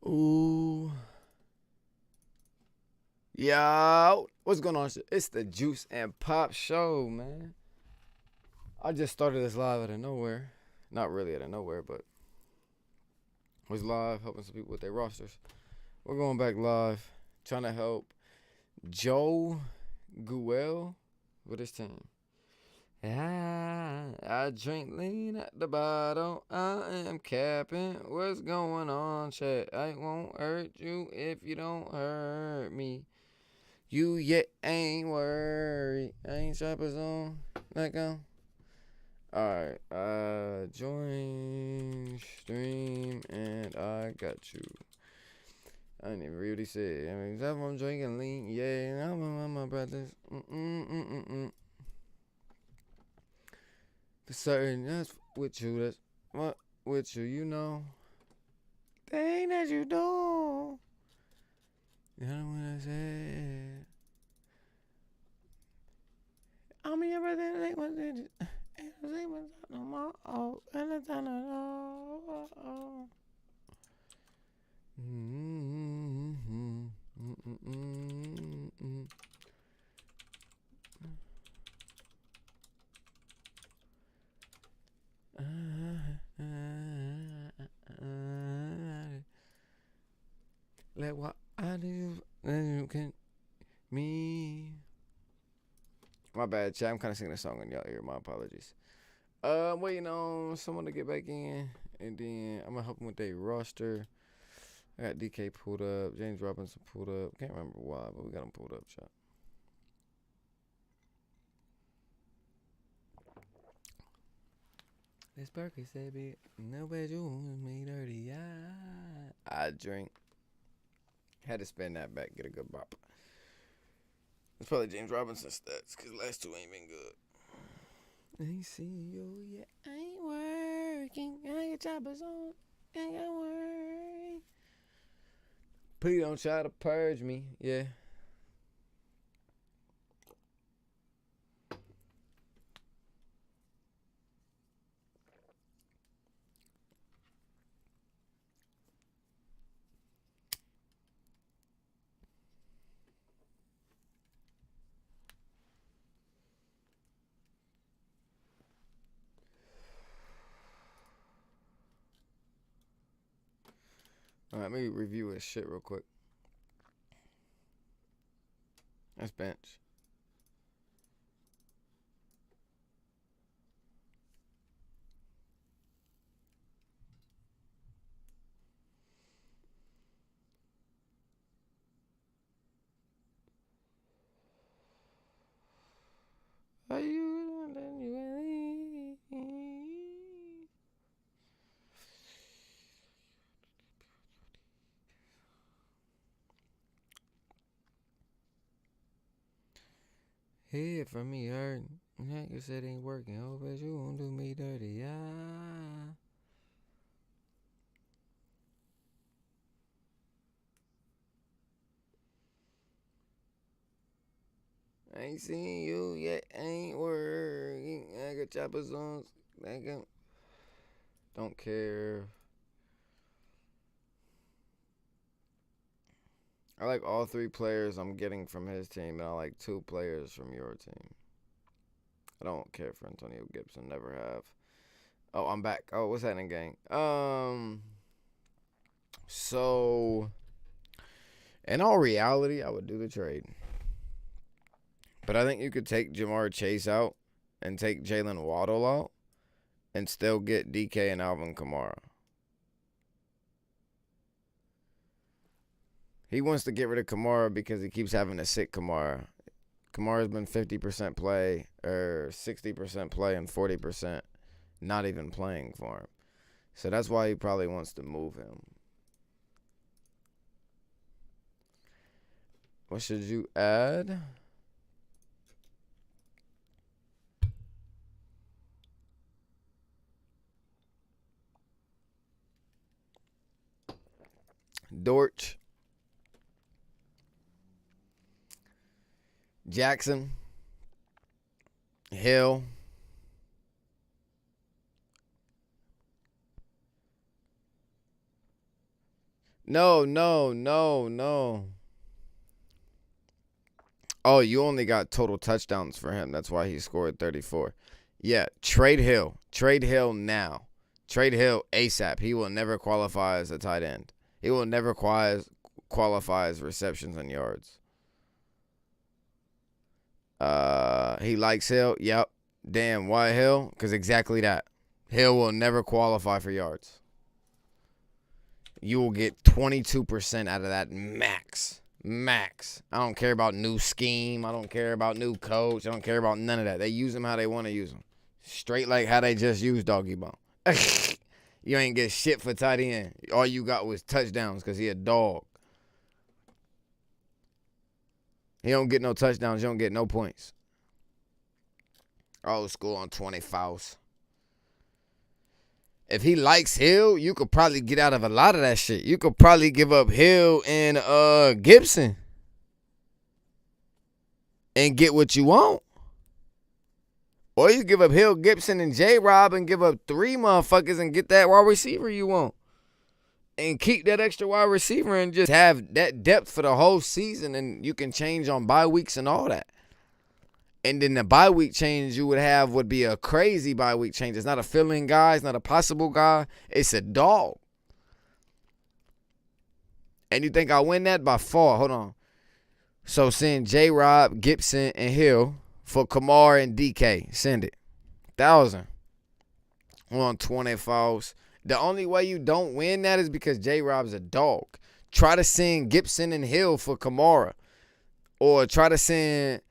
Ooh. Yo, what's going on? It's the Juice and Pop Show, man. I just started this live out of nowhere. Not really out of nowhere, but was live helping some people with their rosters. We're going back live, trying to help Joe Guel with his team. I drink lean at the bottle. I am capping. What's going on, chat? I won't hurt you if you don't hurt me. You yet ain't worried. I ain't shoppers on. Like Alright. Join stream and I got you. I didn't even read what he said. I mean, that's what I'm drinking lean. Yeah, I'm with my brothers. For certain, that's with you. That's what with you. You know. Thing that you do. You know what I said. I'm your brother. They was it. And they was no more. Oh, and it's on oh. Like what I do, you can me. My bad, chat. I'm kind of singing a song in y'all ear. My apologies. I'm waiting on someone to get back in, and then I'm gonna help them with their roster. I got DK pulled up, James Robinson pulled up. Can't remember why, but we got him pulled up, chat. This Berkeley said, "Be no bad, you me dirty." I drink. Had to spin that back, get a good bop. It's probably James Robinson stats, because last two ain't been good. Ain't see you yet, ain't working. I got choppers on, ain't got work. Please don't try to purge me, yeah. Alright, let me review his shit real quick. That's bench. Are you then you head from me hurting. Nigga said ain't working. Hope that you won't do me dirty. I ain't seen you yet, ain't working. I got choppers on. Don't care. I like all three players I'm getting from his team, and I like two players from your team. I don't care for Antonio Gibson, never have. Oh, I'm back. Oh, what's happening, gang? So, in all reality, I would do the trade. But I think you could take Jamar Chase out and take Jalen Waddle out and still get DK and Alvin Kamara. He wants to get rid of Kamara because he keeps having a sick Kamara. Kamara's been 50% play or 60% play and 40% not even playing for him. So that's why he probably wants to move him. What should you add? Dortch. Jackson. Hill. No. Oh, you only got total touchdowns for him. That's why he scored 34. Yeah, trade Hill. Trade Hill now. Trade Hill ASAP. He will never qualify as a tight end. He will never qualify as receptions and yards. He likes Hill. Yep. Damn, why Hill? Because exactly that. Hill will never qualify for yards. You will get 22% out of that max. Max. I don't care about new scheme. I don't care about new coach. I don't care about none of that. They use him how they want to use him. Straight like how they just used Doggy Bone. You ain't get shit for tight end. All you got was touchdowns because he a dog. He don't get no touchdowns. You don't get no points. Old school on 20 fouls. If he likes Hill, you could probably get out of a lot of that shit. You could probably give up Hill and Gibson and get what you want. Or you give up Hill, Gibson, and J-Rob and give up 3 motherfuckers and get that wide receiver you want. And keep that extra wide receiver and just have that depth for the whole season, and you can change on bye weeks and all that. And then the bye week change you would have would be a crazy bye week change. It's not a fill-in guy. It's not a possible guy. It's a dog. And you think I win that? By far. Hold on. So send J-Rob, Gibson, and Hill for Kamar and DK. Send it. 1,000 on 20 fouls. The only way you don't win that is because J-Rob's a dog. Try to send Gibson and Hill for Kamara. Or try to send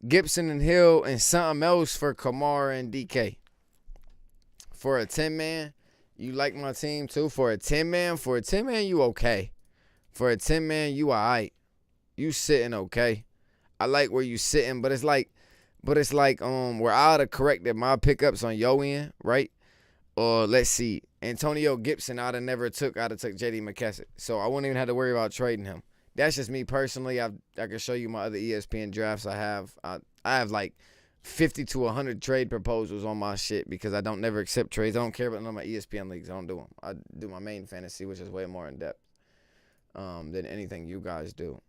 Gibson and Hill and something else for Kamara and DK. For a 10-man, you like my team too. For a 10-man, you okay. For a 10-man, you all right. You sitting okay. I like where you sitting, but it's like where I ought to corrected my pickups on your end, right? Or let's see, Antonio Gibson I'd have took J.D. McKesson. So I wouldn't even have to worry about trading him. That's just me personally. I can show you my other ESPN drafts I have. I have like 50 to 100 trade proposals on my shit because I don't never accept trades. I don't care about none of my ESPN leagues. I don't do them. I do my main fantasy, which is way more in depth than anything you guys do.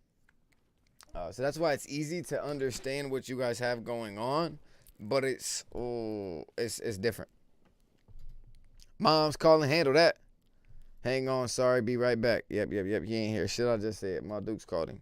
So that's why it's easy to understand what you guys have going on, but it's different. Mom's calling. Handle that. Hang on, sorry, be right back. Yep. He ain't here. Shit I just said. My Duke's called him.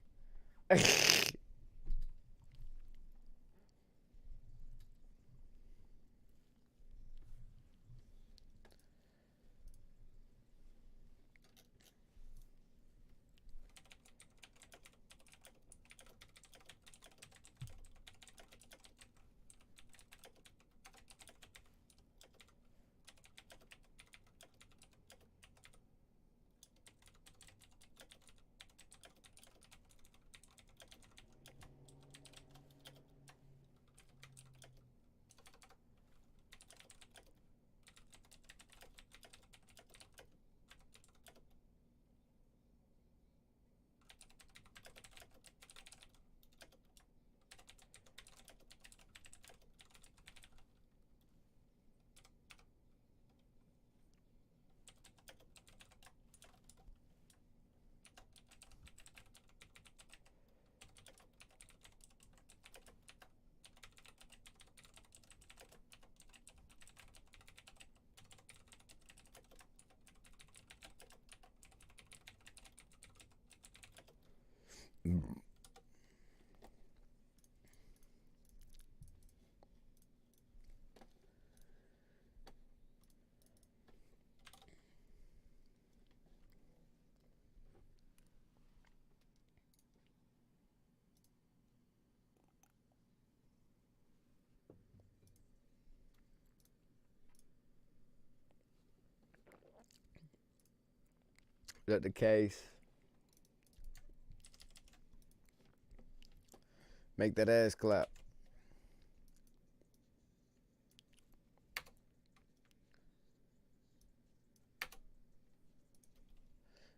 Is that the case? Make that ass clap.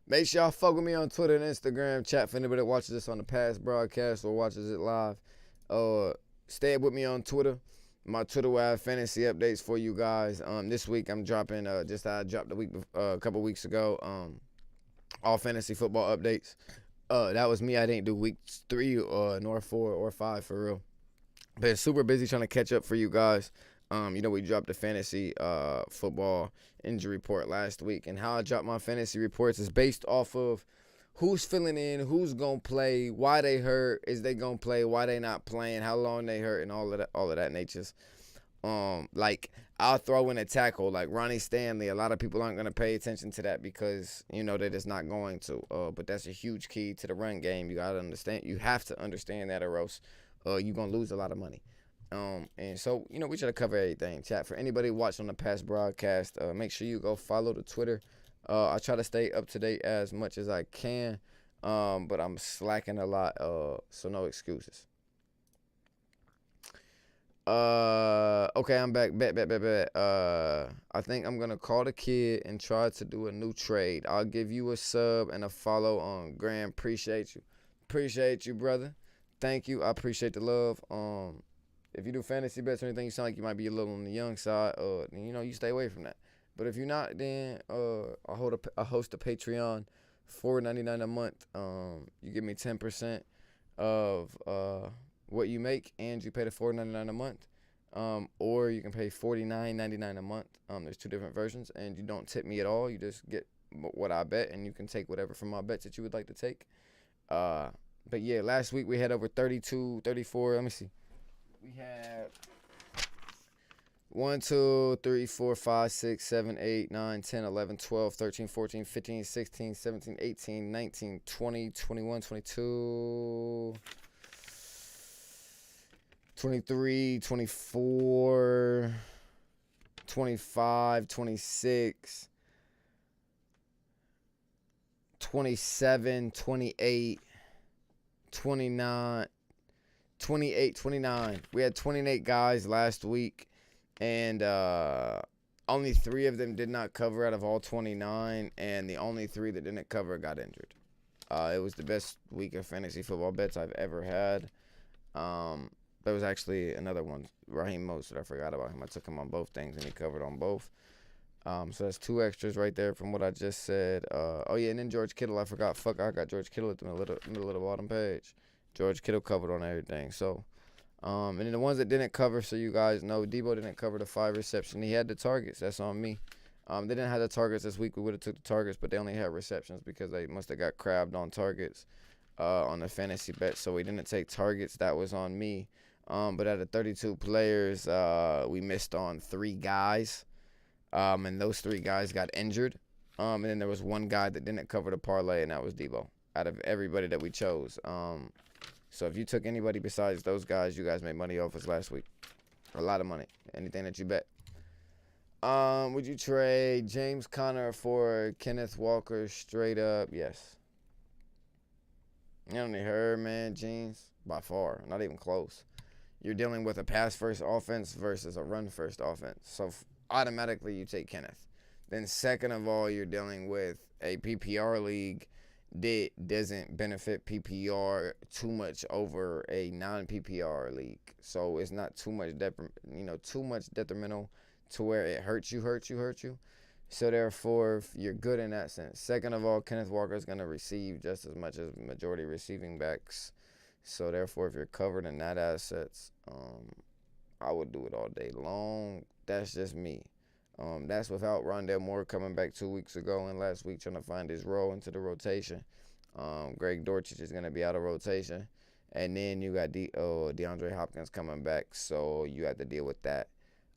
Make sure y'all fuck with me on Twitter and Instagram. Chat for anybody that watches this on the past broadcast or watches it live. Stay with me on Twitter. My Twitter will have fantasy updates for you guys. This week I'm dropping I dropped a couple weeks ago. all fantasy football updates. That was me. I didn't do weeks 3 nor 4 or 5 for real. Been super busy trying to catch up for you guys. We dropped the fantasy football injury report last week, and how I dropped my fantasy reports is based off of who's filling in, who's gonna play, why they hurt, is they gonna play, why they not playing, how long they hurt, and all of that natures. Like I'll throw in a tackle like Ronnie Stanley. A lot of people aren't gonna pay attention to that because they're just not going to. But that's a huge key to the run game. You gotta understand. You have to understand that, or else you're gonna lose a lot of money. And so we try to cover everything. Chat, for anybody watching on the past broadcast, make sure you go follow the Twitter. I try to stay up to date as much as I can, but I'm slacking a lot. So no excuses. Okay, I'm back. Bet. I think I'm gonna call the kid and try to do a new trade. I'll give you a sub and a follow on Graham. Appreciate you, brother. Thank you. I appreciate the love. If you do fantasy bets or anything, you sound like you might be a little on the young side. You stay away from that. But if you're not, then I host a Patreon, $4.99 a month. You give me 10% of what you make, and you pay the $4.99 a month, or you can pay $49.99 a month. There's 2 different versions, and you don't tip me at all. You just get what I bet, and you can take whatever from my bets that you would like to take. But yeah, last week we had over 32, 34. Let me see. We had 1, 2, 3, 4, 5, 6, 7, 8, 9, 10, 11, 12, 13, 14, 15, 16, 17, 18, 19, 20, 21, 22, 23, 24, 25, 26, 27, 28, 29, 28, 29. We had 28 guys last week, and only 3 of them did not cover out of all 29, and the only 3 that didn't cover got injured. It was the best week of fantasy football bets I've ever had. There was actually another one, Raheem Mostert. I forgot about him. I took him on both things, and he covered on both. So that's 2 extras right there from what I just said. And then George Kittle. I forgot. I got George Kittle at the middle of the bottom page. George Kittle covered on everything. So, and then the ones that didn't cover, so you guys know, Debo didn't cover the 5 reception. He had the targets. That's on me. They didn't have the targets this week. We would have took the targets, but they only had receptions because they must have got crabbed on targets on the fantasy bet. So we didn't take targets. That was on me. But out of 32 players, we missed on 3 guys. And those 3 guys got injured. And then there was 1 guy that didn't cover the parlay, and that was Debo, out of everybody that we chose. So if you took anybody besides those guys, you guys made money off us last week. A lot of money. Anything that you bet. Would you trade James Conner for Kenneth Walker straight up? Yes. You don't need her, man, Jeans. By far. Not even close. You're dealing with a pass-first offense versus a run-first offense. So automatically you take Kenneth. Then second of all, you're dealing with a PPR league that doesn't benefit PPR too much over a non-PPR league. So it's not too much detrimental to where it hurts you. So therefore, you're good in that sense. Second of all, Kenneth Walker is going to receive just as much as majority receiving backs. So therefore, if you're covered in that assets, I would do it all day long. That's just me. That's without Rondale Moore coming back 2 weeks ago and last week trying to find his role into the rotation. Greg Dortch is going to be out of rotation. And then you got DeAndre Hopkins coming back, so you have to deal with that.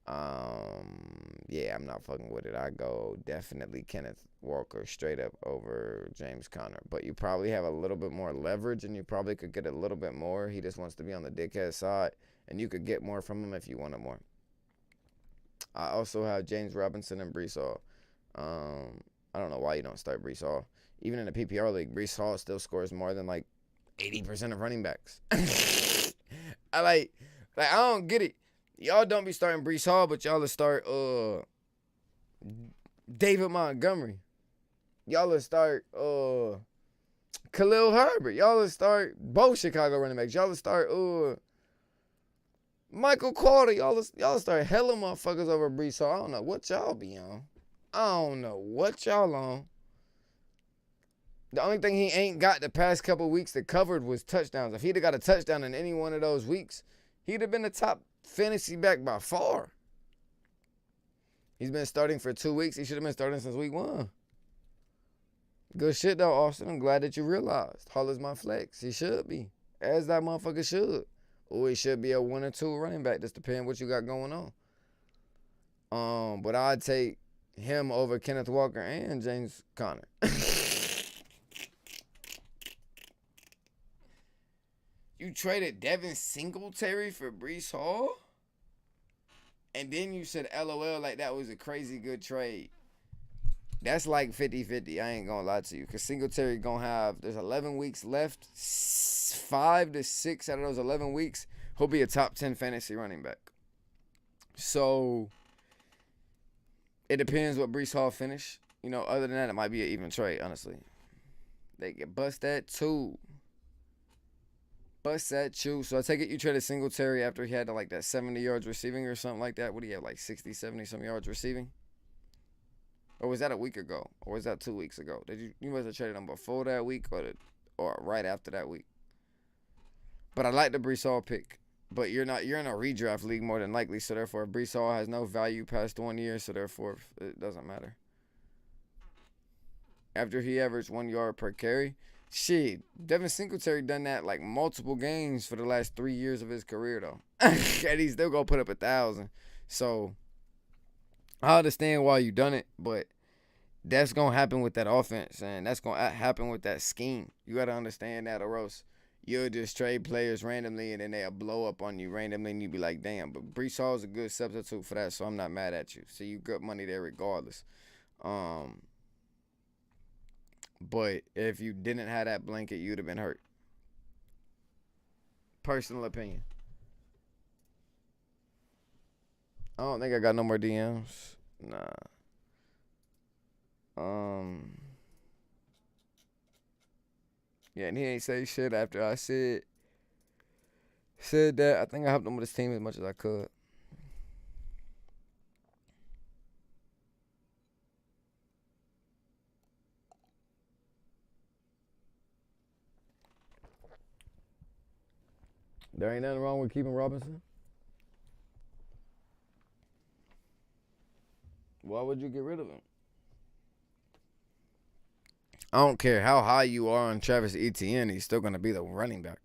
I'm not fucking with it. I go definitely Kenneth Walker straight up over James Conner. But you probably have a little bit more leverage, and you probably could get a little bit more. He just wants to be on the dickhead side, and you could get more from him if you wanted more. I also have James Robinson and Breece Hall. I don't know why you don't start Breece Hall. Even in the PPR league, Breece Hall still scores more than like 80% of running backs. I don't get it. Y'all don't be starting Breece Hall, but y'all will start David Montgomery. Y'all will start Khalil Herbert. Y'all will start both Chicago running backs. Y'all will start Michael Carter. Y'all will start hella motherfuckers over Breece Hall. I don't know what y'all be on. I don't know what y'all on. The only thing he ain't got the past couple weeks that covered was touchdowns. If he'd have got a touchdown in any one of those weeks, he'd have been the top fantasy back by far. He's been starting for 2 weeks. He should have been starting since week 1. Good shit, though, Austin. I'm glad that you realized. Hall is my flex. He should be. As that motherfucker should. Or he should be a 1 or 2 running back. Just depending what you got going on. But I'd take him over Kenneth Walker and James Conner. You traded Devin Singletary for Breece Hall? And then you said LOL like that was a crazy good trade. That's like 50-50. I ain't going to lie to you. Because Singletary going to have, there's 11 weeks left. 5 to 6 out of those 11 weeks, he'll be a top 10 fantasy running back. So, it depends what Breece Hall finish. You know, other than that, it might be an even trade, honestly. They can bust that too. Bust that too. So, I take it you traded Singletary after he had like that 70 yards receiving or something like that. What do you have, like 60, 70 some yards receiving? Or was that a week ago? Or was that 2 weeks ago? You must have traded him before that week or right after that week. But I like the Breece Hall pick. But you're in a redraft league more than likely, so therefore Breece Hall has no value past 1 year, so therefore it doesn't matter. After he averaged 1 yard per carry, shit, Devin Singletary done that like multiple games for the last 3 years of his career though. And he's still gonna put up 1,000. So I understand why you done it, but that's gonna happen with that offense, and that's gonna happen with that scheme. You gotta understand that, or else you'll just trade players randomly, and then they'll blow up on you randomly, and you be like, damn. But Breece Hall is a good substitute for that, so I'm not mad at you. So you got money there regardless. But if you didn't have that blanket, you'd have been hurt. Personal opinion. I don't think I got no more DMs. Nah. Yeah, and he ain't say shit after I said that. I think I helped him with his team as much as I could. There ain't nothing wrong with keeping Robinson. Why would you get rid of him? I don't care how high you are on Travis Etienne, he's still going to be the running back.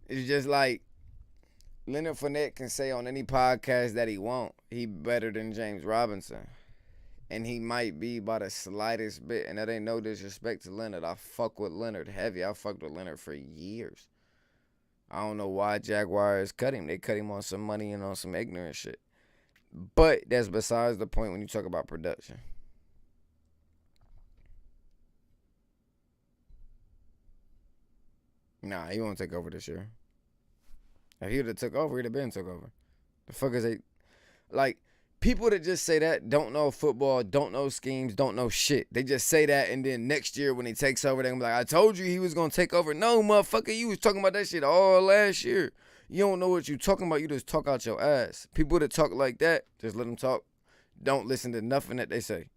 It's just like Leonard Fournette can say on any podcast that he won't, he better than James Robinson. And he might be by the slightest bit. And that ain't no disrespect to Leonard. I fuck with Leonard heavy. I fucked with Leonard for years. I don't know why Jaguars cut him. They cut him on some money and on some ignorant shit. But that's besides the point when you talk about production. Nah, he won't take over this year. If he would have took over, he'd have been took over. The fuck is they... Like, people that just say that don't know football, don't know schemes, don't know shit. They just say that, and then next year when he takes over, they're going to be like, I told you he was going to take over. No, motherfucker, you was talking about that shit all last year. You don't know what you talking about. You just talk out your ass. People that talk like that, just let them talk. Don't listen to nothing that they say.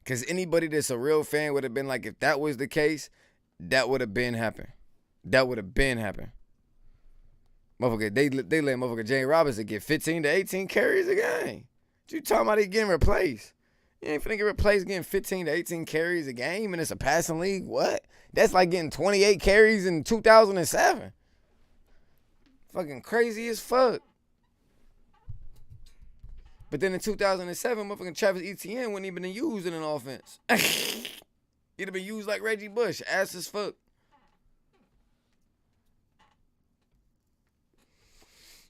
Because anybody that's a real fan would have been like, if that was the case, that would have been happen. That would have been happen. Motherfucker, they let motherfucker James Robinson get 15 to 18 carries a game. What you talking about he getting replaced? You ain't finna get replaced getting 15 to 18 carries a game and it's a passing league? What? That's like getting 28 carries in 2007. Fucking crazy as fuck. But then in 2007, motherfucking Travis Etienne wouldn't even been used in an offense. He'd have been used like Reggie Bush. Ass as fuck.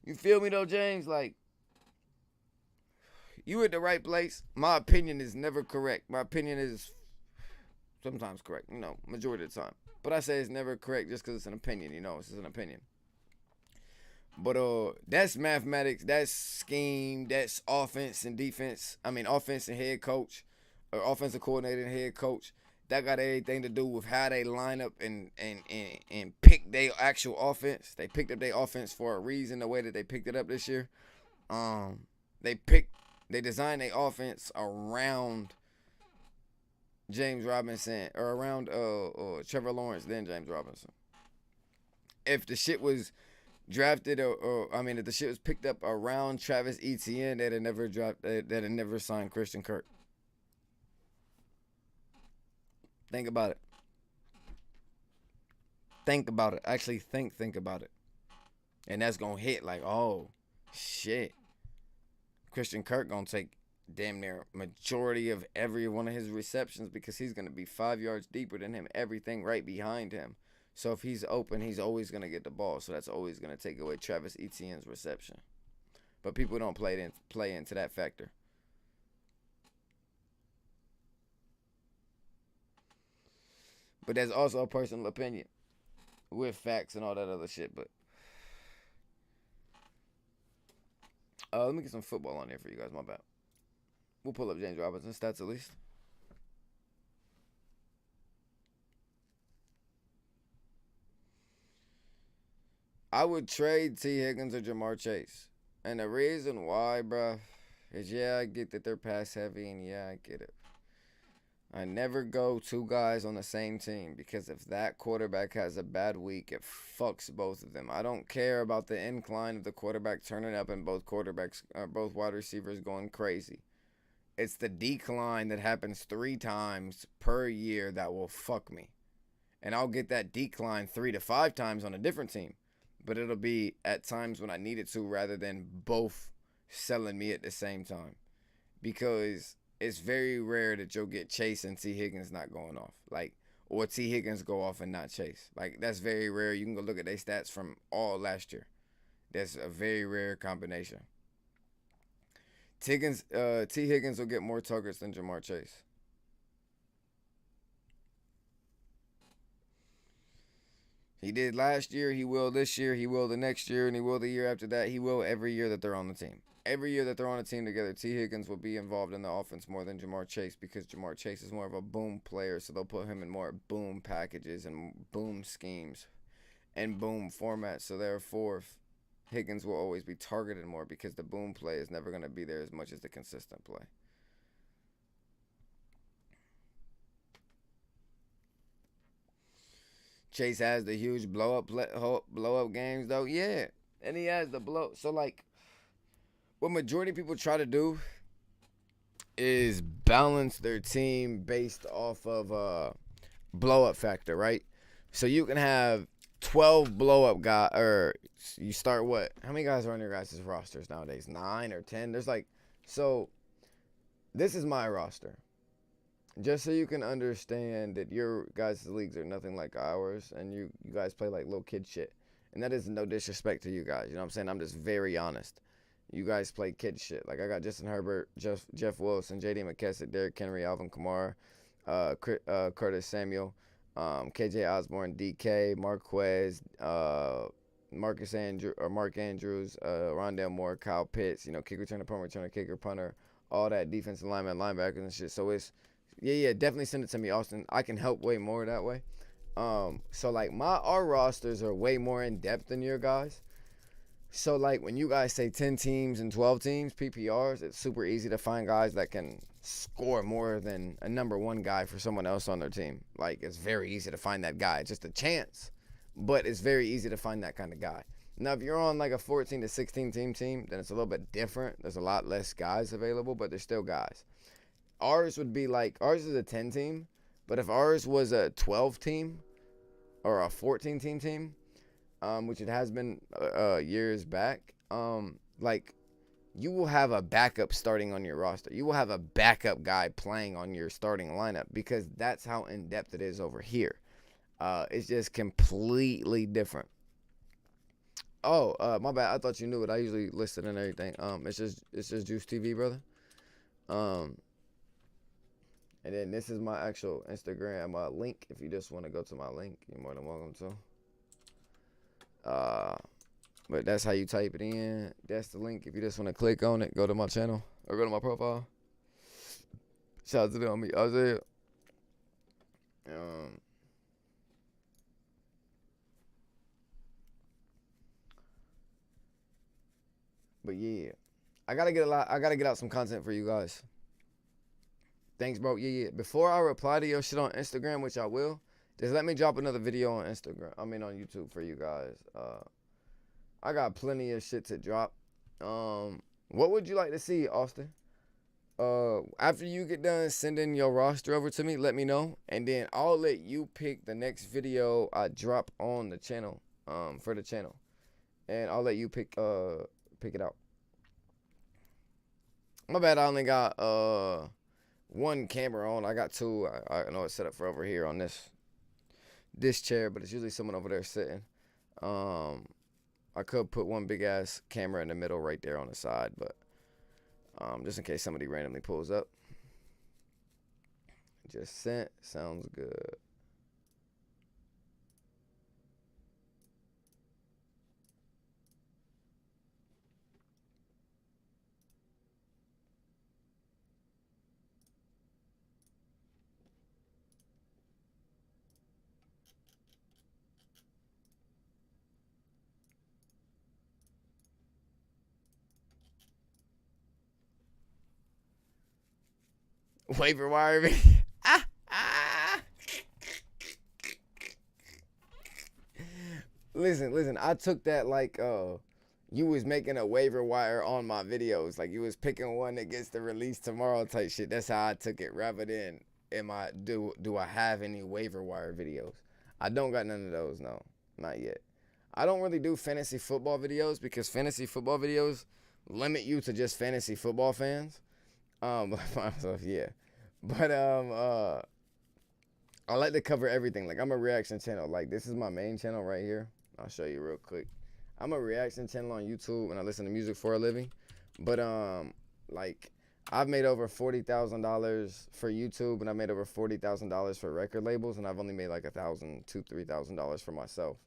You feel me though, James? Like, you at the right place. My opinion is never correct. My opinion is sometimes correct, you know, majority of the time. But I say it's never correct just because it's an opinion, you know, it's just an opinion. But that's mathematics, that's scheme, that's offense and defense. I mean, offense and head coach, or offensive coordinator and head coach. that got anything to do with how they line up and pick their actual offense. They picked up their offense for a reason, the way that they picked it up this year. They designed their offense around James Robinson, or around Trevor Lawrence, then James Robinson. If the shit was drafted, if the shit was picked up around Travis Etienne, they'd have never signed Christian Kirk. Think about it. Think about it. Actually think about it. And that's gonna hit like, oh shit. Christian Kirk gonna take damn near majority of every one of his receptions, because he's gonna be 5 yards deeper than him, everything right behind him. So if he's open, he's always gonna get the ball. So that's always gonna take away Travis Etienne's reception. But people don't play into that factor. But there's also a personal opinion with facts and all that other shit. But let me get some football on here for you guys. My bad. We'll pull up James Robinson stats at least. I would trade T. Higgins or Jamar Chase. And the reason why, bruh, is I get that they're pass heavy, and I get it. I never go two guys on the same team, because if that quarterback has a bad week, it fucks both of them. I don't care about the incline of the quarterback turning up and both wide receivers going crazy. It's the decline that happens 3 times per year that will fuck me. And I'll get that decline 3 to 5 times on a different team. But it'll be at times when I need it to, rather than both selling me at the same time. Because it's very rare that you'll get Chase and T. Higgins not going off. Or T. Higgins go off and not Chase. That's very rare. You can go look at their stats from all last year. That's a very rare combination. T. Higgins will get more targets than Jamar Chase. He did last year, he will this year, he will the next year, and he will the year after that. He will every year that they're on the team. Every year that they're on a team together, T. Higgins will be involved in the offense more than Jamar Chase, because Jamar Chase is more of a boom player, so they'll put him in more boom packages and boom schemes and boom formats. So therefore, Higgins will always be targeted more, because the boom play is never going to be there as much as the consistent play. Chase has the huge blow up games though, yeah, and he has the blow. So what majority of people try to do is balance their team based off of blow up factor, right? So you can have 12 blow up guys, or you start what? How many guys are on your guys' rosters nowadays? 9 or 10? So this is my roster. Just so you can understand that your guys' leagues are nothing like ours, and you guys play like little kid shit. And that is no disrespect to you guys. You know what I'm saying? I'm just very honest. You guys play kid shit. I got Justin Herbert, Jeff Wilson, J.D. McKesson, Derrick Henry, Alvin Kamara, Curtis Samuel, KJ Osborne, DK, Marquez, Mark Andrews, Rondale Moore, Kyle Pitts, kick returner, punt returner, kicker, punter, all that defensive lineman, linebackers and shit. So it's definitely send it to me, Austin. I can help way more that way. So our rosters are way more in depth than your guys. So when you guys say 10 teams and 12 teams, PPRs, it's super easy to find guys that can score more than a number one guy for someone else on their team. It's very easy to find that guy. It's just a chance, but it's very easy to find that kind of guy. Now, if you're on a 14 to 16 team, then it's a little bit different. There's a lot less guys available, but there's still guys. Ours would be ours is a 10 team, but if ours was a 12 team or a 14 team, which it has been years back, you will have a backup starting on your roster. You will have a backup guy playing on your starting lineup, because that's how in depth it is over here. It's just completely different. Oh, my bad. I thought you knew it. I usually list it and everything. It's just Juice TV, brother. And then this is my actual Instagram link. If you just want to go to my link, you're more than welcome to. But that's how you type it in. That's the link. If you just want to click on it, go to my channel or go to my profile. Shout out to them. Um, but yeah, I gotta get a lot. I gotta get out some content for you guys. Thanks, bro. Yeah. Before I reply to your shit on Instagram, which I will, just let me drop another video on Instagram. I mean on YouTube for you guys. I got plenty of shit to drop. What would you like to see, Austin? After you get done sending your roster over to me, let me know, and then I'll let you pick the next video I drop on the channel, for the channel, and I'll let you pick it out. My bad, I only got one camera on. I got two. I know it's set up for over here on this chair, but it's usually someone over there sitting. I could put one big ass camera in the middle right there on the side, but just in case somebody randomly pulls up. Just sent. Sounds good. Waiver wire. Listen. I took that like you was making a waiver wire on my videos, like you was picking one that gets the release tomorrow type shit. That's how I took it. Rather than do I have any waiver wire videos? I don't got none of those. No, not yet. I don't really do fantasy football videos because fantasy football videos limit you to just fantasy football fans. Myself, yeah. But I like to cover everything. Like I'm a reaction channel. Like this is my main channel right here. I'll show you real quick. I'm a reaction channel on YouTube and I listen to music for a living. But like I've made over $40,000 for YouTube and I made over $40,000 for record labels, and I've only made like $3,000 for myself.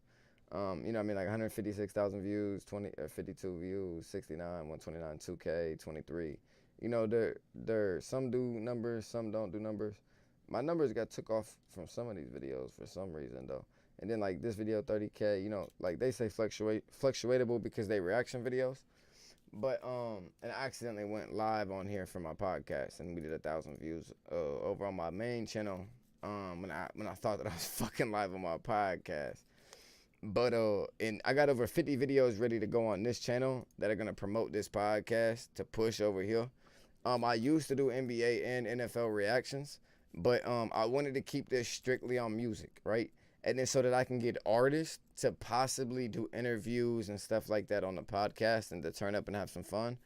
You know what I mean? Like 156,000 views, 52 views, 69, 129, 2K, 23. You know, there some do numbers, some don't do numbers. My numbers got took off from some of these videos for some reason though. And then like this video 30K, you know, like they say fluctuatable because they reaction videos. But and I accidentally went live on here for my podcast and we did 1,000 views over on my main channel. When I thought that I was fucking live on my podcast. But and I got over 50 videos ready to go on this channel that are gonna promote this podcast to push over here. I used to do NBA and NFL reactions, but I wanted to keep this strictly on music, right? And then so that I can get artists to possibly do interviews and stuff like that on the podcast and to turn up and have some fun.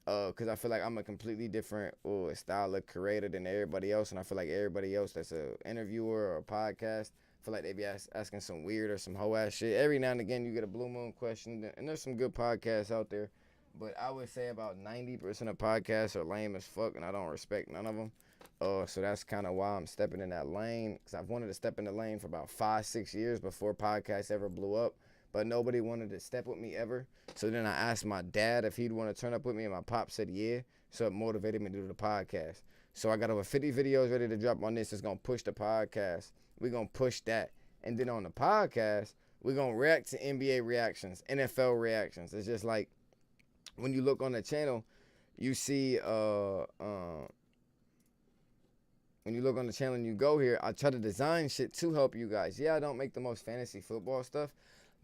Because I feel like I'm a completely different style of creator than everybody else, and I feel like everybody else that's an interviewer or a podcast, I feel like they be asking some weird or some hoe ass shit. Every now and again you get a blue moon question, and there's some good podcasts out there. But I would say about 90% of podcasts are lame as fuck, and I don't respect none of them. So that's kind of why I'm stepping in that lane, because I've wanted to step in the lane for about 5-6 years before podcasts ever blew up, but nobody wanted to step with me ever. So then I asked my dad if he'd want to turn up with me, and my pop said yeah, so it motivated me to do the podcast. So I got over 50 videos ready to drop on this. It's going to push the podcast. We're going to push that. And then on the podcast, we're going to react to NBA reactions, NFL reactions. It's just like, when you look on the channel, you see, when you look on the channel and you go here, I try to design shit to help you guys. Yeah, I don't make the most fantasy football stuff,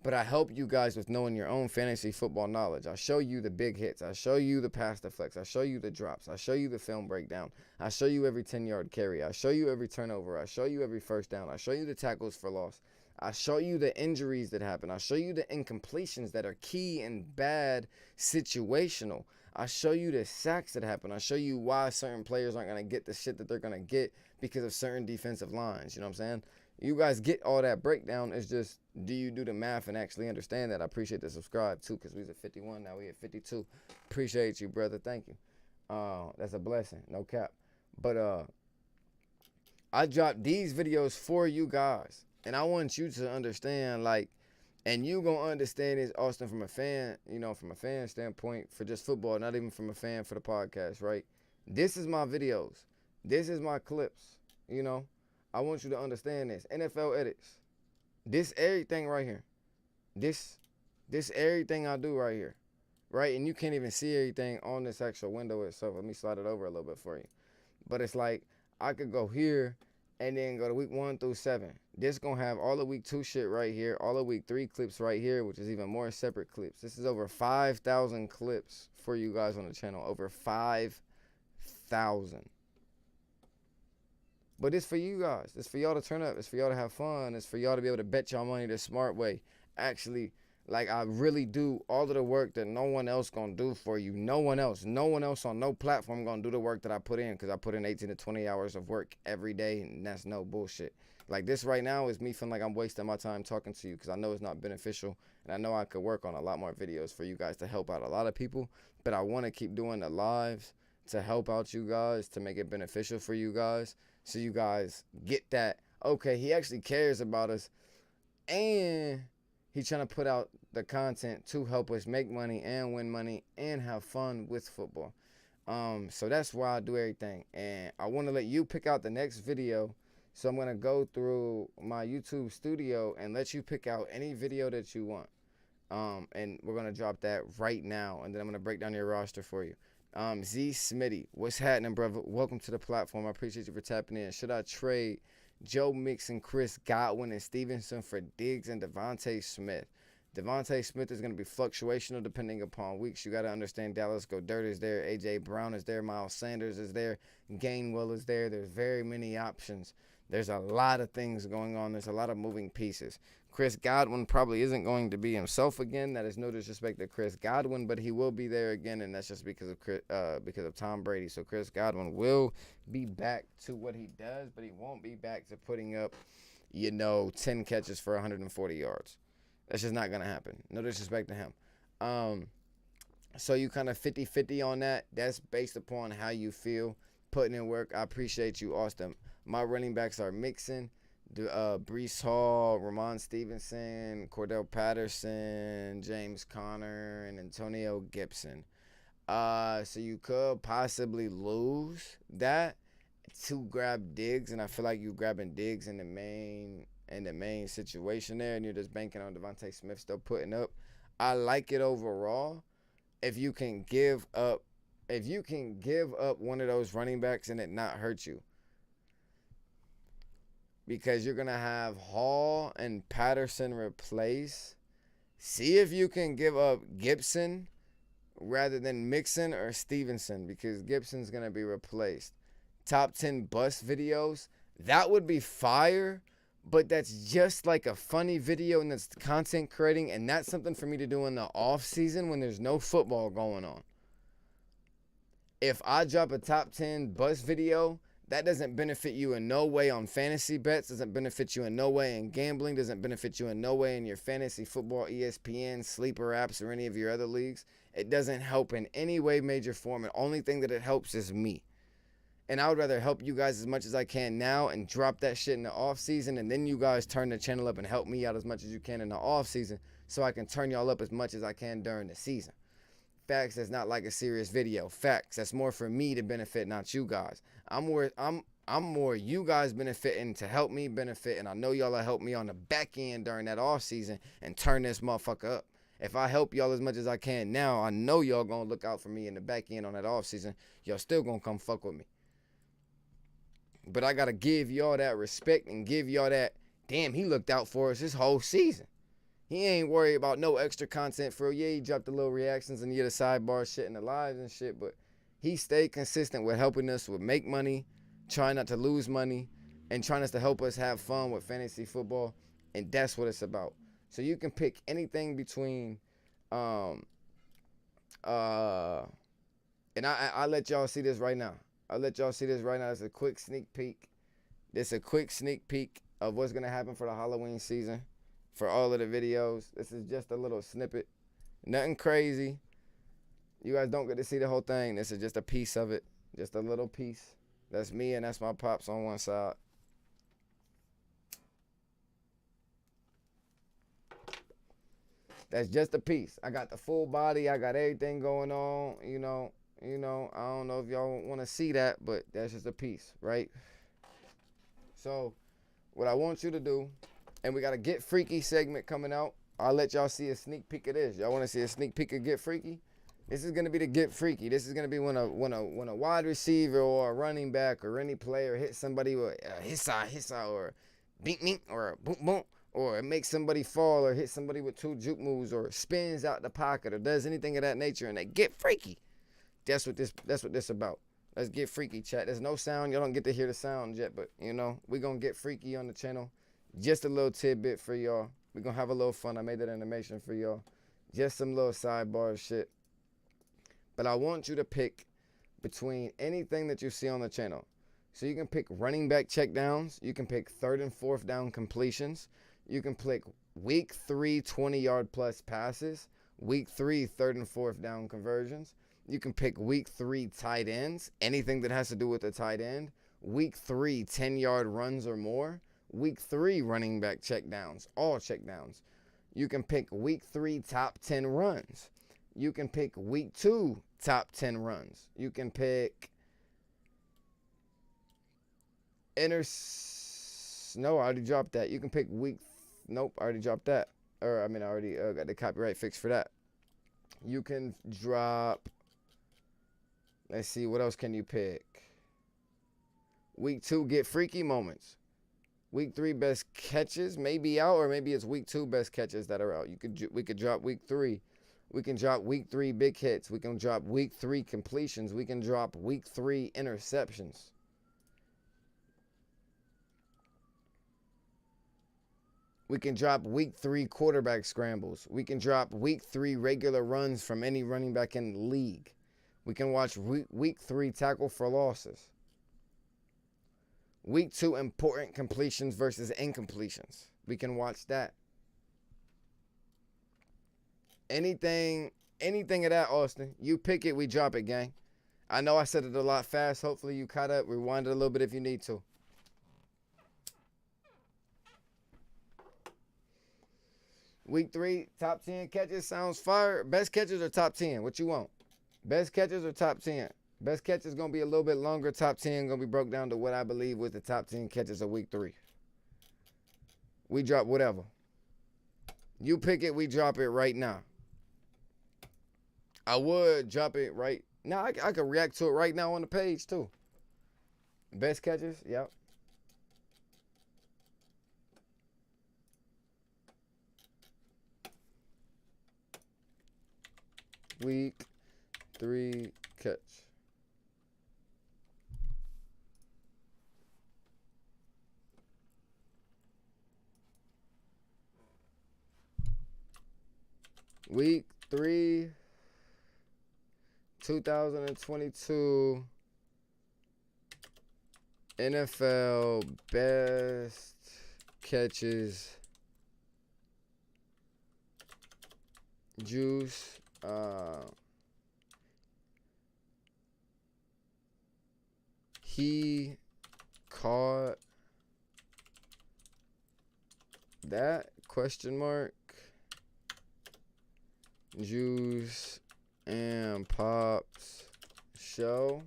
but I help you guys with knowing your own fantasy football knowledge. I show you the big hits. I show you the pass deflects. I show you the drops. I show you the film breakdown. I show you every 10-yard carry. I show you every turnover. I show you every first down. I show you the tackles for loss. I show you the injuries that happen. I show you the incompletions that are key and bad situational. I show you the sacks that happen. I show you why certain players aren't going to get the shit that they're going to get because of certain defensive lines. You know what I'm saying? You guys get all that breakdown. It's just, do you do the math and actually understand that? I appreciate the subscribe too, because we was at 51. Now we at 52. Appreciate you, brother. Thank you. That's a blessing. No cap. But I dropped these videos for you guys. And I want you to understand, like, and you gonna understand this, Austin, from a fan, you know, from a fan standpoint for just football, not even from a fan for the podcast, right? This is my videos. This is my clips, you know. I want you to understand this. NFL edits. This everything right here. This everything I do right here. Right? And you can't even see everything on this actual window itself. Let me slide it over a little bit for you. But it's like I could go here and then go to week 1 through 7. This gonna have all the week 2 shit right here, all the week 3 clips right here, which is even more separate clips. This is over 5,000 clips for you guys on the channel. Over 5,000. But it's for you guys. It's for y'all to turn up. It's for y'all to have fun. It's for y'all to be able to bet y'all money the smart way. Actually, like, I really do all of the work that no one else gonna do for you. No one else on no platform gonna do the work that I put in, because I put in 18 to 20 hours of work every day, and that's no bullshit. Like, this right now is me feeling like I'm wasting my time talking to you, because I know it's not beneficial, and I know I could work on a lot more videos for you guys to help out a lot of people, but I want to keep doing the lives to help out you guys, to make it beneficial for you guys, so you guys get that, okay, he actually cares about us, and he's trying to put out the content to help us make money and win money and have fun with football. So that's why I do everything. And I want to let you pick out the next video. So I'm going to go through my YouTube studio and let you pick out any video that you want. And we're going to drop that right now. And then I'm going to break down your roster for you. Z Smitty, what's happening, brother? Welcome to the platform. I appreciate you for tapping in. Should I trade Joe Mixon, Chris Godwin, and Stevenson for Diggs and Devontae Smith? Devontae Smith is going to be fluctuational depending upon weeks. You got to understand Dallas Goedert is there. A.J. Brown is there. Miles Sanders is there. Gainwell is there. There's very many options. There's a lot of things going on. There's a lot of moving pieces. Chris Godwin probably isn't going to be himself again. That is no disrespect to Chris Godwin, but he will be there again, and that's just because of Tom Brady. So Chris Godwin will be back to what he does, but he won't be back to putting up, 10 catches for 140 yards. That's just not going to happen. No disrespect to him. So you kind of 50-50 on that. That's based upon how you feel, putting in work. I appreciate you, Austin. My running backs are Mixon, Breece Hall, Ramon Stevenson, Cordell Patterson, James Conner, and Antonio Gibson. So you could possibly lose that to grab Diggs, and I feel like you grabbing Diggs in the main situation there, and you're just banking on Devontae Smith still putting up. I like it overall. If you can give up one of those running backs and it not hurt you, because you're gonna have Hall and Patterson replace. See if you can give up Gibson rather than Mixon or Stevenson, because Gibson's gonna be replaced. Top 10 bust videos, that would be fire. But that's just like a funny video, and that's content creating, and that's something for me to do in the off season when there's no football going on. If I drop a top 10 buzz video, that doesn't benefit you in no way on fantasy bets, doesn't benefit you in no way in gambling, doesn't benefit you in no way in your fantasy football, ESPN, sleeper apps, or any of your other leagues. It doesn't help in any way, major form. The only thing that it helps is me. And I would rather help you guys as much as I can now and drop that shit in the off season, and then you guys turn the channel up and help me out as much as you can in the off season, so I can turn y'all up as much as I can during the season. Facts, that's not like a serious video. Facts, that's more for me to benefit, not you guys. I'm more you guys benefiting to help me benefit, and I know y'all will help me on the back end during that off season and turn this motherfucker up. If I help y'all as much as I can now, I know y'all gonna look out for me in the back end on that off season. Y'all still gonna come fuck with me. But I got to give y'all that respect and give y'all that, damn, he looked out for us this whole season. He ain't worried about no extra content for, yeah, he dropped the little reactions and the sidebar shit in the lives and shit, but he stayed consistent with helping us with make money, trying not to lose money, and trying us to help us have fun with fantasy football, and that's what it's about. So you can pick anything between, and I let y'all see this right now. It's a quick sneak peek. This is a quick sneak peek of what's going to happen for the Halloween season for all of the videos. This is just a little snippet. Nothing crazy. You guys don't get to see the whole thing. This is just a piece of it. Just a little piece. That's me and that's my pops on one side. That's just a piece. I got the full body. I got everything going on, I don't know if y'all want to see that, but that's just a piece, right? So what I want you to do, and we got a Get Freaky segment coming out. I'll let y'all see a sneak peek of this. Y'all want to see a sneak peek of Get Freaky? This is gonna be the Get Freaky. This is gonna be when a wide receiver or a running back or any player hits somebody with a hissa or beep meep or a boom boom, or it makes somebody fall or hit somebody with 2 juke moves or spins out the pocket or does anything of that nature, and they get freaky. That's what this about. Let's get freaky, chat. There's no sound. Y'all don't get to hear the sound yet, but you know we gonna get freaky on the channel. Just a little tidbit for y'all. We gonna have a little fun. I made that animation for y'all. Just some little sidebar shit. But I want you to pick between anything that you see on the channel. So you can pick running back checkdowns. You can pick 3rd and 4th down completions. You can pick week 3 20-yard plus passes. Week 3 3rd and 4th down conversions. You can pick week 3 tight ends. Anything that has to do with the tight end. Week 3 10-yard runs or more. Week 3 running back checkdowns. All checkdowns. You can pick week 3 top 10 runs. You can pick week 2 top 10 runs. You can pick no, I already dropped that. You can pick nope, I already dropped that. Or I mean, I already got the copyright fixed for that. You can drop, let's see, what else can you pick? Week 2 Get Freaky moments. Week 3 best catches may be out, or maybe it's week 2 best catches that are out. We could drop week 3. We can drop week 3 big hits. We can drop week 3 completions. We can drop week 3 interceptions. We can drop week 3 quarterback scrambles. We can drop week 3 regular runs from any running back in the league. We can watch week 3 tackle for losses. Week 2 important completions versus incompletions. We can watch that. Anything of that, Austin. You pick it, we drop it, gang. I know I said it a lot fast. Hopefully you caught up. Rewind it a little bit if you need to. Week 3, top 10 catches sounds fire. Best catches or top 10? What you want? Best catches or top 10? Best catches going to be a little bit longer. Top 10 going to be broke down to what I believe was the top 10 catches of week 3. We drop whatever. You pick it, we drop it right now. I would drop it right now. I could react to it right now on the page too. Best catches, yep. Week 3 catch. Week 3, 2022 NFL best catches. Juice. He caught that ? Juice and Pops show.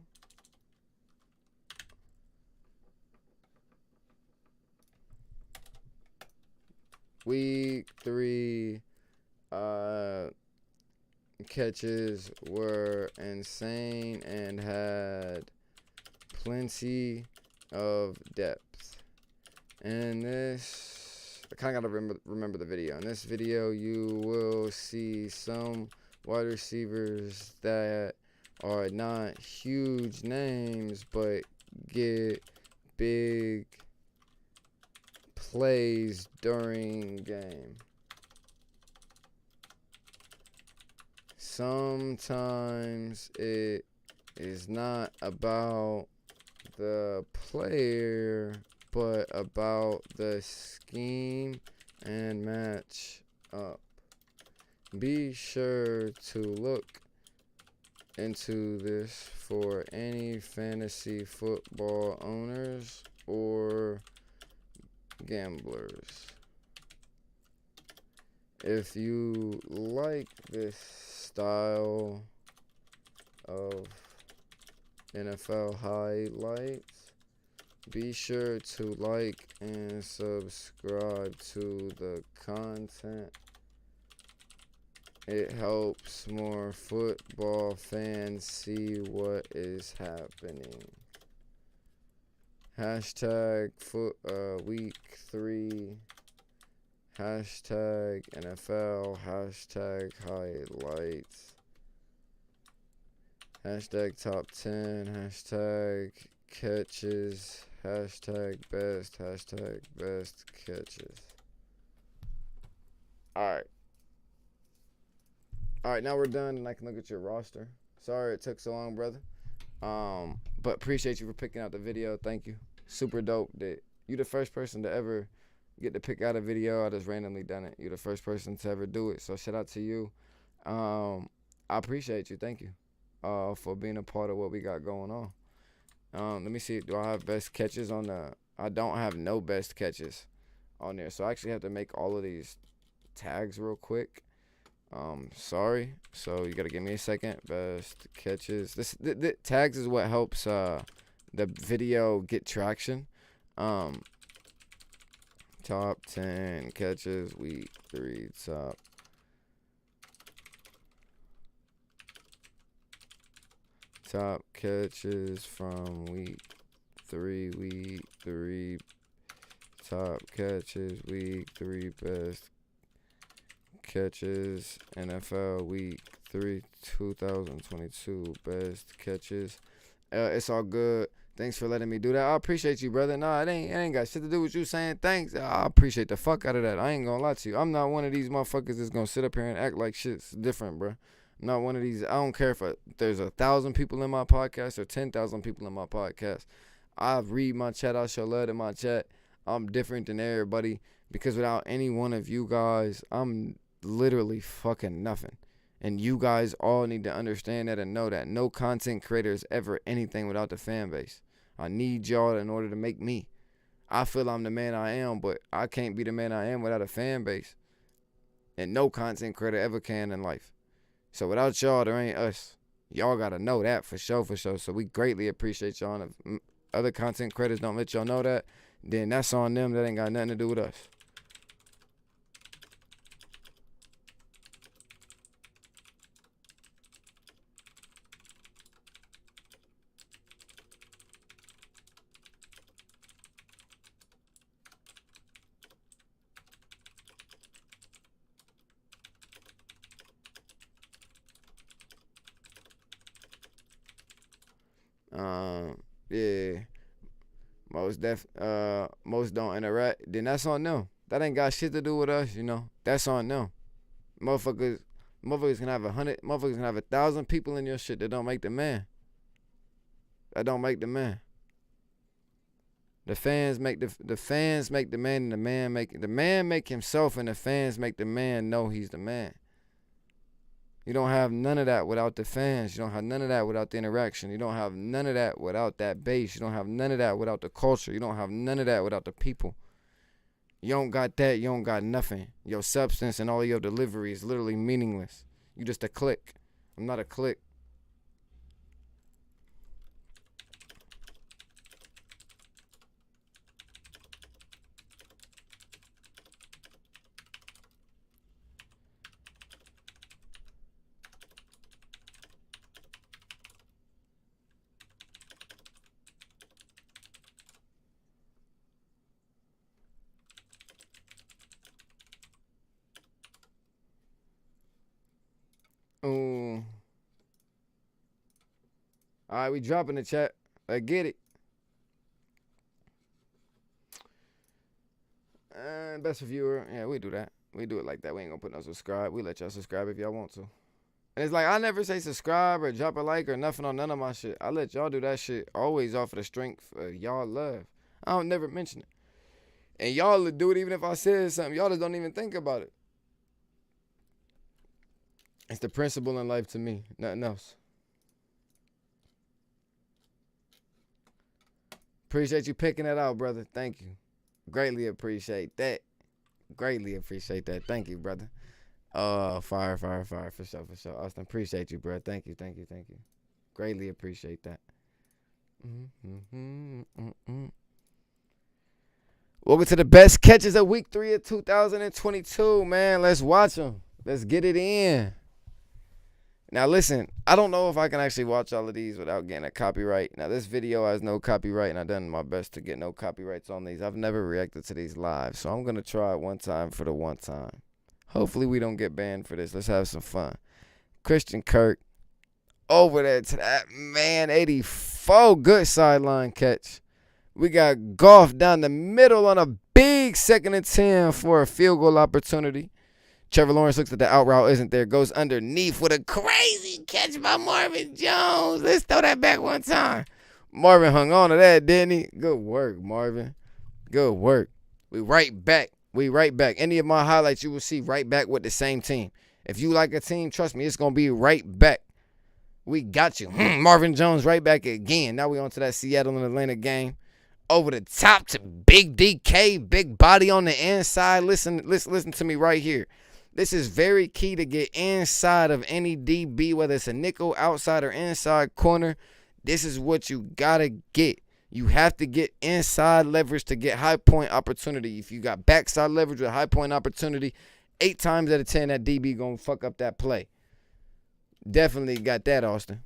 Week 3 catches were insane and had plenty of depth. And this, I kind of gotta remember the video. In this video, you will see some wide receivers that are not huge names, but get big plays during game. Sometimes it is not about the player, but about the scheme and match up. Be sure to look into this for any fantasy football owners or gamblers. If you like this style of NFL highlights, Be sure to like and subscribe to the content. It helps more football fans see what is happening. Hashtag week 3. Hashtag NFL. Hashtag highlights. Hashtag top 10. Hashtag catches. Hashtag best. Hashtag best catches. Alright. Alright, now we're done and I can look at your roster. Sorry it took so long, brother. But appreciate you for picking out the video. Thank you. Super dope that you the first person to ever get to pick out a video. I just randomly done it. You're the first person to ever do it. So shout out to you. I appreciate you. Thank you. For being a part of what we got going on. Let me see. Do I have best catches on the? I don't have no best catches on there. So I actually have to make all of these tags real quick. Sorry. So you gotta give me a second. Best catches. The tags is what helps the video get traction. Top 10 catches week 3 top catches from week 3 top catches week 3 best catches NFL week 3 2022 best catches. It's all good. Thanks for letting me do that. I appreciate you, brother. Nah, it ain't got shit to do with you saying thanks. I appreciate the fuck out of that. I ain't gonna lie to you. I'm not one of these motherfuckers that's gonna sit up here and act like shit's different, bro. I'm not one of these. I don't care if there's 1,000 people in my podcast or 10,000 people in my podcast. I read my chat. I show love in my chat. I'm different than everybody because without any one of you guys, I'm literally fucking nothing. And you guys all need to understand that and know that no content creator is ever anything without the fan base. I need y'all in order to make me. I feel I'm the man I am, but I can't be the man I am without a fan base. And no content creator ever can in life. So without y'all, there ain't us. Y'all got to know that for sure, for sure. So we greatly appreciate y'all. And if other content creators don't let y'all know that, then that's on them. That ain't got nothing to do with us. Yeah, most don't interact. Then that's on them. That ain't got shit to do with us, you know. That's on them. Motherfuckers can have 100. Motherfuckers can have 1,000 people in your shit that don't make the man. That don't make the man. The fans make the man, and the man make himself, and the fans make the man know he's the man. You don't have none of that without the fans. You don't have none of that without the interaction. You don't have none of that without that base. You don't have none of that without the culture. You don't have none of that without the people. You don't got that, you don't got nothing. Your substance and all your delivery is literally meaningless. You just a click. I'm not a click. Ooh. All right, we dropping the chat. Let's get it. Best viewer. Yeah, we do that. We do it like that. We ain't gonna put no subscribe. We let y'all subscribe if y'all want to. And it's like, I never say subscribe or drop a like or nothing on none of my shit. I let y'all do that shit always off of the strength of y'all love. I don't never mention it. And y'all would do it even if I said something. Y'all just don't even think about it. It's the principle in life to me. Nothing else. Appreciate you picking that out, brother. Thank you. Greatly appreciate that. Greatly appreciate that. Thank you, brother. Fire. For sure. Austin, appreciate you, bro. Thank you. Greatly appreciate that. Welcome to the best catches of week 3 of 2022, man. Let's watch them. Let's get it in. Now, listen, I don't know if I can actually watch all of these without getting a copyright. Now, this video has no copyright, and I've done my best to get no copyrights on these. I've never reacted to these live, so I'm going to try it one time for the one time. Hopefully, we don't get banned for this. Let's have some fun. Christian Kirk over there to that man, 84. Good sideline catch. We got Goff down the middle on a big 2nd and 10 for a field goal opportunity. Trevor Lawrence looks at the out route, isn't there? Goes underneath with a crazy catch by Marvin Jones. Let's throw that back one time. Marvin hung on to that, didn't he? Good work, Marvin. Good work. We right back. Any of my highlights you will see right back with the same team. If you like a team, trust me, it's going to be right back. We got you. Marvin Jones right back again. Now we on to that Seattle and Atlanta game. Over the top to Big DK, big body on the inside. Listen to me right here. This is very key to get inside of any DB, whether it's a nickel, outside, or inside corner. This is what you got to get. You have to get inside leverage to get high point opportunity. If you got backside leverage with high point opportunity, 8 times out of 10, that DB going to fuck up that play. Definitely got that, Austin.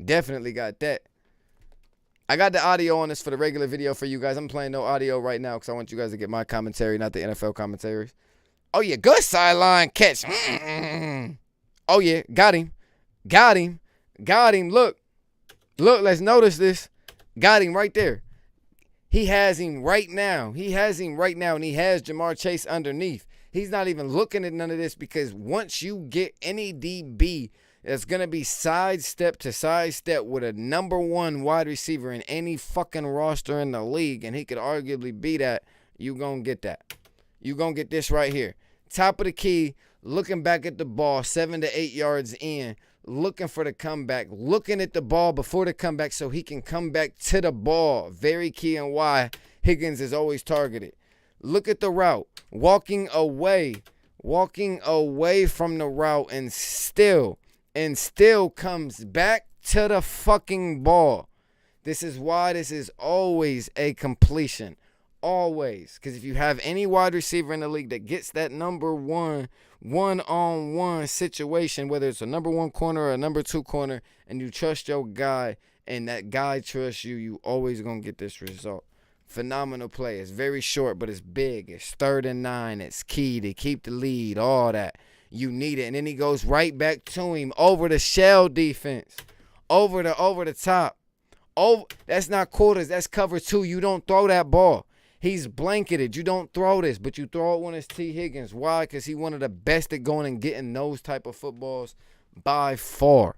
Definitely got that. I got the audio on this for the regular video for you guys. I'm playing no audio right now because I want you guys to get my commentary, not the NFL commentaries. Oh, yeah, good sideline catch. Oh, yeah, got him. Look, let's notice this. Got him right there. He has him right now, and he has Jamar Chase underneath. He's not even looking at none of this because once you get any DB that's going to be sidestep to sidestep with a number 1 wide receiver in any fucking roster in the league, and he could arguably be that, you going to get that. You going to get this right here. Top of the key, looking back at the ball, 7 to 8 yards in, looking for the comeback, looking at the ball before the comeback so he can come back to the ball. Very key and why Higgins is always targeted. Look at the route. Walking away from the route and still comes back to the fucking ball. This is why this is always a completion. Always. Because if you have any wide receiver in the league that gets that number 1 one-on-one situation, whether it's a number 1 corner or a number 2 corner, and you trust your guy and that guy trusts you, you always going to get this result. Phenomenal play. It's very short, but it's big. It's 3rd and 9. It's key to keep the lead, all that. You need it. And then he goes right back to him over the shell defense. Over the top. Oh, that's not quarters. That's cover 2. You don't throw that ball. He's blanketed. You don't throw this, but you throw it when it's T. Higgins. Why? Because he's one of the best at going and getting those type of footballs by far.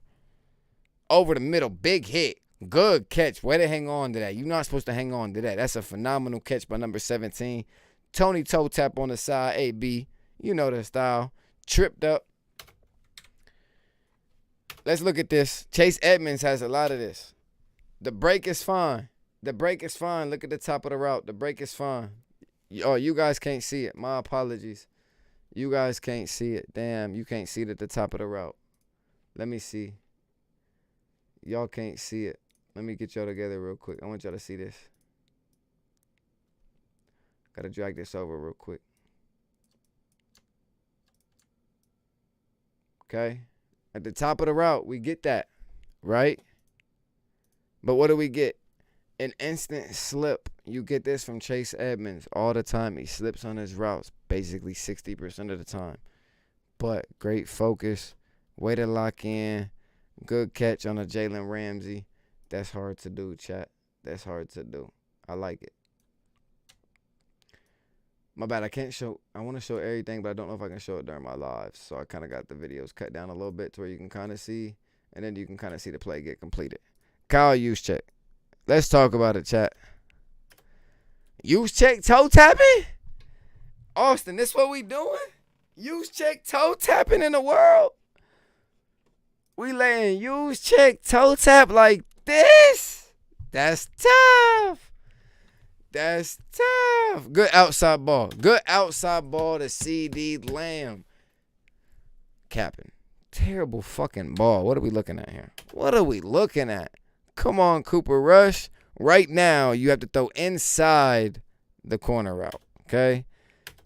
Over the middle. Big hit. Good catch. Way to hang on to that. You're not supposed to hang on to that. That's a phenomenal catch by number 17. Tony toe tap on the side. AB. You know the style. Tripped up. Let's look at this. Chase Edmonds has a lot of this. The break is fine. Look at the top of the route. The break is fine. Oh, you guys can't see it. My apologies. You guys can't see it. Damn, you can't see it at the top of the route. Let me see. Y'all can't see it. Let me get y'all together real quick. I want y'all to see this. Gotta drag this over real quick. Okay? At the top of the route, we get that, right? But what do we get? An instant slip. You get this from Chase Edmonds all the time. He slips on his routes basically 60% of the time. But great focus. Way to lock in. Good catch on a Jalen Ramsey. That's hard to do, chat. That's hard to do. I like it. My bad, I want to show everything, but I don't know if I can show it during my lives. So I kind of got the videos cut down a little bit to where you can kind of see, and then you can kind of see the play get completed. Kyle Juszczyk. Let's talk about it, chat. Juszczyk toe tapping? Austin, this what we doing? Juszczyk toe tapping in the world? We laying Juszczyk toe tap like this? That's tough. That's tough. Good outside ball. Good outside ball to CD Lamb. Capping. Terrible fucking ball. What are we looking at here? What are we looking at? Come on, Cooper Rush. Right now, you have to throw inside the corner route, okay?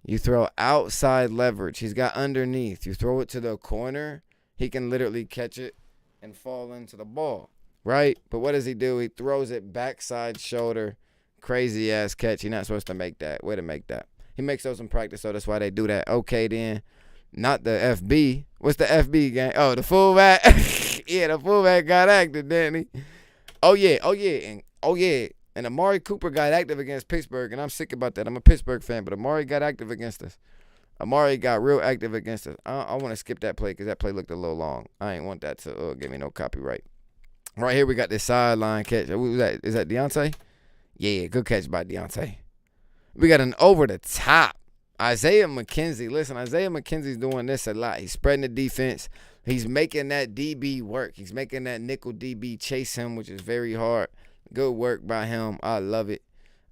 You throw outside leverage. He's got underneath. You throw it to the corner, he can literally catch it and fall into the ball, right? But what does he do? He throws it backside shoulder, crazy-ass catch. He's not supposed to make that. Way to make that. He makes those in practice, so that's why they do that. Okay, then. Not the FB. What's the FB gang? Oh, the fullback. Yeah, the fullback got active, didn't he? Oh, yeah. And Amari Cooper got active against Pittsburgh, and I'm sick about that. I'm a Pittsburgh fan, but Amari got active against us. Amari got real active against us. I want to skip that play because that play looked a little long. I ain't want that to give me no copyright. Right here, we got this sideline catch. Who was that? Is that Deontay? Yeah, good catch by Deontay. We got an over the top. Isaiah Mckenzie. Listen, Isaiah McKenzie's doing this a lot. He's spreading the defense. He's making that DB work. He's making that nickel DB chase him, which is very hard. Good work by him. I love it.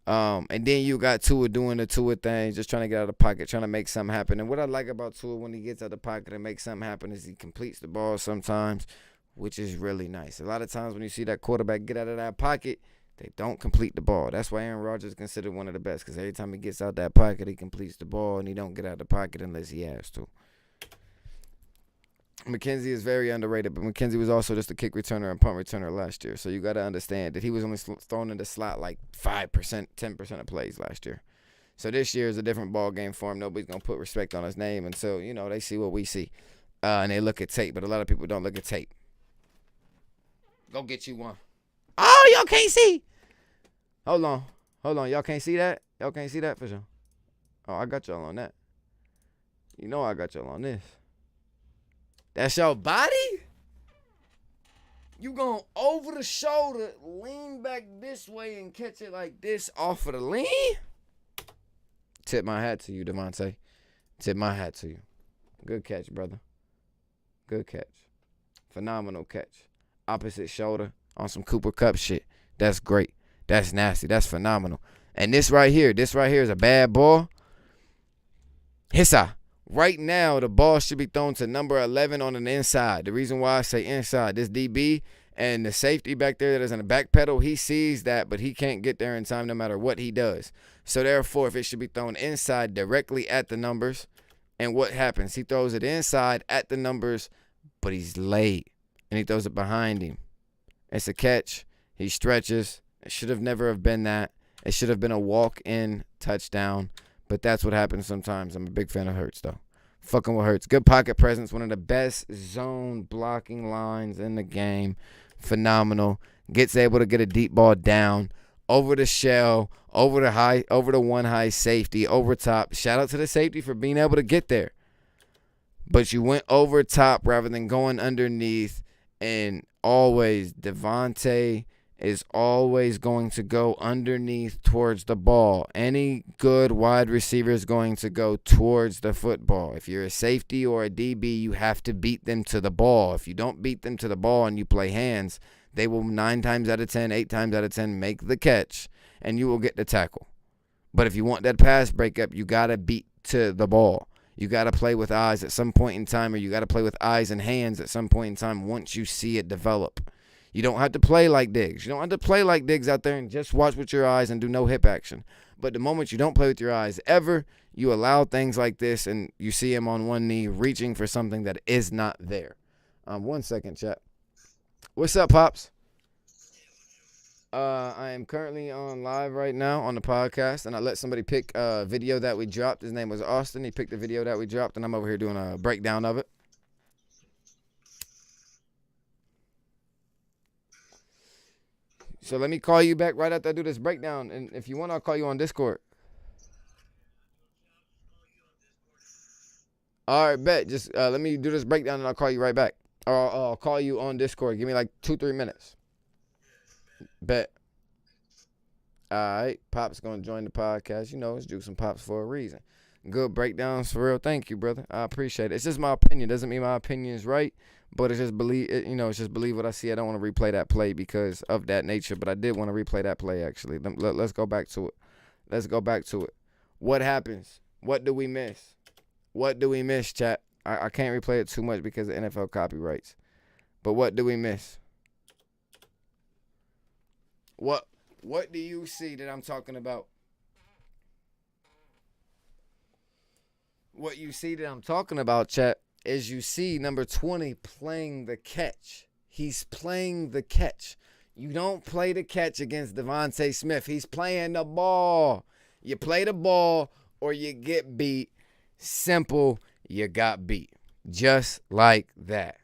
And then you got Tua doing the Tua thing, just trying to get out of the pocket, trying to make something happen. And what I like about Tua when he gets out of the pocket and makes something happen is he completes the ball sometimes, which is really nice. A lot of times when you see that quarterback get out of that pocket, they don't complete the ball. That's why Aaron Rodgers is considered one of the best, because every time he gets out that pocket, he completes the ball, and he don't get out of the pocket unless he has to. Mckenzie is very underrated, but Mckenzie was also just a kick returner and punt returner last year. So you got to understand that he was only thrown in the slot like 5%, 10% of plays last year. So this year is a different ball game for him. Nobody's going to put respect on his name until, they see what we see. And they look at tape, but a lot of people don't look at tape. Go get you one. Oh, y'all can't see. Hold on. Y'all can't see that? Y'all can't see that for sure? Oh, I got y'all on that. You know I got y'all on this. That's your body? You going over the shoulder, lean back this way, and catch it like this off of the lean? Tip my hat to you, Devontae. Tip my hat to you. Good catch, brother. Good catch. Phenomenal catch. Opposite shoulder on some Cooper Kupp shit. That's great. That's nasty. That's phenomenal. And this right here is a bad ball. Hissa. Right now, the ball should be thrown to number 11 on the inside. The reason why I say inside, this DB and the safety back there that is in the back pedal, he sees that, but he can't get there in time no matter what he does. So, therefore, if it should be thrown inside directly at the numbers, and what happens? He throws it inside at the numbers, but he's late, and he throws it behind him. It's a catch. He stretches. It should have never have been that. It should have been a walk-in touchdown. But that's what happens sometimes. I'm a big fan of Hurts, though. Fucking with Hurts. Good pocket presence. One of the best zone blocking lines in the game. Phenomenal. Gets able to get a deep ball down. Over the shell. Over the one high safety. Over top. Shout out to the safety for being able to get there. But you went over top rather than going underneath. And always, Devontae is always going to go underneath towards the ball. Any good wide receiver is going to go towards the football. If you're a safety or a DB, you have to beat them to the ball. If you don't beat them to the ball and you play hands, they will 9 times out of 10, 8 times out of 10 make the catch, and you will get the tackle. But if you want that pass breakup, you got to beat to the ball. You got to play with eyes at some point in time, or you got to play with eyes and hands at some point in time once you see it develop. You don't have to play like Diggs. You don't have to play like Diggs out there and just watch with your eyes and do no hip action. But the moment you don't play with your eyes ever, you allow things like this, and you see him on one knee reaching for something that is not there. 1 second, chat. What's up, Pops? I am currently on live right now on the podcast, and I let somebody pick a video that we dropped. His name was Austin. He picked the video that we dropped, and I'm over here doing a breakdown of it. So let me call you back right after I do this breakdown. And if you want, I'll call you on Discord. All right, bet. Just let me do this breakdown and I'll call you right back. Or I'll call you on Discord. Give me like 2-3 minutes. Bet. All right. Pop's going to join the podcast. It's Juice and Pops for a reason. Good breakdowns for real. Thank you, brother. I appreciate it. It's just my opinion. Doesn't mean my opinion is right. But it's just believe, it's just believe what I see. I don't want to replay that play because of that nature. But I did want to replay that play, actually. Let's go back to it. What happens? What do we miss? What do we miss, chat? I can't replay it too much because of NFL copyrights. But what do we miss? What What do you see that I'm talking about? What you see that I'm talking about, chat, is you see number 20 playing the catch. He's playing the catch. You don't play the catch against Devontae Smith. He's playing the ball. You play the ball or you get beat. Simple, you got beat. Just like that.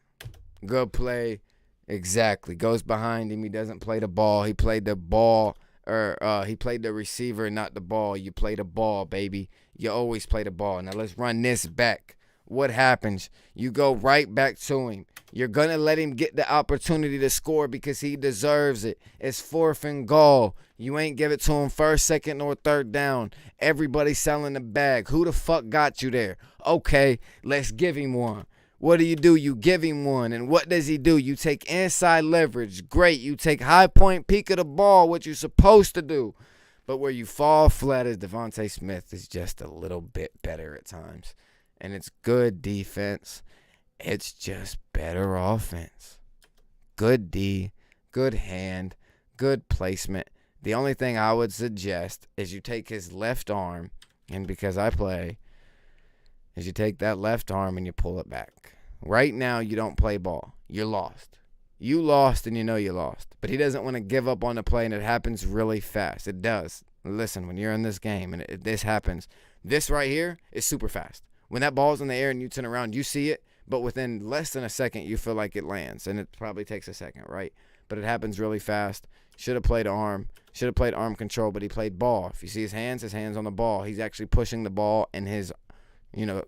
Good play. Exactly. Goes behind him. He doesn't play the ball. He played the ball, or he played the receiver, not the ball. You play the ball, baby. You always play the ball. Now let's run this back. What happens? You go right back to him. You're going to let him get the opportunity to score because he deserves it. It's 4th and goal. You ain't give it to him 1st, 2nd, or 3rd down. Everybody's selling the bag. Who the fuck got you there? Okay, let's give him one. What do? You give him one. And what does he do? You take inside leverage. Great. You take high point peak of the ball, what you're supposed to do. But where you fall flat is Devontae Smith is just a little bit better at times. And it's good defense. It's just better offense. Good D, good hand, good placement. The only thing I would suggest is you take his left arm, and because I play, is you take that left arm and you pull it back. Right now, you don't play ball. You're lost. You lost and you know you lost. But he doesn't want to give up on the play, and it happens really fast. It does. Listen, when you're in this game and this happens, this right here is super fast. When that ball's in the air and you turn around, you see it, but within less than a second, you feel like it lands, and it probably takes a second, right? But it happens really fast. Should have played arm. Should have played arm control, but he played ball. If you see his hands on the ball. He's actually pushing the ball, and his,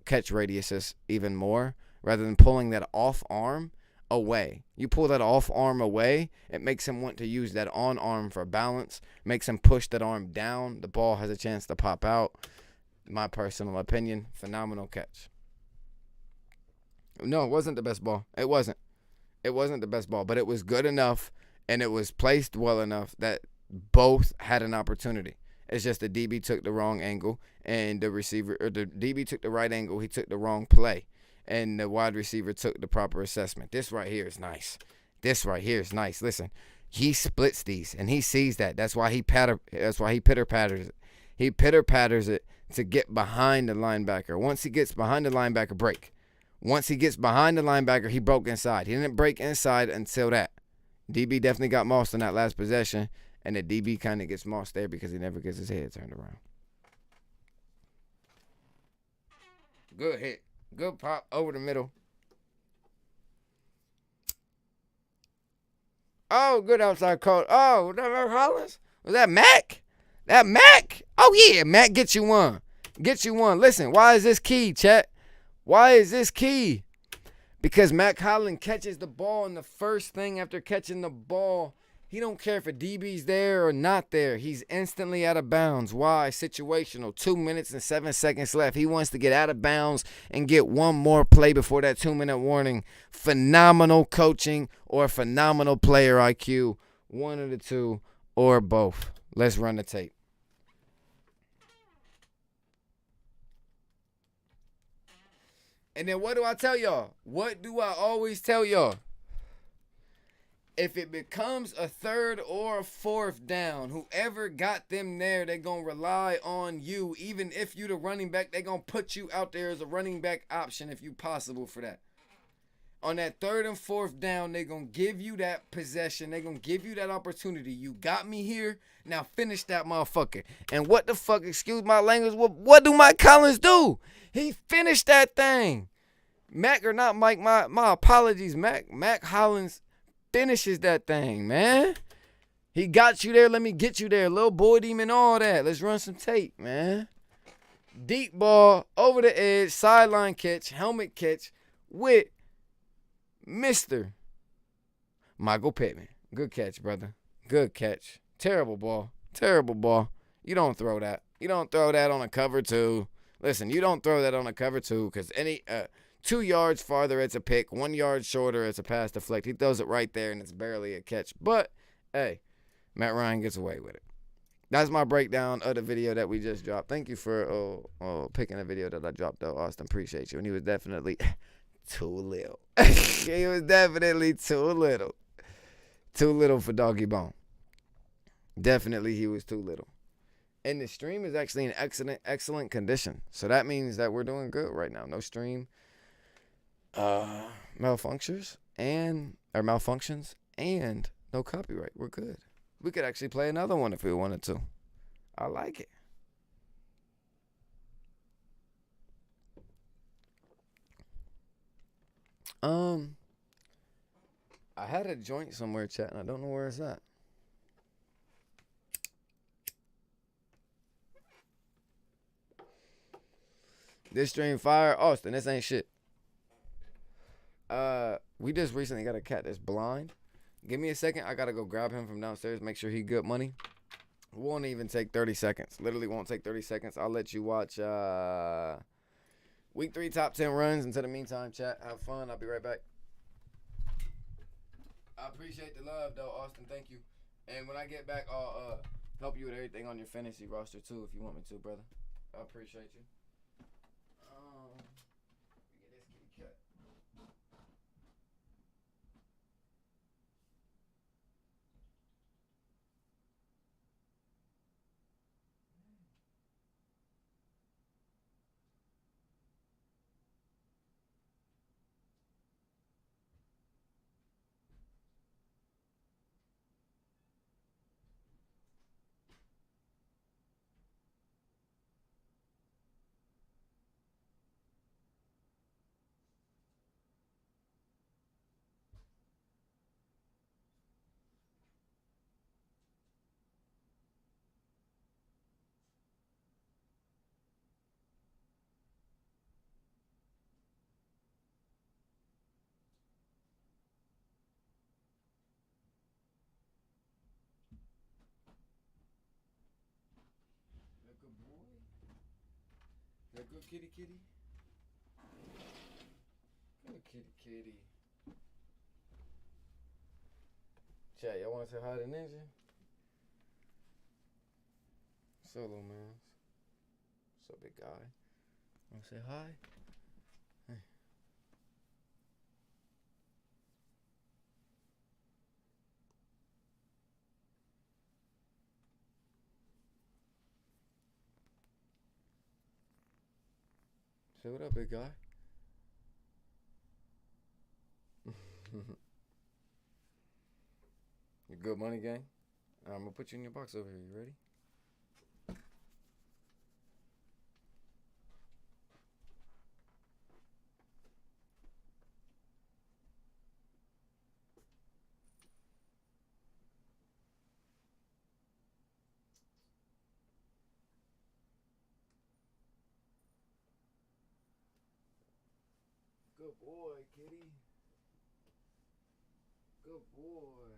catch radius is even more, rather than pulling that off arm away. You pull that off arm away, it makes him want to use that on arm for balance, makes him push that arm down. The ball has a chance to pop out. My personal opinion, phenomenal catch. No, it wasn't the best ball. It wasn't. It wasn't the best ball, but it was good enough, and it was placed well enough that both had an opportunity. It's just the DB took the wrong angle, and the DB took the right angle. He took the wrong play, and the wide receiver took the proper assessment. This right here is nice. Listen, he splits these, and he sees that. That's why he pitter patters it. He pitter patters it to get behind the linebacker. Once he gets behind the linebacker, break. Once he gets behind the linebacker, he broke inside. He didn't break inside until that. DB definitely got mossed in that last possession, and the DB kind of gets mossed there because he never gets his head turned around. Good hit. Good pop over the middle. Oh, good outside call. Oh, was that Mac Hollins? Was that Mac? That Mac? Oh, yeah, Mac, get you one. Get you one. Listen, why is this key, chat? Why is this key? Because Mac Hollins catches the ball, and the first thing after catching the ball, he don't care if a DB's there or not there. He's instantly out of bounds. Why? Situational. 2 minutes and 7 seconds left. He wants to get out of bounds and get one more play before that 2-minute warning. Phenomenal coaching or phenomenal player IQ. One of the two or both. Let's run the tape. And then what do I tell y'all? What do I always tell y'all? If it becomes a 3rd or a 4th down, whoever got them there, they're going to rely on you. Even if you the running back, they're going to put you out there as a running back option if you possible for that. On that 3rd and 4th down, they're going to give you that possession. They're going to give you that opportunity. You got me here. Now finish that motherfucker. And what the fuck, excuse my language, what do Mike Collins do? He finished that thing. Mac or not Mike, my apologies, Mac. Mac Hollins finishes that thing, man. He got you there. Let me get you there. Little boy team and all that. Let's run some tape, man. Deep ball, over the edge, sideline catch, helmet catch with Mr. Michael Pittman. Good catch, brother. Good catch. Terrible ball. Terrible ball. You don't throw that. You don't throw that on a cover 2. Listen, you don't throw that on a cover 2 because 2 yards farther, it's a pick. 1 yard shorter, it's a pass deflect. He throws it right there, and it's barely a catch. But, hey, Matt Ryan gets away with it. That's my breakdown of the video that we just dropped. Thank you for picking a video that I dropped, though, Austin. Appreciate you. And he was definitely too little. He was definitely too little. Too little for Doggy Bone. Definitely he was too little. And the stream is actually in excellent condition. So that means that we're doing good right now. No stream malfunctions and no copyright. We're good. We could actually play another one if we wanted to. I like it. I had a joint somewhere, chat, and I don't know where it's at. This stream fire, Austin. This ain't shit. We just recently got a cat that's blind. Give me a second. I gotta go grab him from downstairs. Make sure he good money. Won't even take 30 seconds. Literally won't take 30 seconds. I'll let you watch week 3 top 10 runs. Until the meantime, chat, have fun. I'll be right back. I appreciate the love, though, Austin. Thank you. And when I get back, I'll help you with everything on your fantasy roster, too, if you want me to, brother. I appreciate you. Get this kitty cat. Good boy. That good kitty kitty. Good kitty kitty. Chat, y'all want to say hi to Ninja? Solo man. What's up, big guy? Want to say hi? Hey. Say what up, big guy? You good money, gang? I'm gonna put you in your box over here. You ready? Good boy, kitty. Good boy.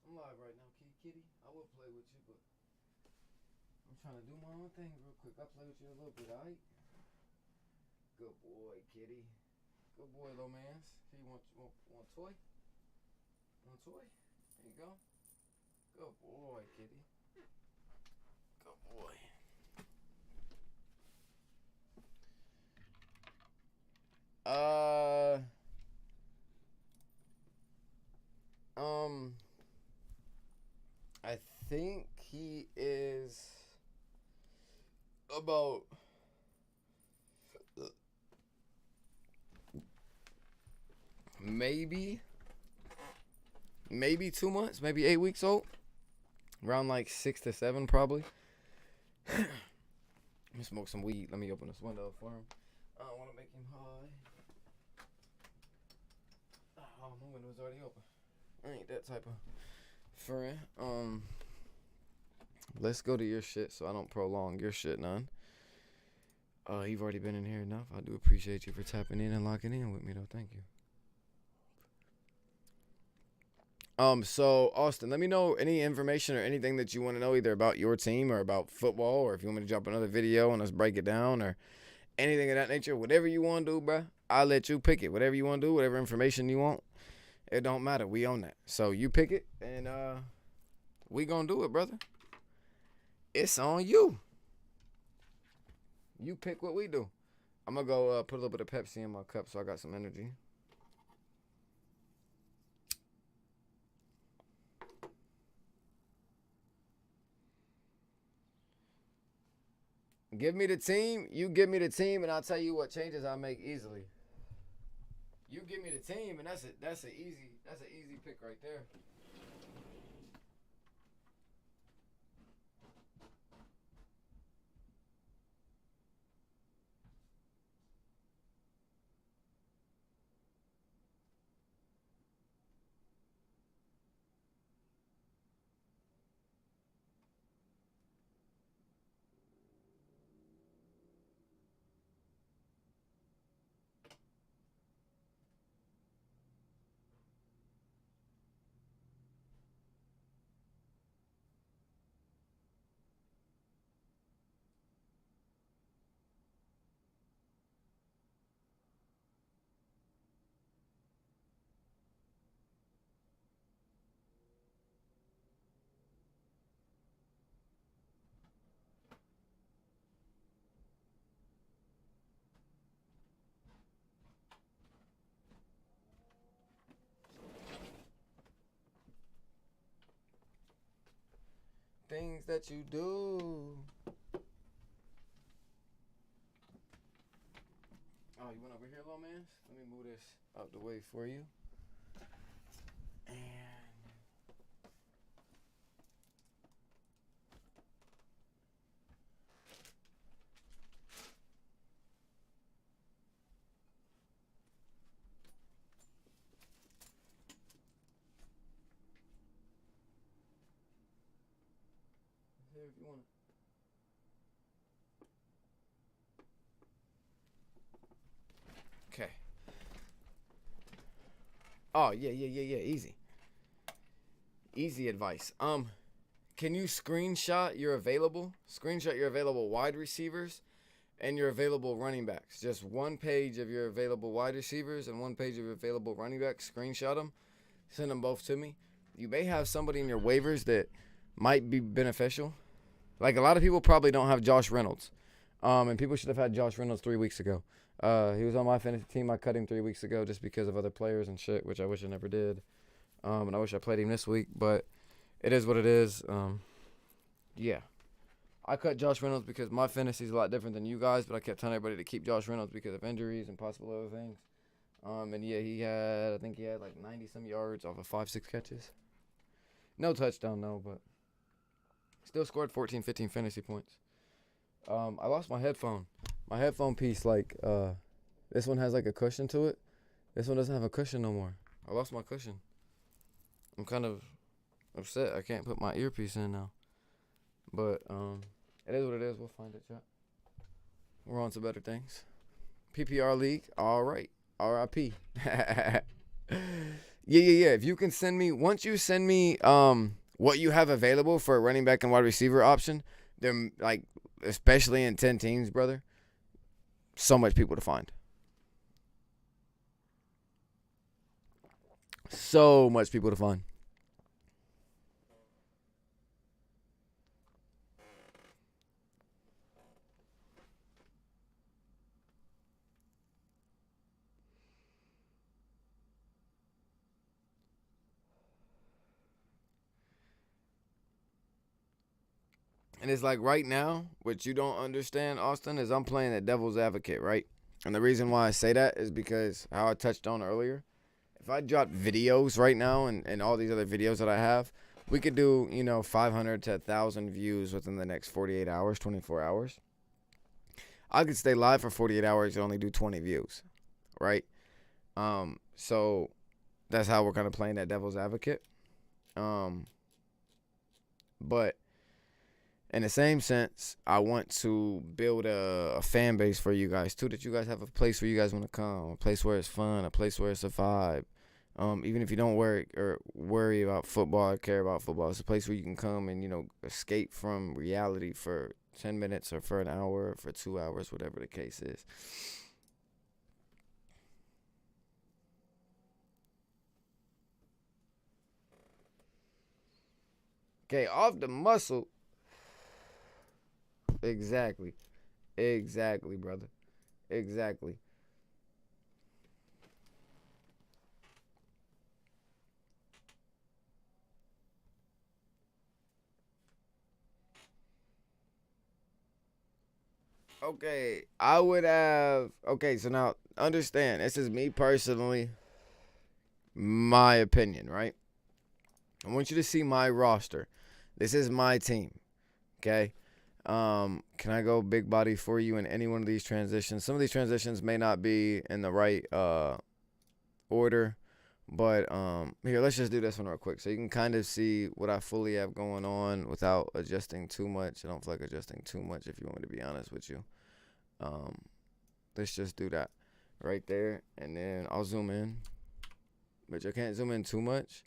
I'm live right now, kitty. I will play with you, but I'm trying to do my own thing real quick. I'll play with you a little bit, alright? Good boy, kitty. Good boy, little mans. Here, you want a toy? Want a toy? There you go. Good boy, kitty. Good boy. I think he is about maybe 2 months, maybe 8 weeks old. Around like 6 to 7 probably. Let me smoke some weed. Let me open this window for him. I don't want to make him high. Oh, my window's already open. I ain't that type of friend. Let's go to your shit so I don't prolong your shit none. You've already been in here enough. I do appreciate you for tapping in and locking in with me though. Thank you. So Austin, let me know any information or anything that you want to know either about your team or about football, or if you want me to drop another video and let's break it down or anything of that nature. Whatever you want to do, bruh, I'll let you pick it. Whatever you want to do, whatever information you want, It don't matter. We own that. So you pick it, and we gonna do it, brother. It's on you. You pick what we do. I'm gonna go put a little bit of Pepsi in my cup so I got some energy. Give me the team. You give me the team, and I'll tell you what changes I make easily. You give me the team, and that's an easy pick right there. Things that you do. Oh, you went over here, little man? Let me move this out the way for you. And here if you want. Okay. Oh, yeah. Easy. Easy advice. Can you screenshot your available wide receivers and your available running backs? Just one page of your available wide receivers and one page of your available running backs. Screenshot them. Send them both to me. You may have somebody in your waivers that might be beneficial. Like, a lot of people probably don't have Josh Reynolds. And people should have had Josh Reynolds 3 weeks ago. He was on my fantasy team. I cut him 3 weeks ago just because of other players and shit, which I wish I never did. And I wish I played him this week, but it is what it is. Yeah. I cut Josh Reynolds because my fantasy is a lot different than you guys, but I kept telling everybody to keep Josh Reynolds because of injuries and possible other things. And yeah, I think he had like 90-some yards off of 5-6 catches. No touchdown, no, but still scored 14, 15 fantasy points. I lost my headphone. My headphone piece, like, this one has like a cushion to it. This one doesn't have a cushion no more. I lost my cushion. I'm kind of upset. I can't put my earpiece in now. But, it is what it is. We'll find it, chat. We're on to better things. PPR League, all right. RIP. Yeah. If you can send me, once you send me what you have available for a running back and wide receiver option, they're like, especially in 10 teams, brother, so much people to find. So much people to find. And it's like right now, what you don't understand, Austin, is I'm playing the devil's advocate, right? And the reason why I say that is because how I touched on earlier. If I dropped videos right now and all these other videos that I have, we could do, 500 to 1,000 views within the next 48 hours, 24 hours. I could stay live for 48 hours and only do 20 views, right? So that's how we're kind of playing that devil's advocate. But in the same sense, I want to build a fan base for you guys, too, that you guys have a place where you guys want to come, a place where it's fun, a place where it's a vibe. Even if you don't worry about football or care about football, it's a place where you can come and, escape from reality for 10 minutes or for an hour or for 2 hours, whatever the case is. Okay, off the muscle. Exactly. Exactly, brother. Exactly. Okay, I would have. Okay, so now understand. This is me personally, my opinion, right? I want you to see my roster. This is my team. Okay. Can I go big body for you in any one of these transitions? Some of these transitions may not be in the right order, but here, let's just do this one real quick so you can kind of see what I fully have going on without adjusting too much. I don't feel like adjusting too much, if you want me to be honest with you. Um, let's just do that right there, and then I'll zoom in, but I can't zoom in too much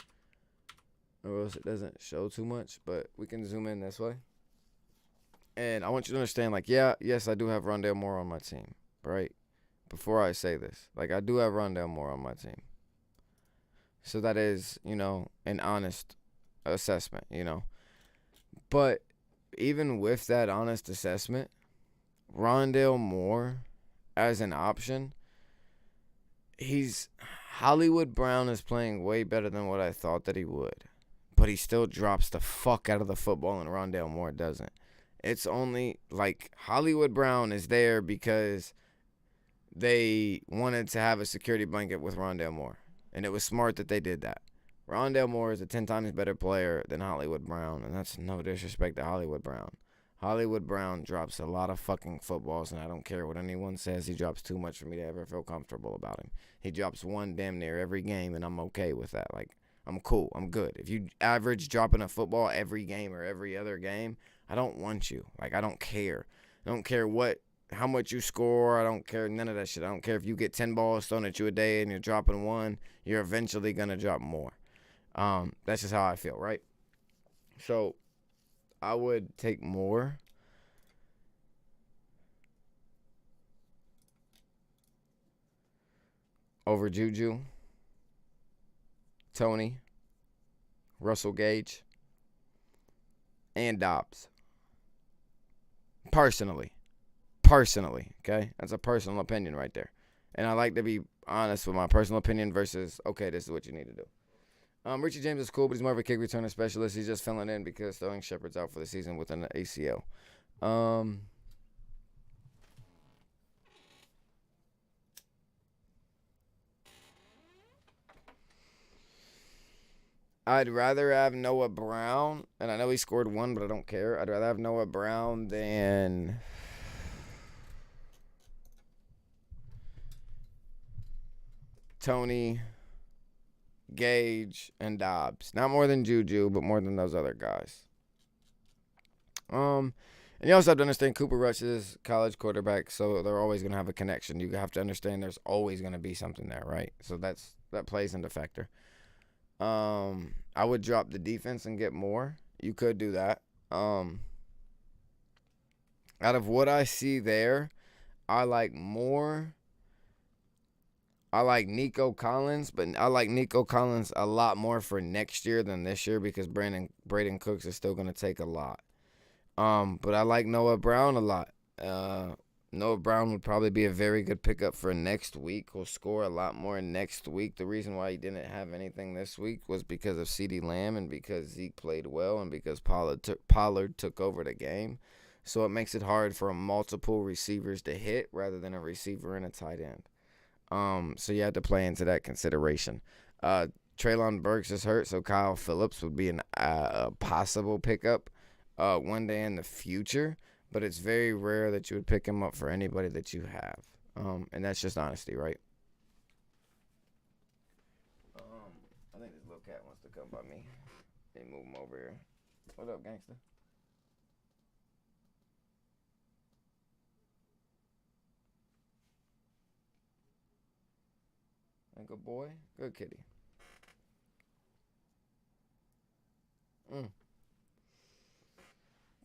or else it doesn't show too much, but we can zoom in this way. And I want you to understand, like, yes, I do have Rondale Moore on my team, right? Before I say this, like, I do have Rondale Moore on my team. So that is, an honest assessment, But even with that honest assessment, Rondale Moore as an option, Hollywood Brown is playing way better than what I thought that he would. But he still drops the fuck out of the football and Rondale Moore doesn't. It's only, like, Hollywood Brown is there because they wanted to have a security blanket with Rondale Moore. And it was smart that they did that. Rondale Moore is a 10 times better player than Hollywood Brown, and that's no disrespect to Hollywood Brown. Hollywood Brown drops a lot of fucking footballs, and I don't care what anyone says. He drops too much for me to ever feel comfortable about him. He drops one damn near every game, and I'm okay with that. Like, I'm cool. I'm good. If you average dropping a football every game or every other game, I don't want you. Like, I don't care. I don't care how much you score. I don't care none of that shit. I don't care if you get 10 balls thrown at you a day and you're dropping one. You're eventually going to drop more. That's just how I feel, right? So I would take more. Over Juju, Tony, Russell Gage, and Dobbs. Personally, okay? That's a personal opinion right there. And I like to be honest with my personal opinion versus, okay, this is what you need to do. Richie James is cool, but he's more of a kick returner specialist. He's just filling in because Sterling Shepard's out for the season with an ACL. I'd rather have Noah Brown, and I know he scored one, but I don't care. I'd rather have Noah Brown than Tony, Gage, and Dobbs. Not more than Juju, but more than those other guys. And you also have to understand Cooper Rush is college quarterback, so they're always going to have a connection. You have to understand there's always going to be something there, right? So that plays into factor. I would drop the defense and get more. You could do that. Out of what I see there, I like more. I like Nico Collins, but I like Nico Collins a lot more for next year than this year because Braden Cooks is still going to take a lot. But I like Noah Brown a lot. Noah Brown would probably be a very good pickup for next week. He'll score a lot more next week. The reason why he didn't have anything this week was because of CeeDee Lamb and because Zeke played well and because Pollard took over the game. So it makes it hard for multiple receivers to hit rather than a receiver and a tight end. So you have to play into that consideration. Treylon Burks is hurt, so Kyle Phillips would be a possible pickup one day in the future. But it's very rare that you would pick him up for anybody that you have. And that's just honesty, right? I think this little cat wants to come by me. Let me move him over here. What up, gangster? Good boy. Good kitty.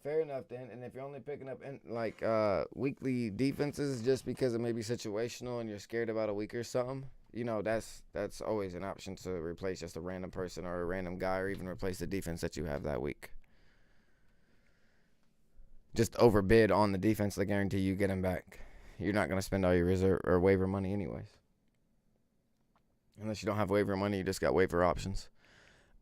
Fair enough then. And if you're only picking up weekly defenses just because it may be situational and you're scared about a week or something, that's always an option to replace just a random person or a random guy or even replace the defense that you have that week. just overbid on the defense to guarantee you get him back. You're not going to spend all your reserve or waiver money anyways. Unless you don't have waiver money, you just got waiver options.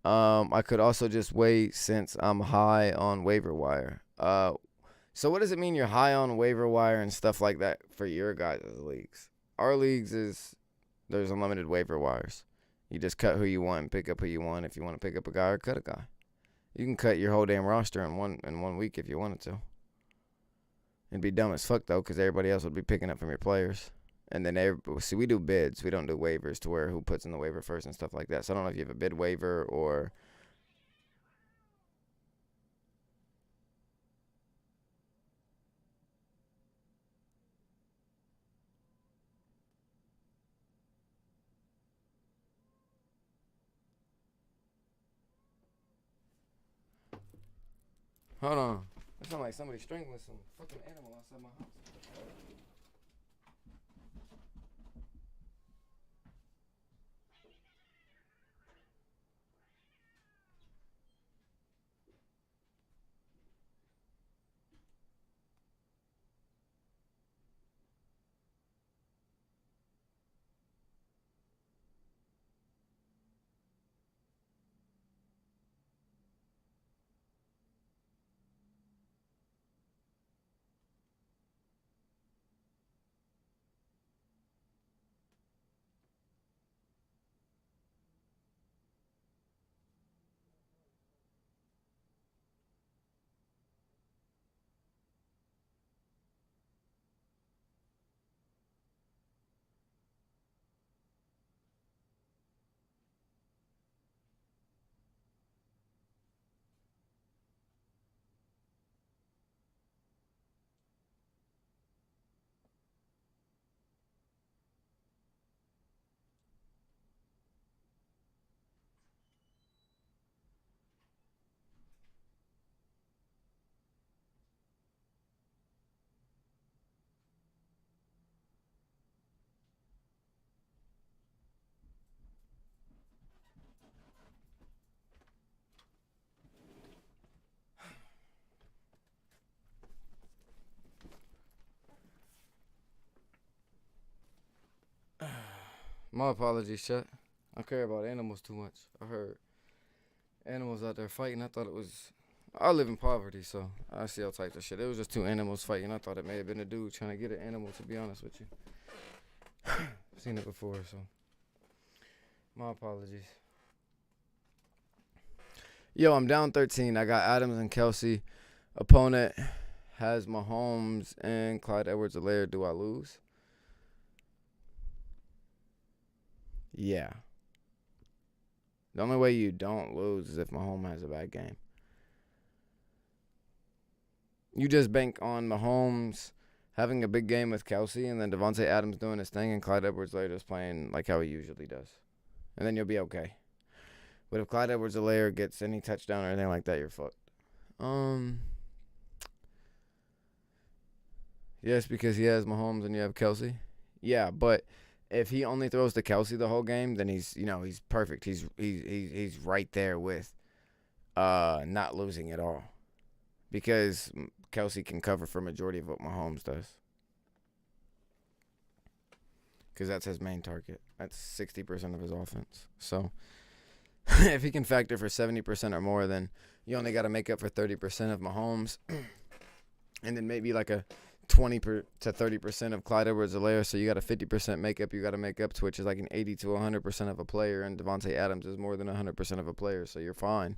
I could also just wait since I'm high on waiver wire. So what does it mean you're high on waiver wire and stuff like that for your guys' leagues? Our leagues is there's unlimited waiver wires. You just cut who you want and pick up who you want. If you want to pick up a guy or cut a guy, you can cut your whole damn roster in one week if you wanted to. It'd be dumb as fuck though, because everybody else would be picking up from your players. And then see, we do bids. We don't do waivers to where who puts in the waiver first and stuff like that. So I don't know if you have a bid waiver or. Hold on. It sounds like somebody strangling some fucking animal outside my house. My apologies, chat. I care about animals too much. I heard animals out there fighting. I thought it was. I live in poverty, so I see all types of shit. It was just two animals fighting. I thought it may have been a dude trying to get an animal, to be honest with you. I've seen it before, so. My apologies. Yo, I'm down 13. I got Adams and Kelsey. Opponent has Mahomes and Clyde Edwards-Helaire. Do I lose? Yeah. The only way you don't lose is if Mahomes has a bad game. You just bank on Mahomes having a big game with Kelsey and then Devontae Adams doing his thing and Clyde Edwards-Helaire just playing like how he usually does. And then you'll be okay. But if Clyde Edwards-Helaire gets any touchdown or anything like that, you're fucked. Yes, because he has Mahomes and you have Kelsey. Yeah, but if he only throws to Kelsey the whole game, then he's perfect. He's right there with not losing at all. Because Kelsey can cover for majority of what Mahomes does. Because that's his main target. That's 60% of his offense. So if he can factor for 70% or more, then you only got to make up for 30% of Mahomes. And then maybe like a 20 to 30% of Clyde Edwards-Helaire. So you got a 50% makeup you got to make up to, which is like an 80 to 100% of a player. And Devontae Adams is more than 100% of a player. So you're fine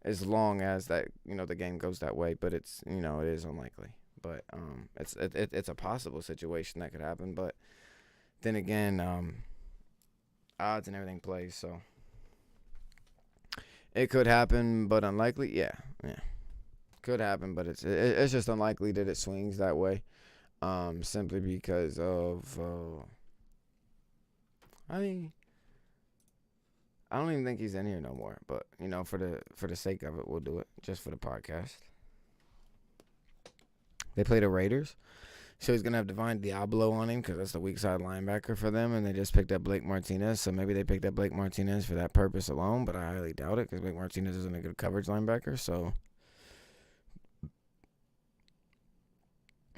as long as that, the game goes that way. But it's, it is unlikely. But it's a possible situation that could happen. But then again, odds and everything plays. So it could happen, but unlikely. Yeah. Could happen, but it's just unlikely that it swings that way, simply because of I don't even think he's in here no more, but for the sake of it, we'll do it just for the podcast. They play the Raiders, so he's gonna have Devon Diablo on him because that's the weak side linebacker for them, and they just picked up Blake Martinez, so maybe they picked up Blake Martinez for that purpose alone, but I highly doubt it because Blake Martinez isn't a good coverage linebacker, so.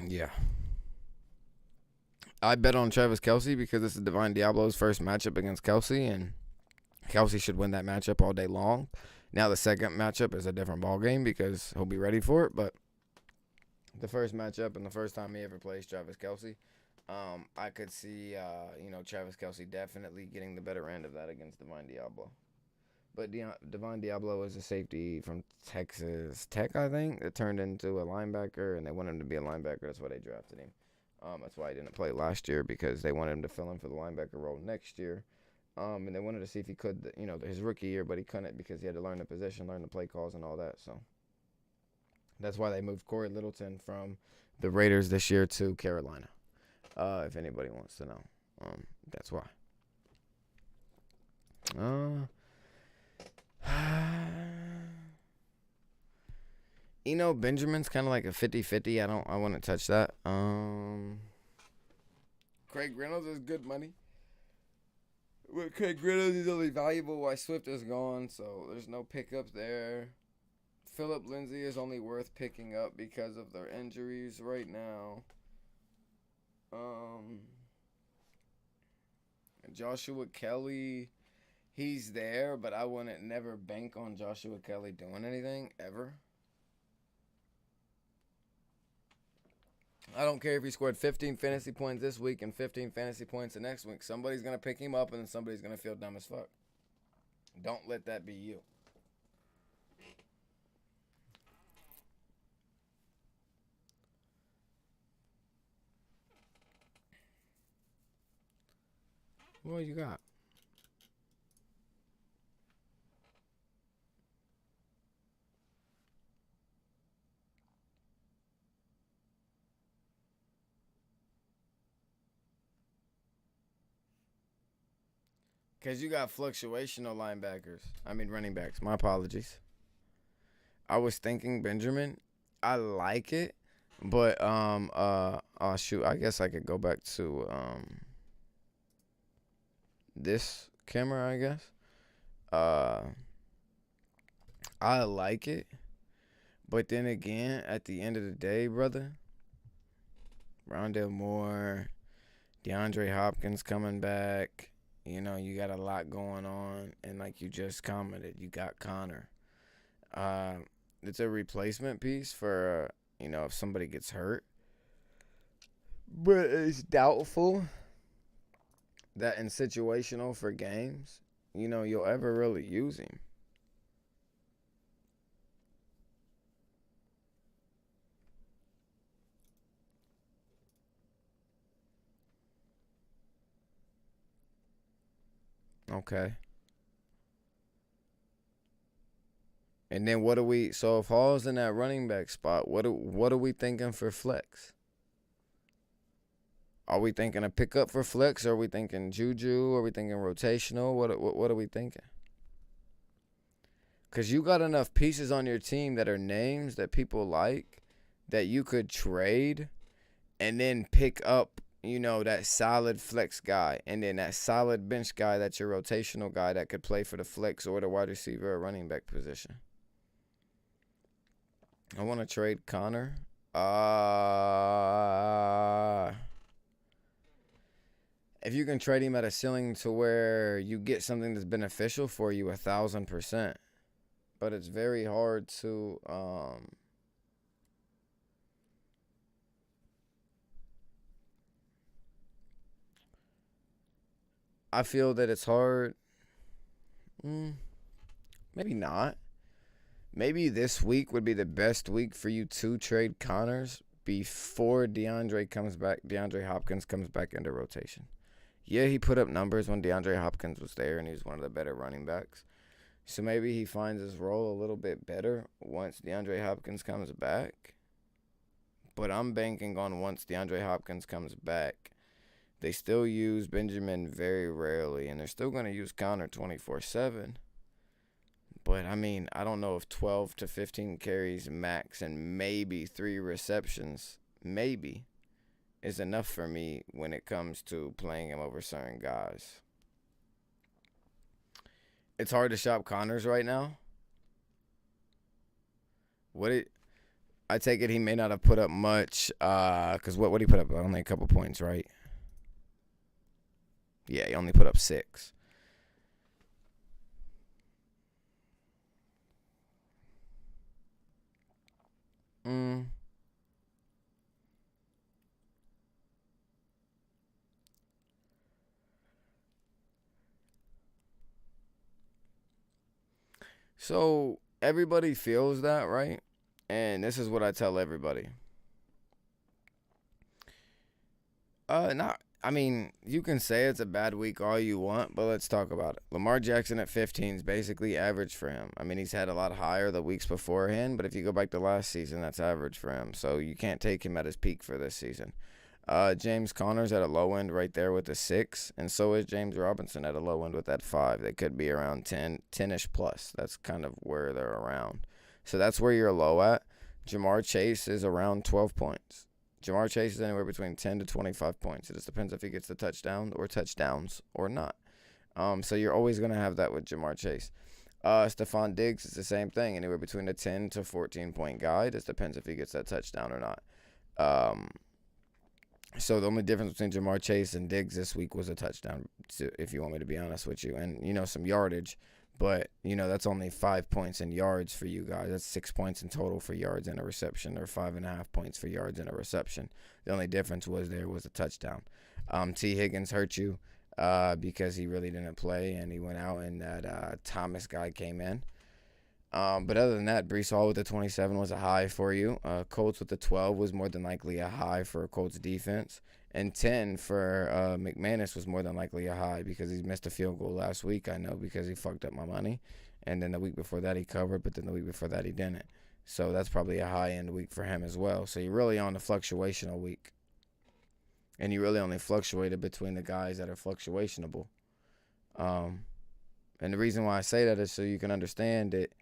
Yeah. I bet on Travis Kelce because this is Devon Diablo's first matchup against Kelce, and Kelce should win that matchup all day long. Now the second matchup is a different ball game because he'll be ready for it, but the first matchup and the first time he ever plays Travis Kelce, I could see, Travis Kelce definitely getting the better end of that against Devon Diablo. But Devon Diablo is a safety from Texas Tech, I think, that turned into a linebacker, and they wanted him to be a linebacker. That's why they drafted him. That's why he didn't play last year, because they wanted him to fill in for the linebacker role next year. And they wanted to see if he could, his rookie year, but he couldn't because he had to learn the position, learn the play calls, and all that. So that's why they moved Corey Littleton from the Raiders this year to Carolina. If anybody wants to know, that's why. Benjamin's kind of like a 50-50. I want to touch that. Craig Reynolds is good money. But Craig Reynolds is only valuable while Swift is gone, so there's no pickups there. Phillip Lindsay is only worth picking up because of their injuries right now. Joshua Kelly, he's there, but I wouldn't never bank on Joshua Kelly doing anything ever. I don't care if he scored 15 fantasy points this week and 15 fantasy points the next week. Somebody's going to pick him up and then somebody's going to feel dumb as fuck. Don't let that be you. What you got? Because you got fluctuational running backs. My apologies. I was thinking Benjamin. I like it. But, shoot, I guess I could go back to, this camera, I guess. I like it. But then again, at the end of the day, brother, Rondale Moore, DeAndre Hopkins coming back. You got a lot going on. And like you just commented, you got Connor. It's a replacement piece for, if somebody gets hurt. But it's doubtful that in situational for games, you'll ever really use him. Okay. And then so if Hall's in that running back spot, what are we thinking for flex? Are we thinking a pickup for flex? Are we thinking Juju? Are we thinking rotational? What are we thinking? Because you got enough pieces on your team that are names that people like that you could trade and then pick up, that solid flex guy. And then that solid bench guy that's your rotational guy that could play for the flex or the wide receiver or running back position. I want to trade Connor. If you can trade him at a ceiling to where you get something that's beneficial for you 1,000%. But it's very hard to I feel that it's hard. Maybe not. Maybe this week would be the best week for you to trade Connors before DeAndre Hopkins comes back into rotation. Yeah, he put up numbers when DeAndre Hopkins was there and he was one of the better running backs. So maybe he finds his role a little bit better once DeAndre Hopkins comes back. But I'm banking on once DeAndre Hopkins comes back, they still use Benjamin very rarely, and they're still going to use Connor 24/7. But, I don't know if 12 to 15 carries max and maybe 3 receptions, maybe, is enough for me when it comes to playing him over certain guys. It's hard to shop Connors right now. I take it he may not have put up much. Because what did he put up? Only a couple points, right? Yeah, he only put up 6. So everybody feels that, right? And this is what I tell everybody. Not. I mean, you can say it's a bad week all you want, but let's talk about it. Lamar Jackson at 15 is basically average for him. I mean, he's had a lot higher the weeks beforehand, but if you go back to last season, that's average for him. So you can't take him at his peak for this season. James Conner's at a low end right there with a 6, and so is James Robinson at a low end with that 5. They could be around 10-ish plus. That's kind of where they're around. So that's where you're low at. Jamar Chase is around 12 points. Jamar Chase is anywhere between 10 to 25 points. It just depends if he gets the touchdown or touchdowns or not. So you're always going to have that with Jamar Chase. Stephon Diggs is the same thing, anywhere between a 10 to 14 point guy. It just depends if he gets that touchdown or not. So the only difference between Jamar Chase and Diggs this week was a touchdown, if you want me to be honest with you. And, some yardage. But, that's only 5 points in yards for you guys. That's 6 points in total for yards and a reception, or 5.5 points for yards and a reception. The only difference was there was a touchdown. T. Higgins hurt you because he really didn't play, and he went out, and that Thomas guy came in. But other than that, Breece Hall with the 27 was a high for you. Colts with the 12 was more than likely a high for a Colts defense. And 10 for McManus was more than likely a high because he missed a field goal last week, I know, because he fucked up my money. And then the week before that he covered, but then the week before that he didn't. So that's probably a high-end week for him as well. So you're really on the fluctuational week. And you really only fluctuated between the guys that are fluctuationable. And the reason why I say that is so you can understand that,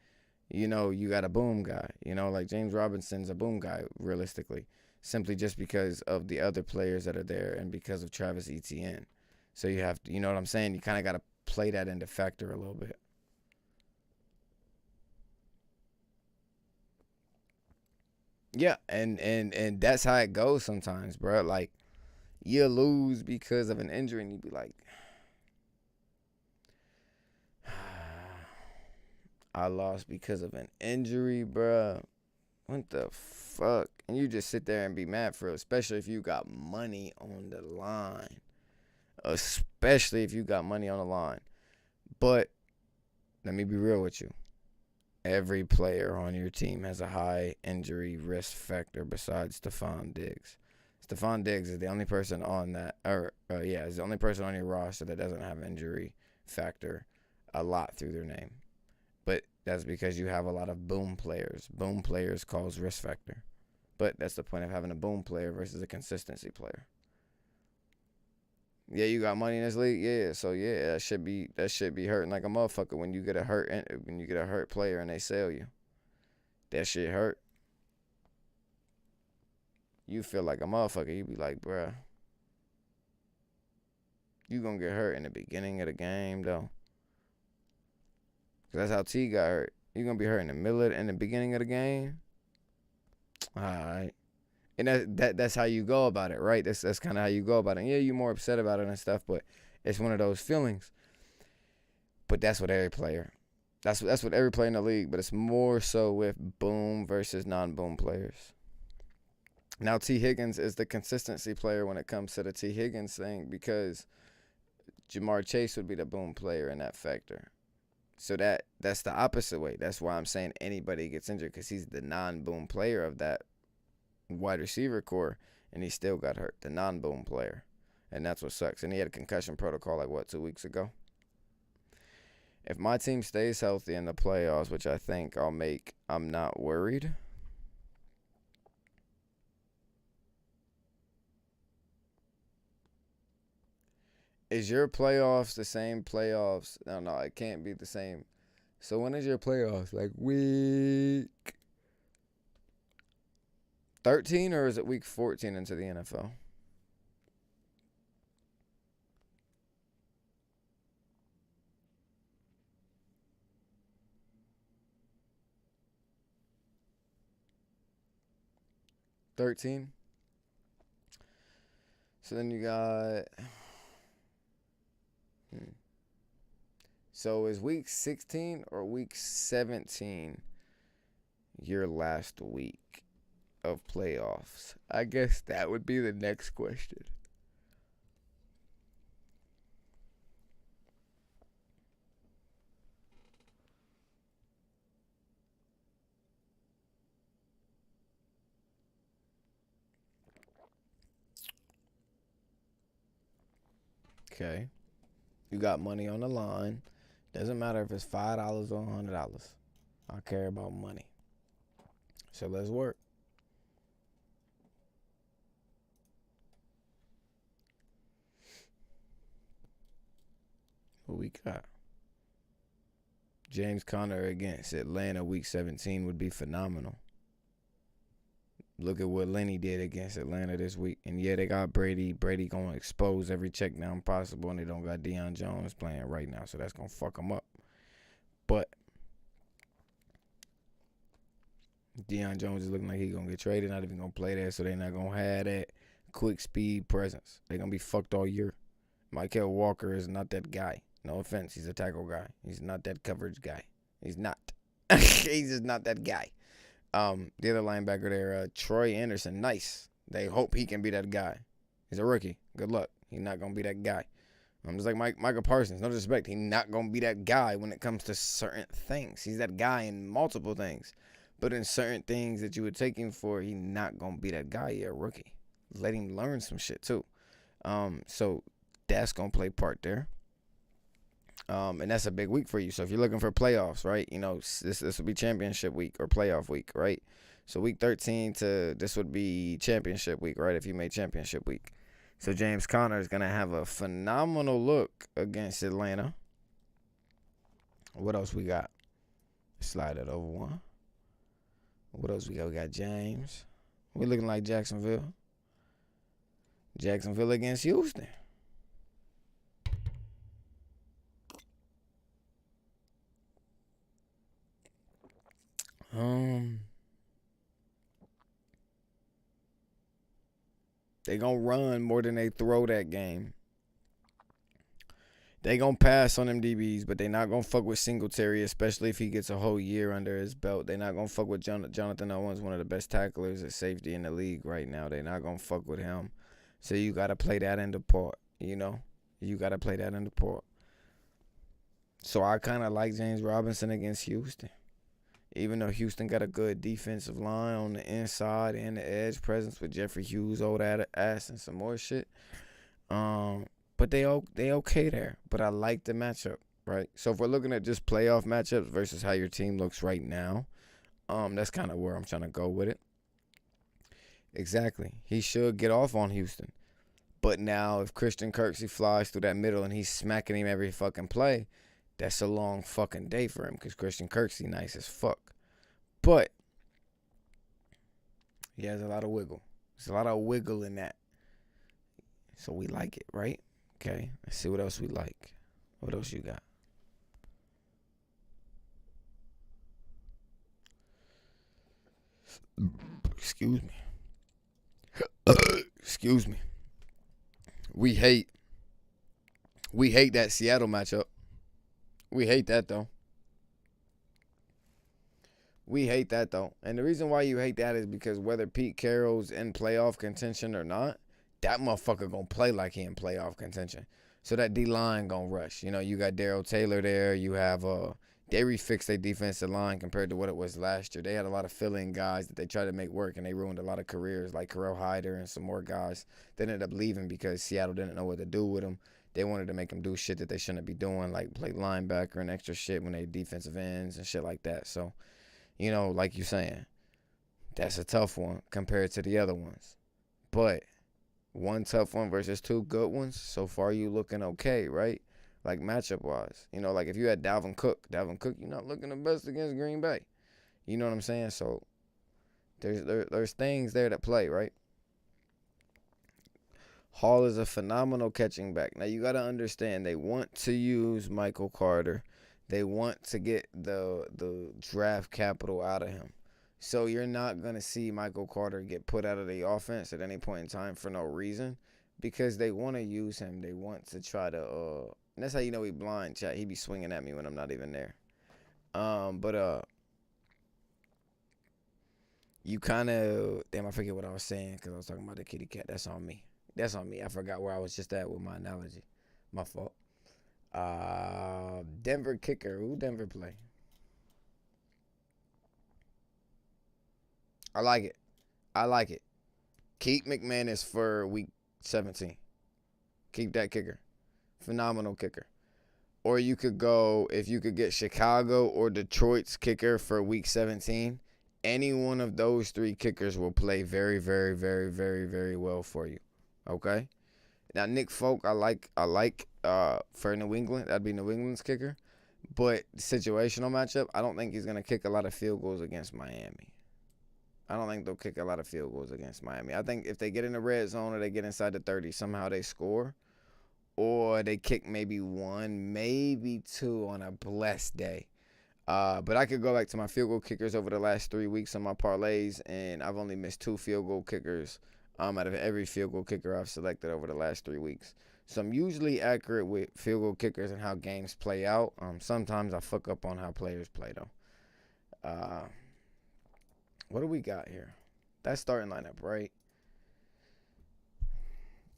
you got a boom guy. Like James Robinson's a boom guy, realistically. Simply just because of the other players that are there and because of Travis Etienne. So you have to, you know what I'm saying? You kind of got to play that into factor a little bit. Yeah, and that's how it goes sometimes, bro. Like, you lose because of an injury and you be like, I lost because of an injury, bro. What the fuck? And you just sit there and be mad for it, especially if you got money on the line. Especially if you got money on the line. But let me be real with you. Every player on your team has a high injury risk factor besides Stephon Diggs. Stephon Diggs is the only person on that, is the only person on your roster that doesn't have injury factor a lot through their name. But that's because you have a lot of boom players. Boom players cause risk factor. But that's the point of having a boom player versus a consistency player. Yeah, you got money in this league. Yeah, so yeah, that should be hurting like a motherfucker when you get a hurt player and they sell you. That shit hurt. You feel like a motherfucker. You be like, bruh, you gonna get hurt in the beginning of the game though. Cause that's how T got hurt. You gonna be hurt in the beginning of the game. All right. And that's how you go about it, right? That's kind of how you go about it. And yeah, you're more upset about it and stuff, but it's one of those feelings. But that's what every player. That's what every player in the league. But it's more so with boom versus non-boom players. Now T. Higgins is the consistency player when it comes to the T. Higgins thing because Jamar Chase would be the boom player in that factor. So that's the opposite way. That's why I'm saying anybody gets injured because he's the non-boom player of that wide receiver core, and he still got hurt, the non-boom player. And that's what sucks. And he had a concussion protocol 2 weeks ago. If my team stays healthy in the playoffs, which I think I'll make, I'm not worried. Is your playoffs the same playoffs? No, it can't be the same. So when is your playoffs? Like week 13 or is it week 14 into the NFL? 13. So then you got... So is week 16 or week 17 your last week of playoffs? I guess that would be the next question. Okay. You got money on the line. Doesn't matter if it's $5 or $100. I care about money. So let's work. What we got? James Conner against Atlanta week 17 would be phenomenal. Look at what Lenny did against Atlanta this week. And yeah, they got Brady. Brady going to expose every check down possible, and they don't got Deion Jones playing right now, so that's going to fuck them up. But Deion Jones is looking like he's going to get traded, not even going to play there, so they're not going to have that quick speed presence. They're going to be fucked all year. Michael Walker is not that guy. No offense, he's a tackle guy. He's not that coverage guy. He's not. He's just not that guy. The other linebacker there, Troy Anderson, nice. They hope he can be that guy. He's a rookie. Good luck. He's not going to be that guy. Just like Micah Parsons, no disrespect. He's not going to be that guy when it comes to certain things. He's that guy in multiple things. But in certain things that you would take him for, he's not going to be that guy. You're a rookie. Let him learn some shit, too. So that's going to play part there. And that's a big week for you. So if you're looking for playoffs, right, you know, this will be championship week or playoff week, right? So week 13 to this would be championship week, right, if you made championship week. So James Conner is going to have a phenomenal look against Atlanta. What else we got? Slide it over one. What else we got? We got James. We looking like Jacksonville. Jacksonville against Houston. They gonna run more than they throw that game. They gonna pass on them DBs, but they not gonna fuck with Singletary, especially if he gets a whole year under his belt. They not gonna fuck with Jonathan Owens, one of the best tacklers at safety in the league right now. They not gonna fuck with him. So you gotta play that into part, you know? You gotta play that into part. So I kind of like James Robinson against Houston. Even though Houston got a good defensive line on the inside and the edge presence with Jeffrey Hughes, old ass, and some more shit. But they okay there. But I like the matchup, right? So if we're looking at just playoff matchups versus how your team looks right now, that's kind of where I'm trying to go with it. Exactly. He should get off on Houston. But now if Christian Kirksey flies through that middle and he's smacking him every fucking play, that's a long fucking day for him because Christian Kirksey nice as fuck. But he has a lot of wiggle. There's a lot of wiggle in that. So we like it, right? Okay, let's see what else we like. What else you got? Excuse me. Excuse me. We hate that Seattle matchup. We hate that, though. And the reason why you hate that is because whether Pete Carroll's in playoff contention or not, that motherfucker gonna play like he in playoff contention. So that D-line gonna rush. You know, you got Darrell Taylor there. You have they refixed their defensive line compared to what it was last year. They had a lot of fill-in guys that they tried to make work, and they ruined a lot of careers, like Karel Hyder and some more guys. They ended up leaving because Seattle didn't know what to do with them. They wanted to make them do shit that they shouldn't be doing, like play linebacker and extra shit when they defensive ends and shit like that. So, you know, like you're saying, that's a tough one compared to the other ones. But one tough one versus two good ones, so far you looking okay, right? Like matchup-wise. You know, like if you had Dalvin Cook, you're not looking the best against Green Bay. You know what I'm saying? So there's things there that play, right? Hall is a phenomenal catching back. Now, you got to understand, they want to use Michael Carter. They want to get the draft capital out of him. So you're not going to see Michael Carter get put out of the offense at any point in time for no reason because they want to use him. They want to try to and that's how you know he blind, chat. He be swinging at me when I'm not even there. But you kind of damn, I forget what I was saying because I was talking about the kitty cat. That's on me. I forgot where I was just at with my analogy. My fault. Denver kicker. Who Denver play? I like it. Keep McManus for week 17. Keep that kicker. Phenomenal kicker. Or you could go, if you could get Chicago or Detroit's kicker for week 17, any one of those three kickers will play very, very, very, very, very well for you. Okay? Now, Nick Folk, I like for New England. That'd be New England's kicker. But situational matchup, I don't think he's going to kick a lot of field goals against Miami. I don't think they'll kick a lot of field goals against Miami. I think if they get in the red zone or they get inside the 30, somehow they score. Or they kick maybe one, maybe two on a blessed day. But I could go back to my field goal kickers over the last 3 weeks on my parlays, and I've only missed 2 field goal kickers out of every field goal kicker I've selected over the last 3 weeks. So I'm usually accurate with field goal kickers and how games play out. Sometimes I fuck up on how players play, though. What do we got here? That starting lineup, right?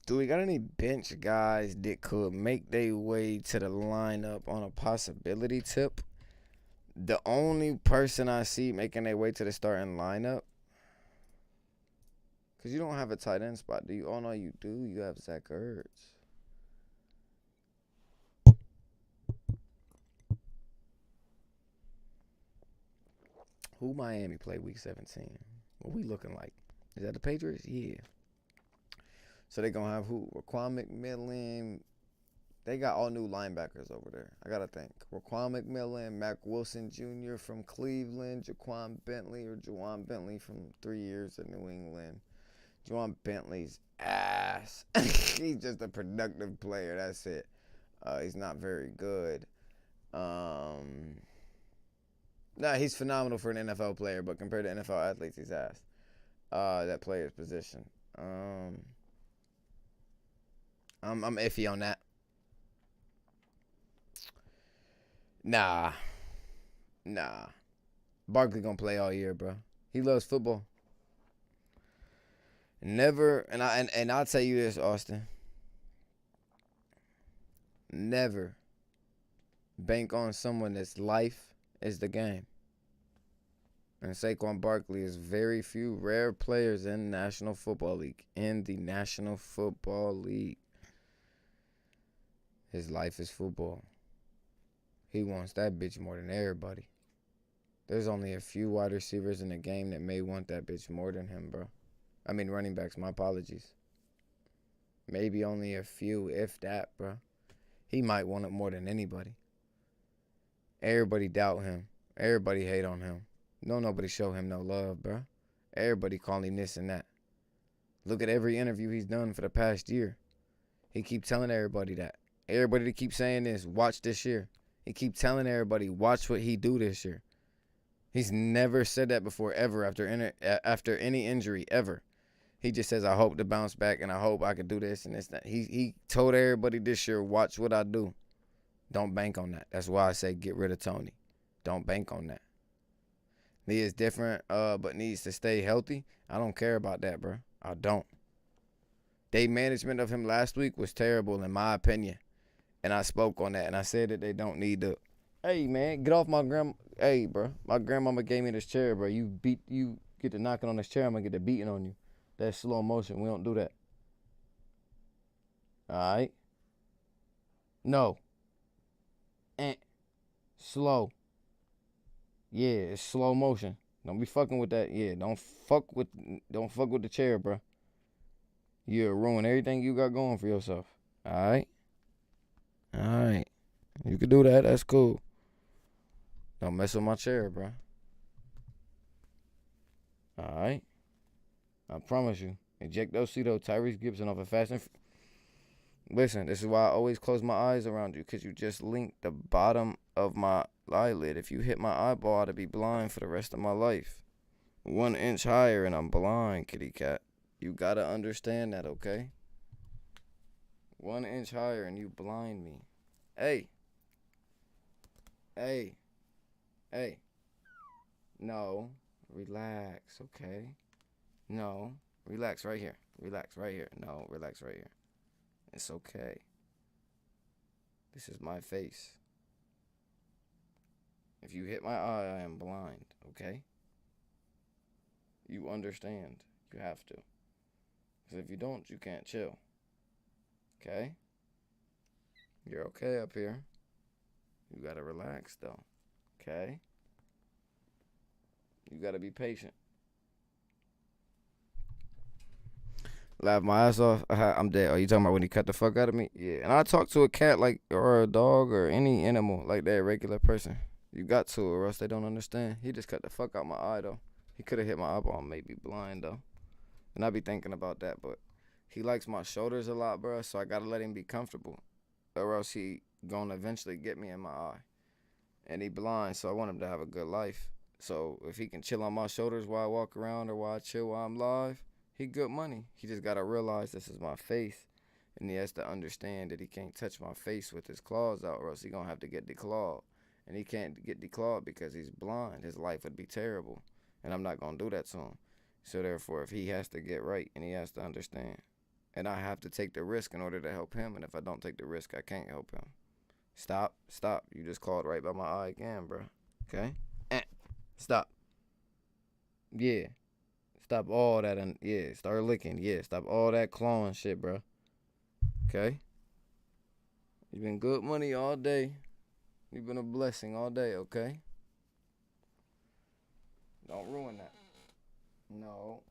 Do we got any bench guys that could make their way to the lineup on a possibility tip? The only person I see making their way to the starting lineup, because you don't have a tight end spot, do you? Oh, no, you do. You have Zach Ertz. Who Miami play week 17? What we looking like? Is that the Patriots? Yeah. So they going to have who? Raquan McMillan. They got all new linebackers over there. I got to think. Raquan McMillan, Mac Wilson Jr. from Cleveland, Jaquan Bentley from 3 years in New England. Jaquan Bentley's ass. He's just a productive player. That's it. He's not very good. Nah, he's phenomenal for an NFL player, but compared to NFL athletes, he's ass. That player's position. I'm iffy on that. Nah. Barkley gonna play all year, bro. He loves football. Never, and I'll tell you this, Austin. Never bank on someone that's life is the game. And Saquon Barkley is very few rare players in the National Football League. His life is football. He wants that bitch more than everybody. There's only a few wide receivers in the game that may want that bitch more than him, bro. I mean running backs, my apologies. Maybe only a few, if that, bro. He might want it more than anybody. Everybody doubt him. Everybody hate on him. Don't nobody show him no love, bro. Everybody call him this and that. Look at every interview he's done for the past year. He keep telling everybody that. Everybody that keep saying this, watch this year. He keep telling everybody, watch what he do this year. He's never said that before, ever, after any injury, ever. He just says, I hope to bounce back, and I hope I could do this and this and that. He told everybody this year, watch what I do. Don't bank on that. That's why I say get rid of Tony. Don't bank on that. He is different, but needs to stay healthy. I don't care about that, bro. I don't. Their management of him last week was terrible, in my opinion. And I spoke on that, and I said that they don't need to. Hey, man, get off my grandma. Hey, bro, my grandmama gave me this chair, bro. You get to knocking on this chair, I'm going to get to beating on you. That's slow motion. We don't do that. All right? No. Slow. Yeah, it's slow motion. Don't be fucking with that. Yeah, don't fuck with the chair, bro. You'll ruin everything you got going for yourself. All right? You can do that. That's cool. Don't mess with my chair, bro. All right? I promise you. Ejectocito, Tyrese Gibson off a Fast and Listen, this is why I always close my eyes around you, because you just linked the bottom of my eyelid. If you hit my eyeball, I'd be blind for the rest of my life. 1 inch higher and I'm blind, kitty cat. You gotta understand that, okay? 1 inch higher and you blind me. Hey. Hey. Hey. No. Relax, okay? No. Relax right here. Relax right here. No, relax right here. It's okay. This is my face. If you hit my eye, I am blind, okay? You understand. You have to. Because if you don't, you can't chill. Okay? You're okay up here. You gotta relax, though. Okay? You gotta be patient. Laugh my ass off. I'm dead. Are you talking about when he cut the fuck out of me? Yeah. And I talk to a cat like, or a dog, or any animal like that regular person. You got to, or else they don't understand. He just cut the fuck out my eye, though. He could have hit my eyeball, maybe blind, though. And I be thinking about that, but he likes my shoulders a lot, bro, so I gotta let him be comfortable, or else he gonna eventually get me in my eye. And he blind, so I want him to have a good life. So if he can chill on my shoulders while I walk around or while I chill while I'm live, he good money. He just gotta realize this is my face, and he has to understand that he can't touch my face with his claws out, or else he gonna have to get declawed. And he can't get declawed because he's blind. His life would be terrible, and I'm not gonna do that to him. So therefore, if he has to get right and he has to understand, and I have to take the risk in order to help him, and if I don't take the risk, I can't help him. Stop. You just clawed right by my eye again, bro. Okay? Stop. Yeah. Stop all that, and yeah, start licking. Yeah, stop all that clawing shit, bro. Okay? You've been good money all day. You've been a blessing all day, okay? Don't ruin that. No.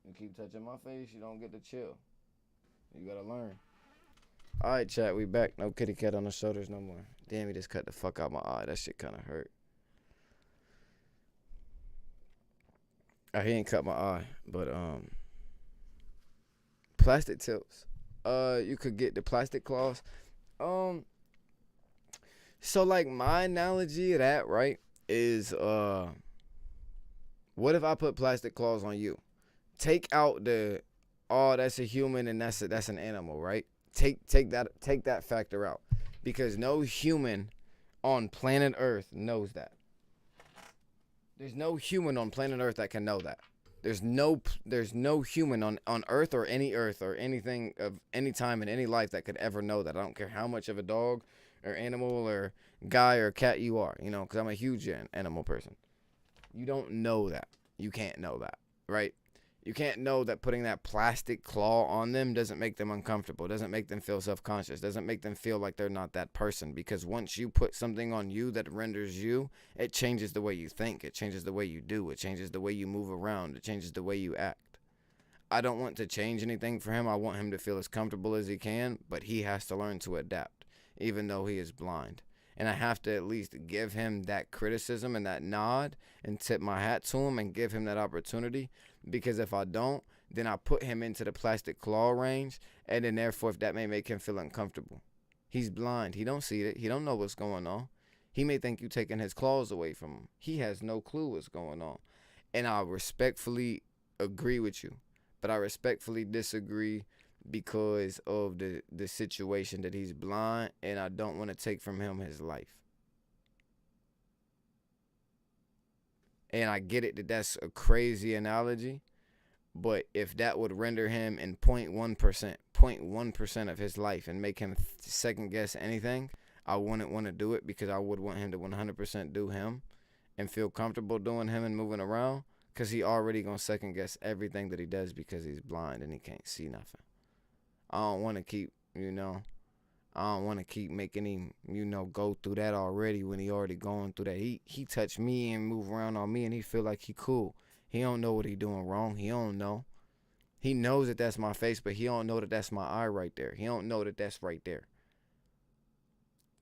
You keep touching my face, you don't get to chill. You gotta learn. Alright, chat, we back. No kitty cat on the shoulders no more. Damn, he just cut the fuck out my eye. That shit kinda hurt. He ain't cut my eye, but plastic tips. You could get the plastic claws. So like my analogy of that, right, is what if I put plastic claws on you? Take out the that's a human and that's an animal, right? Take that factor out, because no human on planet Earth knows that. There's no human on planet Earth that can know that. There's no human on Earth or anything of any time in any life that could ever know that. I don't care how much of a dog or animal or guy or cat you are, you know, because I'm a huge animal person. You don't know that. You can't know that, right? You can't know that putting that plastic claw on them doesn't make them uncomfortable, doesn't make them feel self-conscious, doesn't make them feel like they're not that person. Because once you put something on you that renders you, it changes the way you think, it changes the way you do, it changes the way you move around, it changes the way you act. I don't want to change anything for him. I want him to feel as comfortable as he can, but he has to learn to adapt, even though he is blind. And I have to at least give him that criticism and that nod and tip my hat to him and give him that opportunity. Because if I don't, then I put him into the plastic claw range, and then therefore that may make him feel uncomfortable. He's blind. He don't see it. He don't know what's going on. He may think you taking his claws away from him. He has no clue what's going on. And I respectfully agree with you, but I respectfully disagree because of the situation that he's blind, and I don't want to take from him his life. And I get it that that's a crazy analogy, but if that would render him in 0.1% of his life and make him second guess anything, I wouldn't want to do it, because I would want him to 100% do him and feel comfortable doing him and moving around, because he already gonna second guess everything that he does because he's blind and he can't see nothing. I don't want to keep, I don't want to keep making him, go through that already when he already going through that. He touch me and move around on me and he feel like he cool. He don't know what he doing wrong. He don't know. He knows that that's my face, but he don't know that that's my eye right there. He don't know that that's right there.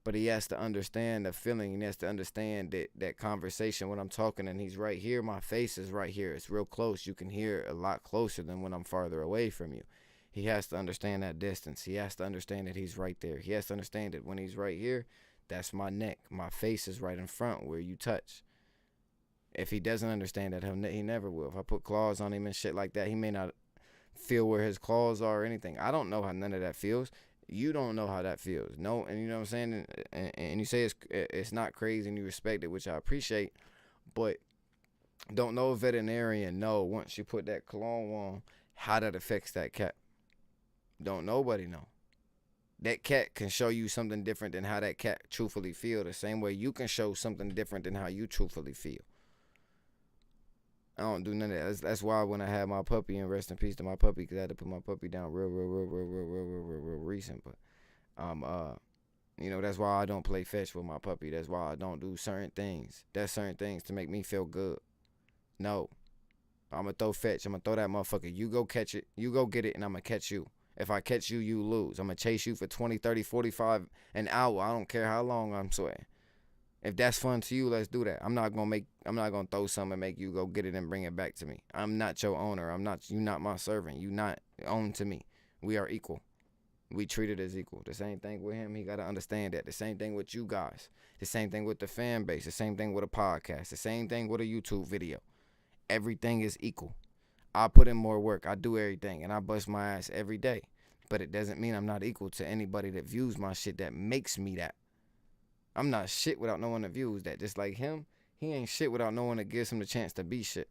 But he has to understand the feeling. He has to understand that conversation when I'm talking and he's right here. My face is right here. It's real close. You can hear it a lot closer than when I'm farther away from you. He has to understand that distance. He has to understand that he's right there. He has to understand that when he's right here, that's my neck. My face is right in front where you touch. If he doesn't understand that, he never will. If I put claws on him and shit like that, he may not feel where his claws are or anything. I don't know how none of that feels. You don't know how that feels. No, and you know what I'm saying? And you say it's not crazy and you respect it, which I appreciate, but don't no veterinarian know once you put that cologne on how that affects that cat. Don't nobody know. That cat can show you something different than how that cat truthfully feel. The same way you can show something different than how you truthfully feel. I don't do none of that. That's why when I had my puppy, and rest in peace to my puppy, because I had to put my puppy down real recent. But that's why I don't play fetch with my puppy. That's why I don't do certain things. That's certain things to make me feel good. No. I'm going to throw fetch. I'm going to throw that motherfucker. You go catch it. You go get it, and I'm going to catch you. If I catch you, you lose. I'm going to chase you for 20, 30, 45 an hour. I don't care how long I'm sweating. If that's fun to you, let's do that. I'm not gonna throw something and make you go get it and bring it back to me. I'm not your owner. You not my servant. You not owned to me. We are equal. We treat it as equal. The same thing with him. He gotta understand that. The same thing with you guys. The same thing with the fan base. The same thing with a podcast. The same thing with a YouTube video. Everything is equal. I put in more work. I do everything, and I bust my ass every day. But it doesn't mean I'm not equal to anybody that views my shit that makes me that. I'm not shit without no one that views that. Just like him, he ain't shit without no one that gives him the chance to be shit.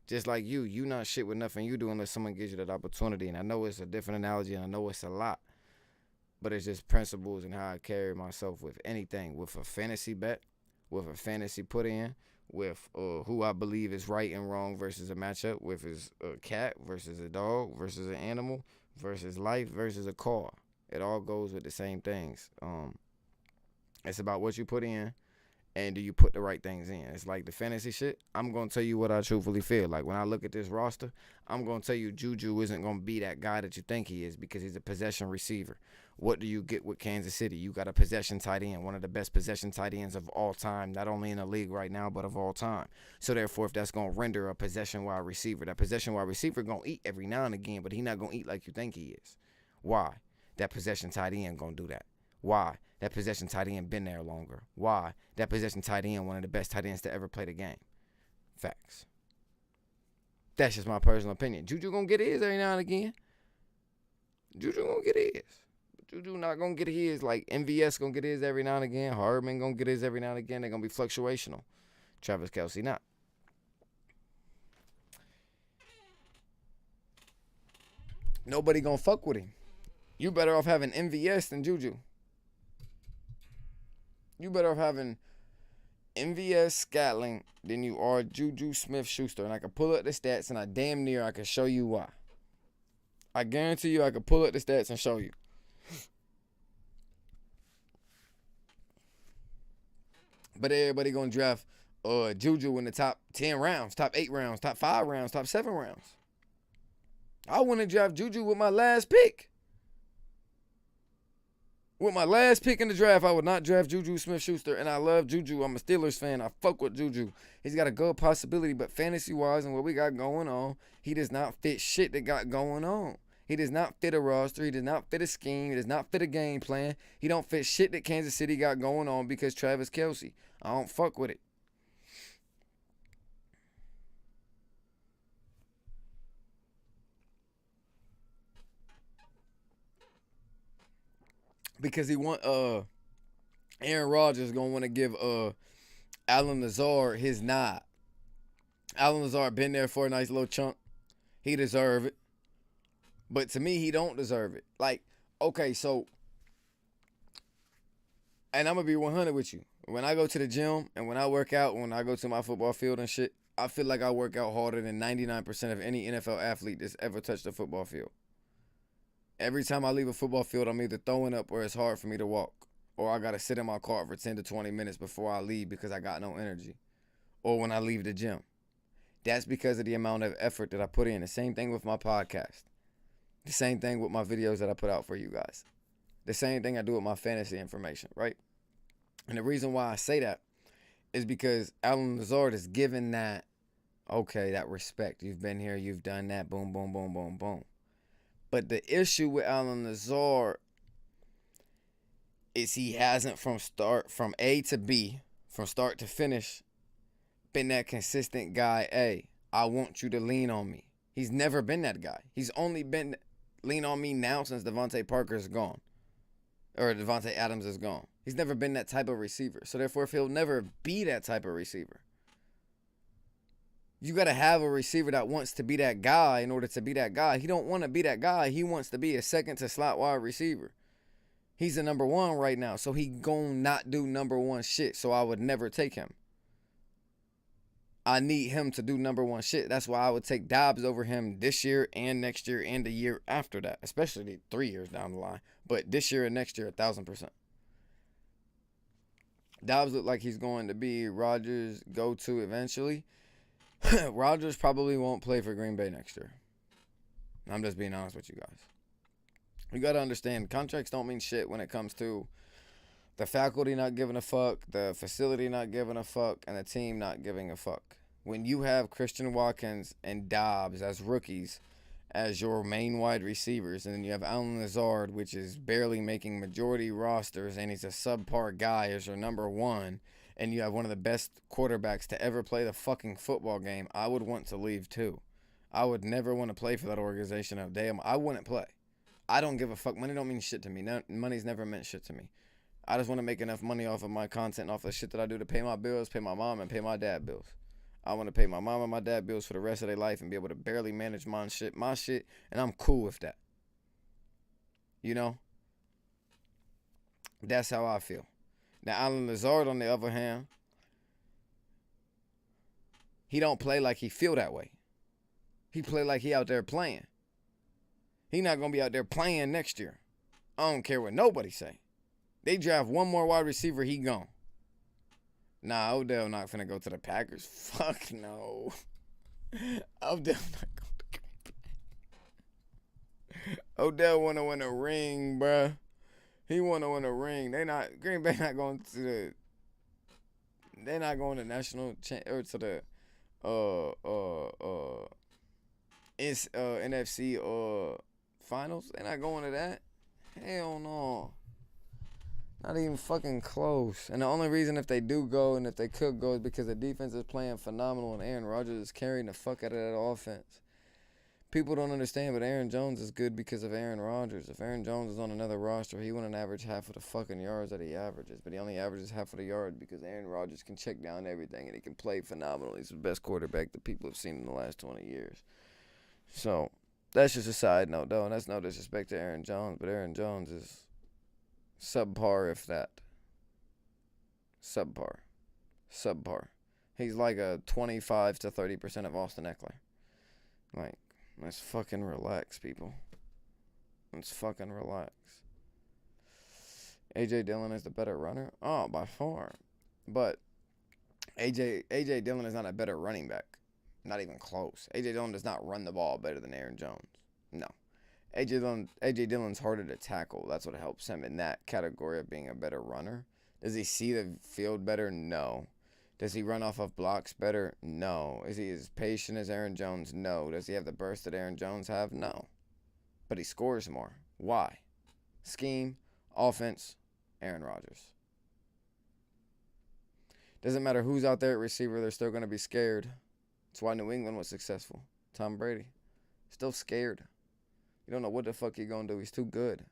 Just like you not shit with nothing you do unless someone gives you that opportunity. And I know it's a different analogy, and I know it's a lot. But it's just principles and how I carry myself with anything. With a fantasy bet, with a fantasy put in, with who I believe is right and wrong versus a matchup, with his cat versus a dog versus an animal versus life versus a car. It all goes with the same things. It's about what you put in and do you put the right things in. It's like the fantasy shit. I'm going to tell you what I truthfully feel. Like when I look at this roster, I'm going to tell you Juju isn't going to be that guy that you think he is because he's a possession receiver. What do you get with Kansas City? You got a possession tight end, one of the best possession tight ends of all time, not only in the league right now, but of all time. So therefore, if that's going to render a possession wide receiver, that possession wide receiver going to eat every now and again, but he not going to eat like you think he is. Why? That possession tight end going to do that. Why? That possession tight end been there longer. Why? That possession tight end, one of the best tight ends to ever play the game. Facts. That's just my personal opinion. Juju gonna get his every now and again. Juju gonna get his. But Juju not gonna get his like MVS gonna get his every now and again. Hardman gonna get his every now and again. They're gonna be fluctuational. Travis Kelce not. Nobody gonna fuck with him. You better off having MVS than Juju. You better off having MVS Scatling than you are Juju Smith-Schuster. And I can pull up the stats, and I can show you why. I guarantee you I can pull up the stats and show you. But everybody going to draft Juju in the top 10 rounds, top 8 rounds, top 5 rounds, top 7 rounds. I want to draft Juju with my last pick. With my last pick in the draft, I would not draft Juju Smith-Schuster, and I love Juju. I'm a Steelers fan. I fuck with Juju. He's got a good possibility, but fantasy-wise and what we got going on, he does not fit shit that got going on. He does not fit a roster. He does not fit a scheme. He does not fit a game plan. He don't fit shit that Kansas City got going on because Travis Kelce. I don't fuck with it. Because he want Aaron Rodgers gonna want to give Allen Lazard his nod. Allen Lazard been there for a nice little chunk. He deserve it. But to me, he don't deserve it. Like, okay, so, and I'm gonna be 100 with you. When I go to the gym and when I work out, when I go to my football field and shit, I feel like I work out harder than 99% of any NFL athlete that's ever touched a football field. Every time I leave a football field, I'm either throwing up or it's hard for me to walk. Or I got to sit in my car for 10 to 20 minutes before I leave because I got no energy. Or when I leave the gym. That's because of the amount of effort that I put in. The same thing with my podcast. The same thing with my videos that I put out for you guys. The same thing I do with my fantasy information, right? And the reason why I say that is because Allen Lazard is given that, okay, that respect. You've been here, you've done that, boom, boom, boom, boom, boom. But the issue with Allen Lazard is he hasn't from A to B, from start to finish, been that consistent guy. Hey, I want you to lean on me. He's never been that guy. He's only been lean on me now since Devontae Parker is gone. Or Devontae Adams is gone. He's never been that type of receiver. So therefore, if he'll never be that type of receiver, you got to have a receiver that wants to be that guy in order to be that guy. He don't want to be that guy. He wants to be a second to slot wide receiver. He's the number one right now, so he gonna not do number one shit, so I would never take him. I need him to do number one shit. That's why I would take Dobbs over him this year and next year and the year after that, especially 3 years down the line. But this year and next year, 1,000%. Dobbs look like he's going to be Rodgers' go-to eventually. Rodgers probably won't play for Green Bay next year. I'm just being honest with you guys. You got to understand, contracts don't mean shit when it comes to the faculty not giving a fuck, the facility not giving a fuck, and the team not giving a fuck. When you have Christian Watkins and Dobbs as rookies as your main wide receivers, and then you have Allen Lazard, which is barely making majority rosters, and he's a subpar guy as your number one, and you have one of the best quarterbacks to ever play the fucking football game, I would want to leave too. I would never want to play for that organization of damn. I wouldn't play. I don't give a fuck. Money don't mean shit to me. Money's never meant shit to me. I just want to make enough money off of my content, off the shit that I do to pay my bills, pay my mom, and pay my dad bills. I want to pay my mom and my dad bills for the rest of their life and be able to barely manage my shit, and I'm cool with that. You know? That's how I feel. Now, Allen Lazard, on the other hand, he don't play like he feel that way. He play like he out there playing. He not going to be out there playing next year. I don't care what nobody say. They draft one more wide receiver, he gone. Nah, Odell not finna go to the Packers. Fuck no. Odell not going to Green Bay. Odell want to win a ring, bruh. He want to win a ring. Green Bay not going to the. They're not going to national or to the NFC finals. They're not going to that. Hell no. Not even fucking close. And the only reason if they do go and if they could go is because the defense is playing phenomenal and Aaron Rodgers is carrying the fuck out of that offense. People don't understand, but Aaron Jones is good because of Aaron Rodgers. If Aaron Jones is on another roster, he wouldn't average half of the fucking yards that he averages. But he only averages half of the yard because Aaron Rodgers can check down everything and he can play phenomenal. He's the best quarterback that people have seen in the last 20 years. So, that's just a side note, though. And that's no disrespect to Aaron Jones, but Aaron Jones is subpar, if that. Subpar. He's like a 25 to 30% of Austin Eckler. Like, let's fucking relax, people. Let's fucking relax. A.J. Dillon is the better runner? Oh, by far. But A.J. Dillon is not a better running back. Not even close. A.J. Dillon does not run the ball better than Aaron Jones. No. A.J. Dillon's harder to tackle. That's what helps him in that category of being a better runner. Does he see the field better? No. Does he run off of blocks better? No. Is he as patient as Aaron Jones? No. Does he have the burst that Aaron Jones have? No. But he scores more. Why? Scheme, offense, Aaron Rodgers. Doesn't matter who's out there at receiver, they're still going to be scared. That's why New England was successful. Tom Brady. Still scared. You don't know what the fuck he going to do. He's too good.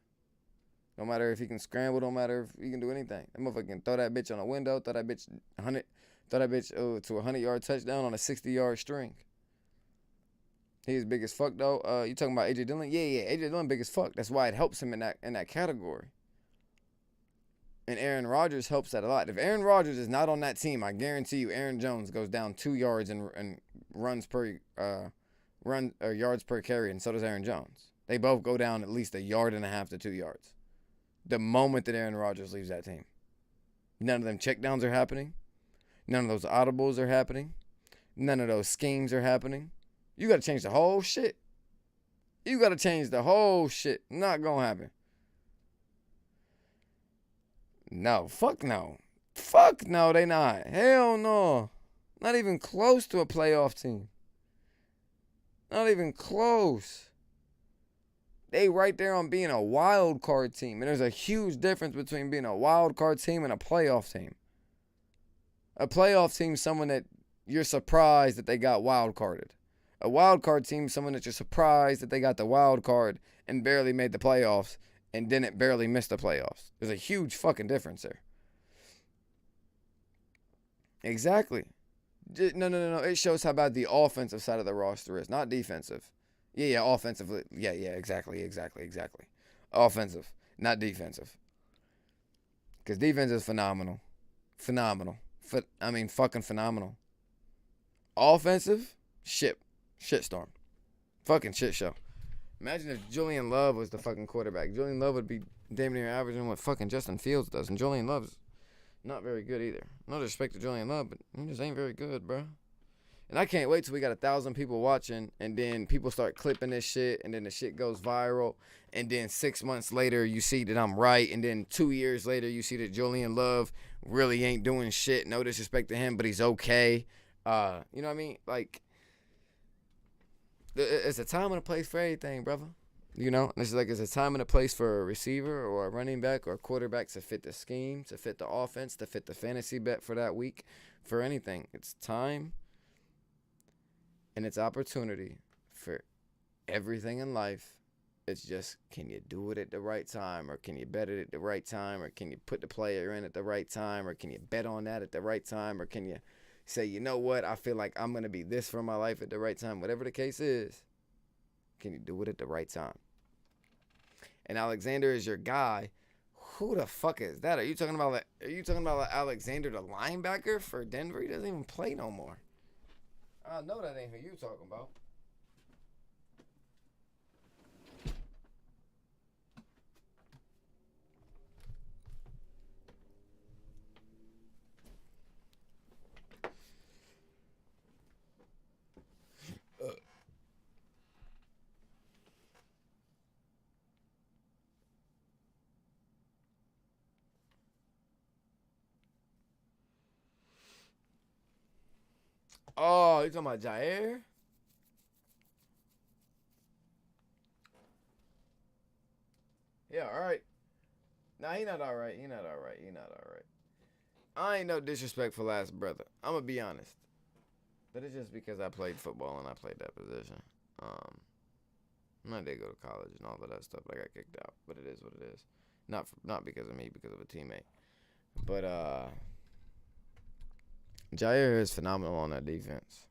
No matter if he can scramble, no matter if he can do anything. That motherfucker can throw that bitch on a window, throw that bitch to a 100-yard touchdown on a 60-yard string. He's big as fuck, though. You talking about A.J. Dillon? Yeah. A.J. Dillon big as fuck. That's why it helps him in that category. And Aaron Rodgers helps that a lot. If Aaron Rodgers is not on that team, I guarantee you Aaron Jones goes down 2 yards and runs per yards per carry, and so does Aaron Jones. They both go down at least 1.5 yards to 2 yards. The moment that Aaron Rodgers leaves that team. None of them checkdowns are happening. None of those audibles are happening. None of those schemes are happening. You got to change the whole shit. Not going to happen. No. Fuck no. Fuck no, they not. Hell no. Not even close to a playoff team. Not even close. They right there on being a wild card team. And there's a huge difference between being a wild card team and a playoff team. A playoff team is someone that you're surprised that they got wild carded. A wild card team is someone that you're surprised that they got the wild card and barely made the playoffs and didn't barely miss the playoffs. There's a huge fucking difference there. Exactly. No. It shows how bad the offensive side of the roster is, not defensive. Yeah, offensively. Yeah, exactly. Offensive, not defensive. Because defense is phenomenal. Fucking phenomenal. Offensive, shitstorm. Fucking shit show. Imagine if Julian Love was the fucking quarterback. Julian Love would be damn near averaging what fucking Justin Fields does. And Julian Love's not very good either. No disrespect to Julian Love, but he just ain't very good, bro. And I can't wait till we got 1,000 people watching, and then people start clipping this shit, and then the shit goes viral, and then 6 months later you see that I'm right, and then 2 years later you see that Julian Love really ain't doing shit. No disrespect to him, but he's okay. You know what I mean? Like, it's a time and a place for everything, brother. You know, it's a time and a place for a receiver or a running back or a quarterback to fit the scheme, to fit the offense, to fit the fantasy bet for that week, for anything. It's time and it's opportunity for everything in life. It's just, can you do it at the right time, or can you bet it at the right time, or can you put the player in at the right time, or can you bet on that at the right time, or can you say, you know what, I feel like I'm going to be this for my life at the right time. Whatever the case is, can you do it at the right time? And Alexander is your guy. Who the fuck is that? Are you talking about Alexander, the linebacker for Denver? He doesn't even play no more. I know that ain't who you talking about. Oh, you talking about Jair? Yeah, all right. Nah, he not all right. I ain't no disrespectful ass brother. I'm going to be honest. But it's just because I played football and I played that position. I did go to college and all of that stuff. I got kicked out. But it is what it is. Not because of me, because of a teammate. But, Jair is phenomenal on that defense.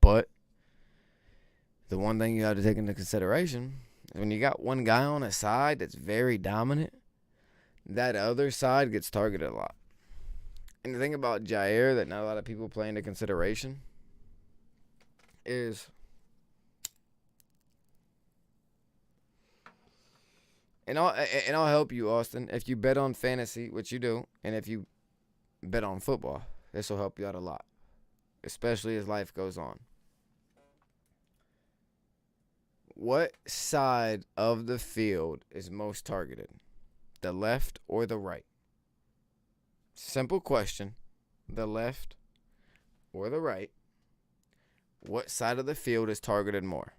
But the one thing you have to take into consideration is when you got one guy on a side that's very dominant, that other side gets targeted a lot. And the thing about Jair that not a lot of people play into consideration is, and I'll help you, Austin, if you bet on fantasy, which you do, and if you bet on football, this will help you out a lot, especially as life goes on. What side of the field is most targeted? The left or the right? Simple question. The left or the right? What side of the field is targeted more?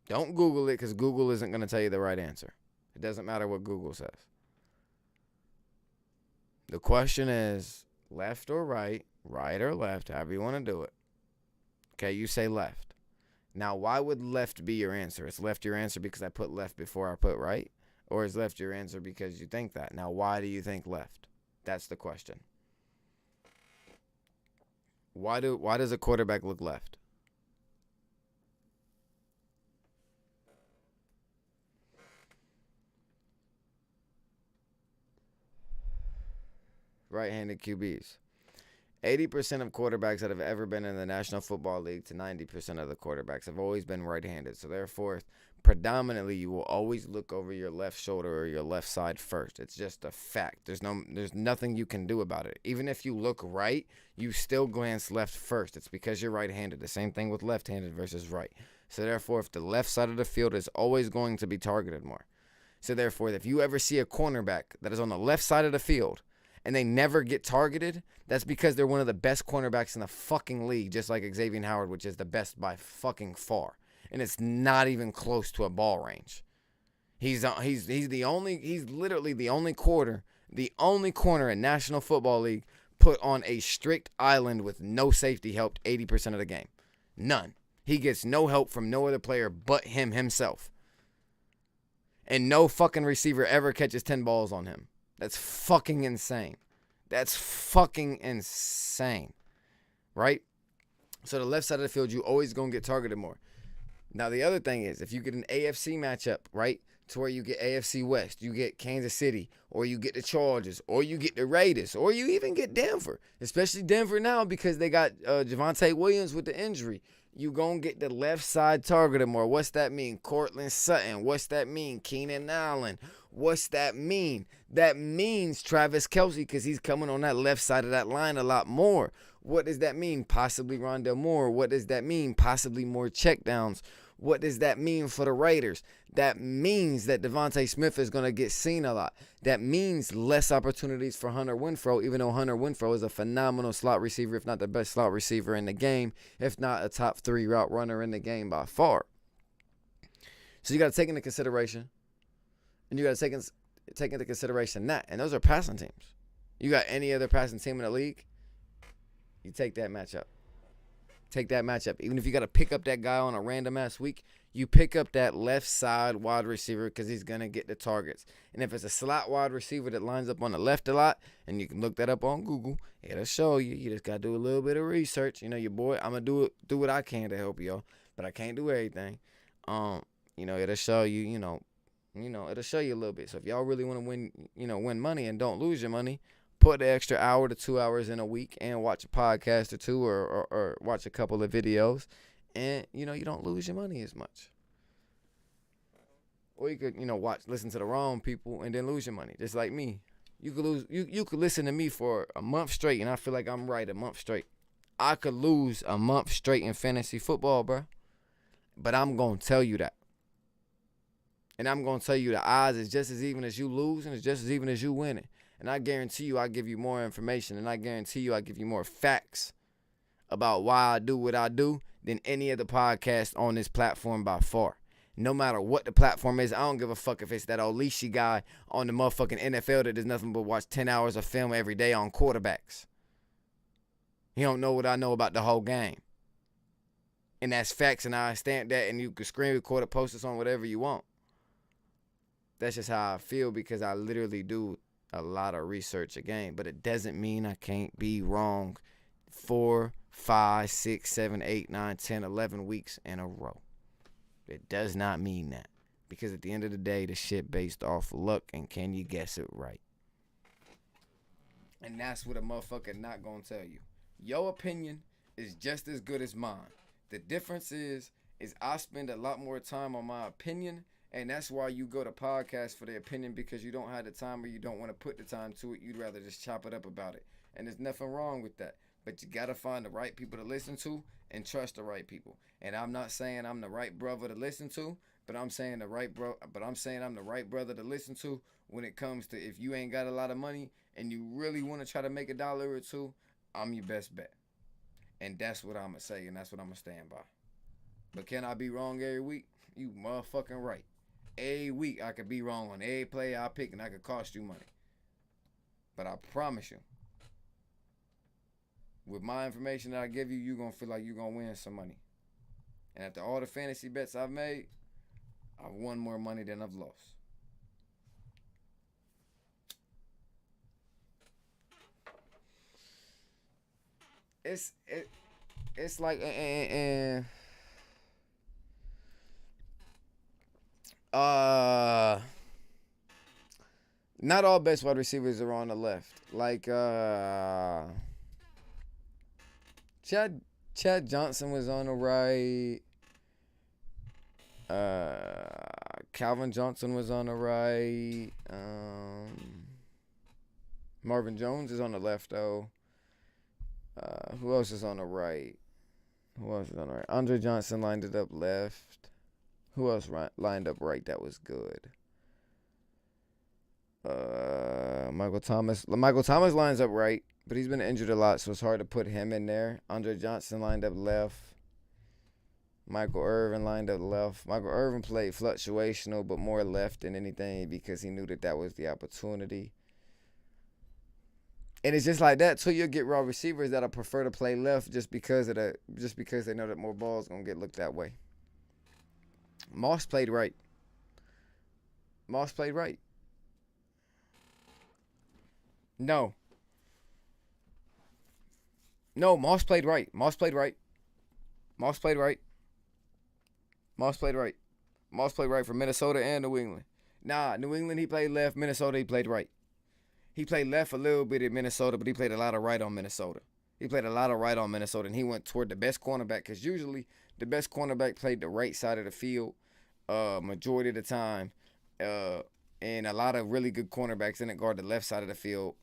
Don't Google it, because Google isn't going to tell you the right answer. It doesn't matter what Google says. The question is left or right or left, however you want to do it. Okay, you say left. Now, why would left be your answer? Is left your answer because I put left before I put right? Or is left your answer because you think that? Now, why do you think left? That's the question. Why does a quarterback look left? Right-handed QBs. 80% of quarterbacks that have ever been in the National Football League to 90% of the quarterbacks have always been right-handed. So therefore, predominantly, you will always look over your left shoulder or your left side first. It's just a fact. There's nothing you can do about it. Even if you look right, you still glance left first. It's because you're right-handed. The same thing with left-handed versus right. So therefore, if the left side of the field is always going to be targeted more. So therefore, if you ever see a cornerback that is on the left side of the field and they never get targeted, that's because they're one of the best cornerbacks in the fucking league, just like Xavier Howard, which is the best by fucking far. And it's not even close to a ball range. He's literally the only corner in National Football League put on a strict island with no safety help 80% of the game. None. He gets no help from no other player but himself. And no fucking receiver ever catches 10 balls on him. That's fucking insane. That's fucking insane. Right? So the left side of the field, you always going to get targeted more. Now, the other thing is, if you get an AFC matchup, right, to where you get AFC West, you get Kansas City, or you get the Chargers, or you get the Raiders, or you even get Denver, especially Denver now because they got Javonte Williams with the injury. You going to get the left side targeted more. What's that mean? Cortland Sutton. What's that mean? Keenan Allen. What's that mean? That means Travis Kelce because he's coming on that left side of that line a lot more. What does that mean? Possibly Rondell Moore. What does that mean? Possibly more checkdowns. What does that mean for the Raiders? That means that Devontae Smith is going to get seen a lot. That means less opportunities for Hunter Renfrow, even though Hunter Renfrow is a phenomenal slot receiver, if not the best slot receiver in the game, if not a top 3 route runner in the game by far. So you got to take into consideration, and you got to take into consideration that. And those are passing teams. You got any other passing team in the league, you take that matchup. Take that matchup. Even if you got to pick up that guy on a random-ass week, you pick up that left side wide receiver because he's going to get the targets. And if it's a slot wide receiver that lines up on the left a lot, and you can look that up on Google, it'll show you. You just got to do a little bit of research. You know, your boy, I'm going to do what I can to help y'all, but I can't do everything. It'll show you, it'll show you a little bit. So if y'all really want to win money and don't lose your money, put the extra hour to 2 hours in a week and watch a podcast or two or watch a couple of videos, and, you don't lose your money as much. Or you could, listen to the wrong people and then lose your money, just like me. You could listen to me for a month straight, and I feel like I'm right a month straight. I could lose a month straight in fantasy football, bro. But I'm going to tell you that. And I'm going to tell you the odds is just as even as you losing, it's just as even as you winning. And I guarantee you I give you more information, and I guarantee you I give you more facts about why I do what I do than any other podcast on this platform by far. No matter what the platform is, I don't give a fuck if it's that old Leashy guy on the motherfucking NFL that does nothing but watch 10 hours of film every day on quarterbacks. He don't know what I know about the whole game. And that's facts, and I stamp that, and you can screen record it, post this on whatever you want. That's just how I feel because I literally do a lot of research a game, but it doesn't mean I can't be wrong 4, 5, 6, 7, 8, 9, 10, 11 weeks in a row. It does not mean that, because at the end of the day, the shit based off luck and can you guess it right. And that's what a motherfucker not gonna tell you. Your opinion is just as good as mine. The difference is I spend a lot more time on my opinion. And that's why you go to podcasts for the opinion, because you don't have the time or you don't want to put the time to it. You'd rather just chop it up about it. And there's nothing wrong with that. But you got to find the right people to listen to and trust the right people. And I'm not saying I'm the right brother to listen to, but I'm saying I'm the right brother to listen to when it comes to if you ain't got a lot of money and you really want to try to make $1 or $2, I'm your best bet. And that's what I'm going to say, and that's what I'm going to stand by. But can I be wrong every week? You motherfucking right. Every week I could be wrong on every play I pick, and I could cost you money. But I promise you, with my information that I give you, you're going to feel like you're going to win some money. And after all the fantasy bets I've made, I've won more money than I've lost. It's like not all best wide receivers are on the left. Like Chad Johnson was on the right. Calvin Johnson was on the right. Marvin Jones is on the left though. Who else is on the right? Andre Johnson lined it up left. Who else lined up right that was good? Michael Thomas. Michael Thomas lines up right, but he's been injured a lot, so it's hard to put him in there. Andre Johnson lined up left. Michael Irvin lined up left. Michael Irvin played fluctuational, but more left than anything because he knew that was the opportunity. And it's just like that. So you'll get raw receivers that'll prefer to play left just because they know that more balls gonna get looked that way. Moss played right. Moss played right. No. No, Moss played right. Moss played right. Moss played right. Moss played right. Moss played right for Minnesota and New England. Nah, New England he played left. Minnesota he played right. He played left a little bit at Minnesota, but he played a lot of right on Minnesota. He played a lot of right on Minnesota, and he went toward the best cornerback because usually the best cornerback played the right side of the field majority of the time. And a lot of really good cornerbacks didn't guard the left side of the field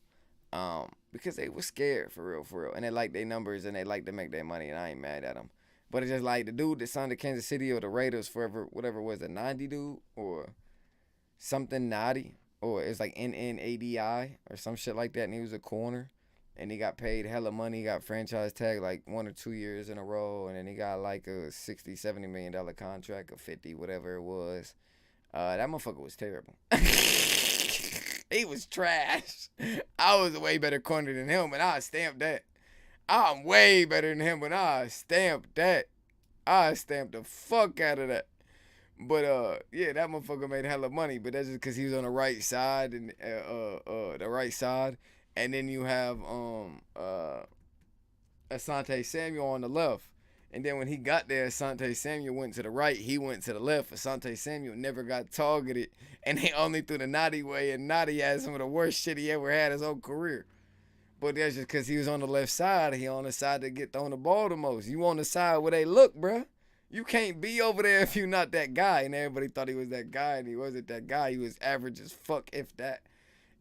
because they were scared for real. And they like their numbers and they like to make their money, and I ain't mad at them. But it's just like the dude that signed to Kansas City or the Raiders forever, whatever was a 90 dude or something naughty. Or it's like NNADI or some shit like that, and he was a corner. And he got paid hella money. He got franchise tag like 1 or 2 years in a row. And then he got like a $60, $70 million contract or 50, whatever it was. That motherfucker was terrible. He was trash. I was a way better corner than him, and I stamped that. I'm way better than him, but I stamped that. I stamped the fuck out of that. But yeah, that motherfucker made hella money. But that's just because he was on the right side and the right side. And then you have Asante Samuel on the left. And then when he got there, Asante Samuel went to the right. He went to the left. Asante Samuel never got targeted. And they only threw the Naughty way. And Naughty had some of the worst shit he ever had his whole career. But that's just because he was on the left side. He on the side that get thrown the ball the most. You on the side where they look, bruh. You can't be over there if you're not that guy. And everybody thought he was that guy, and he wasn't that guy. He was average as fuck, if that.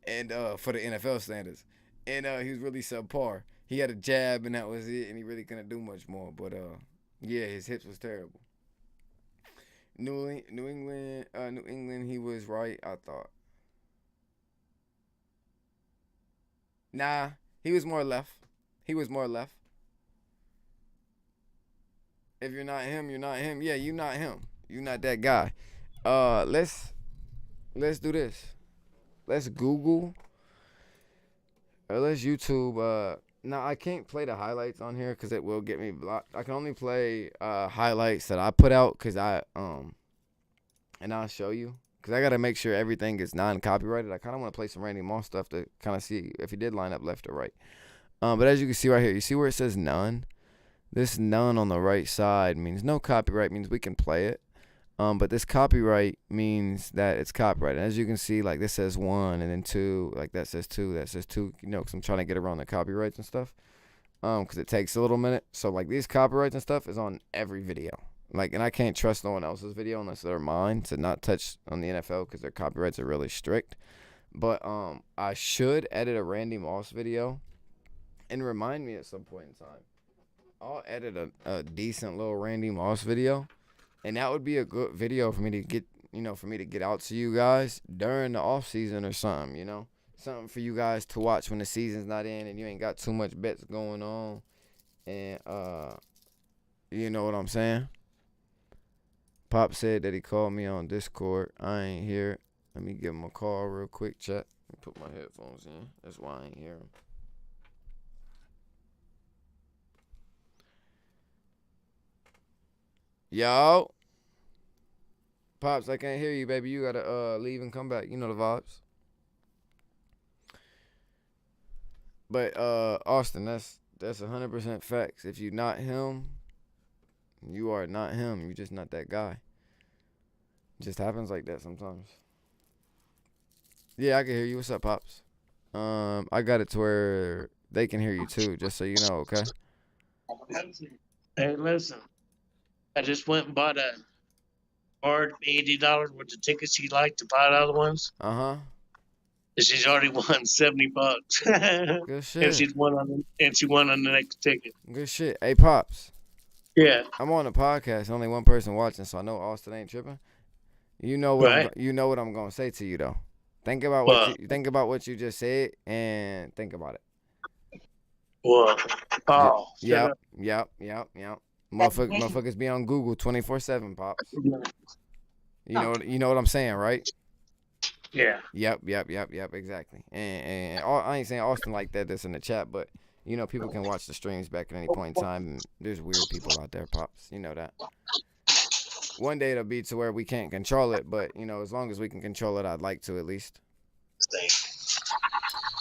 And for the NFL standards. And he was really subpar. He had a jab, and that was it, and he really couldn't do much more. But, yeah, his hips was terrible. New England, he was right, I thought. Nah, he was more left. He was more left. If you're not him, you're not him. Yeah, you're not him. You're not that guy. Let's do this. Let's Google or let's YouTube. Now I can't play the highlights on here because it will get me blocked. I can only play highlights that I put out because and I'll show you because I gotta make sure everything is non-copyrighted. I kind of want to play some Randy Moss stuff to kind of see if he did line up left or right. But as you can see right here, you see where it says none. This none on the right side means no copyright, means we can play it. But this copyright means that it's copyrighted. As you can see, like this says 1 and then 2, like that says 2, that says 2, you know, because I'm trying to get around the copyrights and stuff. Because it takes a little minute. So like these copyrights and stuff is on every video. Like, and I can't trust no one else's video unless they're mine to not touch on the NFL because their copyrights are really strict. But I should edit a Randy Moss video and remind me at some point in time. I'll edit a decent little Randy Moss video, and that would be a good video for me to get, out to you guys during the off season or something, something for you guys to watch when the season's not in and you ain't got too much bets going on, and you know what I'm saying? Pop said that he called me on Discord. I ain't hear it. Let me give him a call real quick, chat. Let me put my headphones in. That's why I ain't hear him. Yo. Pops, I can't hear you, baby. You gotta leave and come back. You know the vibes. But Austin, that's 100% facts. If you're not him, you are not him. You're just not that guy. It just happens like that sometimes. Yeah, I can hear you. What's up, Pops? I got it to where they can hear you too, just so you know, okay? Hey, listen. I just went and bought a card, $80 worth of tickets she liked to buy the other ones. Uh-huh. And she's already won $70. Good shit. And she won on the next ticket. Good shit. Hey, Pops. Yeah. I'm on a podcast. Only one person watching, so I know Austin ain't tripping. You know what I'm gonna say to you though. Think about what you just said and think about it. What? Oh. Yep. Motherfuckers be on Google 24/7, Pops. You know what I'm saying, right? Yeah. Yep, exactly. And I ain't saying Austin like that. That's in the chat, but you know, people can watch the streams back at any point in time. And there's weird people out there, pops. You know that. One day it'll be to where we can't control it, but you know, as long as we can control it, I'd like to at least.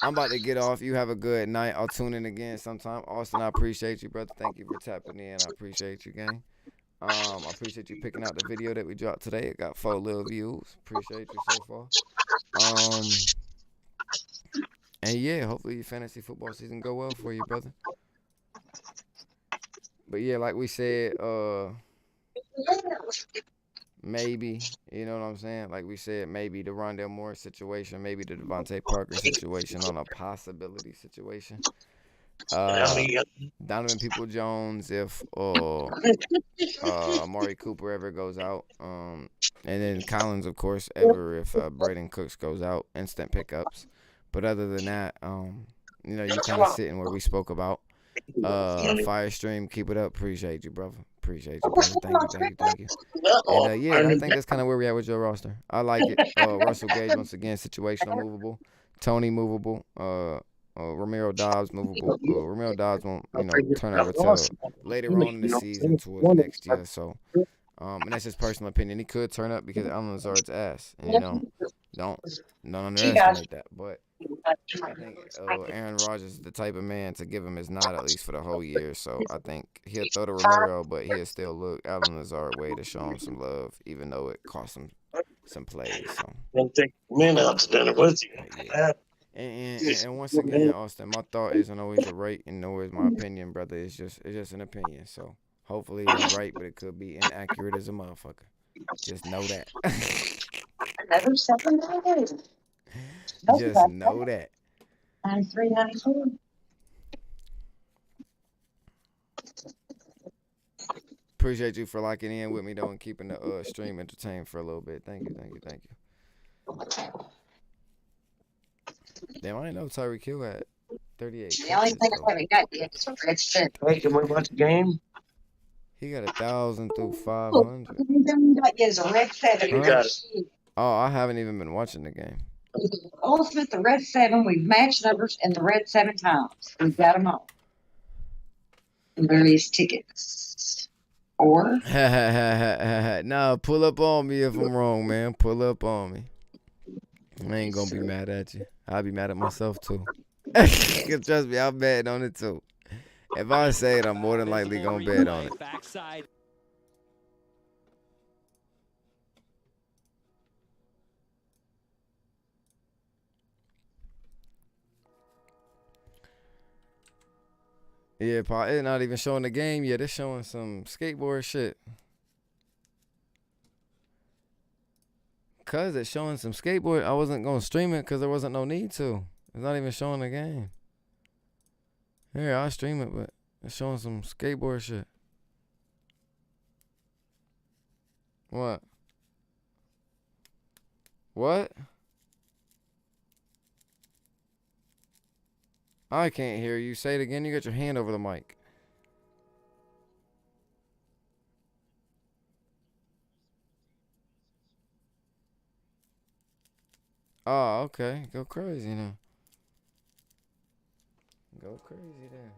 I'm about to get off. You have a good night. I'll tune in again sometime. Austin, I appreciate you, brother. Thank you for tapping in. I appreciate you, gang. I appreciate you picking out the video that we dropped today. It got 4 little views. Appreciate you so far. And yeah, hopefully your fantasy football season go well for you, brother. But yeah, like we said, maybe, you know what I'm saying? Like we said, maybe the Rondell Moore situation, maybe the Devontae Parker situation on a possibility situation. Donovan People-Jones if Amari Cooper ever goes out. And then Collins, of course, ever if Braden Cooks goes out. Instant pickups. But other than that, you know, you kind of sitting where we spoke about. Firestream, keep it up. Appreciate you, brother. Appreciate you, brother. Thank you. And yeah, I think that's kind of where we at with your roster. I like it. Russell Gage once again, situational, movable. Tony movable. Romero Dobbs movable. Romero Dobbs won't, you know, turn over till later on in the season towards next year. So, and that's just personal opinion. He could turn up because Allen Lazard's ass, and you know, don't underestimate that. But I think Aaron Rodgers is the type of man to give him his nod at least for the whole year. So I think he'll throw to Romero, but he'll still look Allen Lazard way to show him some love, even though it cost him some plays. So. Don't take men out to dinner with you. Yeah. And once again, Austin, my thought isn't always a right and nor is my opinion, brother. It's just an opinion. So hopefully I'm right, but it could be inaccurate as a motherfucker. Just know that. Another 7 days. Just know that. 93, 94. Appreciate you for locking in with me though and keeping the stream entertained for a little bit. Thank you. Damn, I didn't know Tyreek Hill had 38. The only thing I haven't got yet is Red Set. Hey, can we watch the game? He got 1,000 through 500. The only thing I got is a Red 7. You got it. Oh, I haven't even been watching the game. Ultimate, the Red 7, we've matched numbers and the Red 7 times. We've got them all. And various tickets. Or Nah, pull up on me if I'm wrong, man. Pull up on me. I ain't gonna be mad at you. I'll be mad at myself too. Trust me, I'm betting on it too. If I say it, I'm more than likely gonna bet on it. Yeah, Paul, it's not even showing the game yet. It's showing some skateboard shit. Cause it's showing some skateboard. I wasn't gonna stream it because there wasn't no need to. It's not even showing the game. Here, I'll stream it, but it's showing some skateboard shit. What? What? I can't hear you. Say it again. You got your hand over the mic. Oh, okay. Go crazy now. Go crazy then.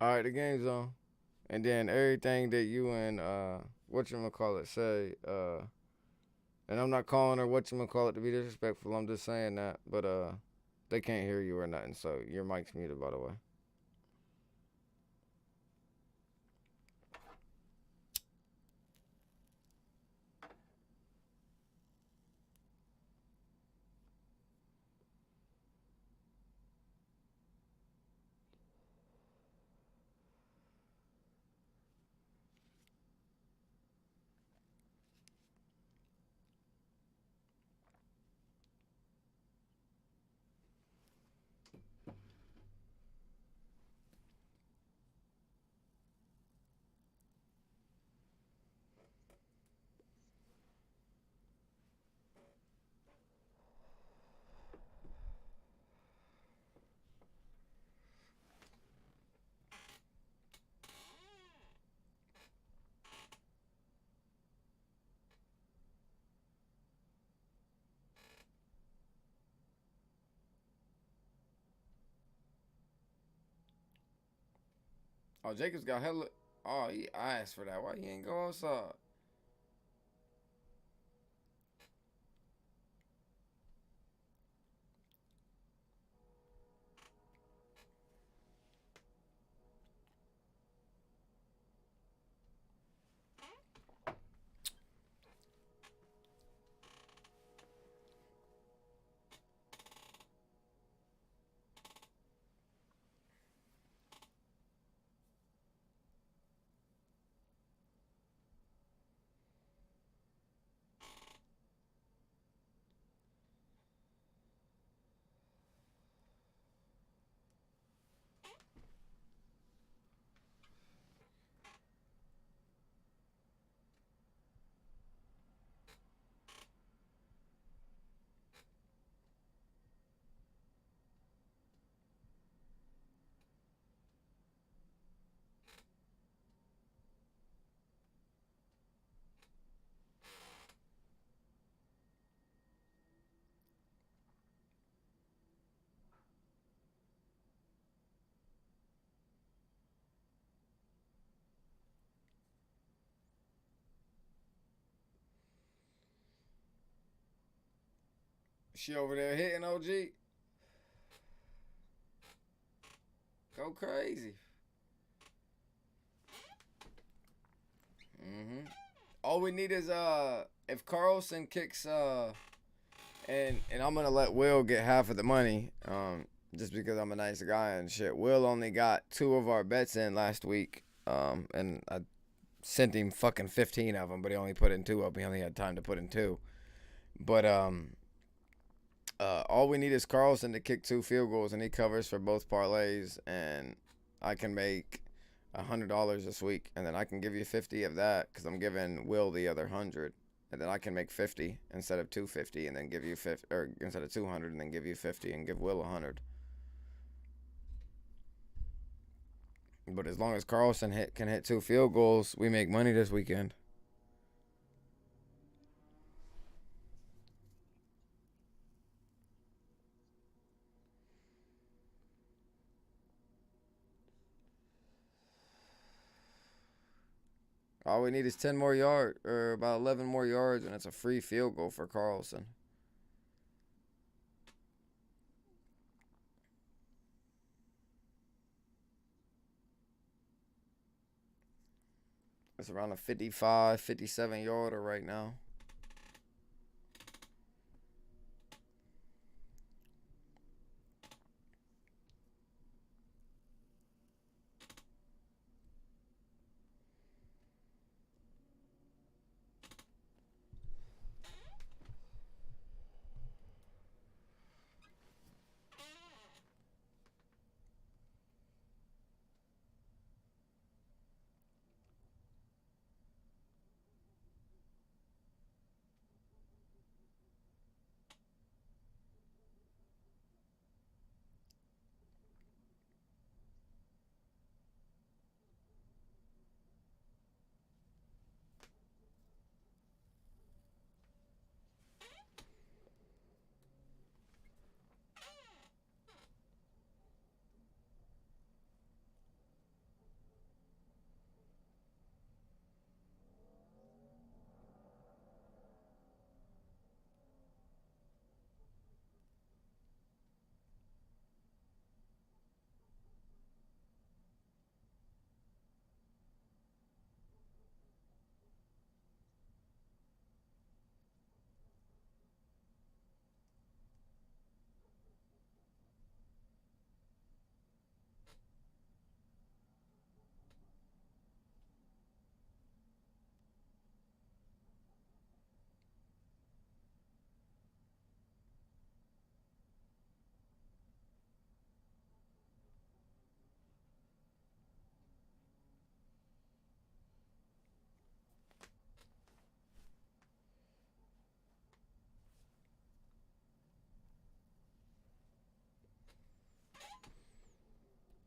All right, the game's on. And then everything that you and whatchamacallit say, and I'm not calling her whatchamacallit to be disrespectful, I'm just saying that, but they can't hear you or nothing, so your mic's muted, by the way. Oh, Jacobs got hella. Oh, he asked for that. Why you ain't go outside? She over there hitting OG. Go crazy. All we need is if Carlson kicks and I'm gonna let Will get half of the money just because I'm a nice guy and shit. Will only got 2 of our bets in last week and I sent him fucking 15 of them, but he only put in 2 of them. He only had time to put in 2. But all we need is Carlson to kick 2 field goals and he covers for both parlays, and I can make $100 this week, and then I can give you 50 of that because I'm giving Will the other 100, and then I can make 50 instead of 250, and then give you 50, or instead of 200, and then give you 50 and give Will 100. But as long as Carlson can hit 2 field goals, we make money this weekend. All we need is 10 more yards, or about 11 more yards, and it's a free field goal for Carlson. It's around a 55, 57 yarder right now.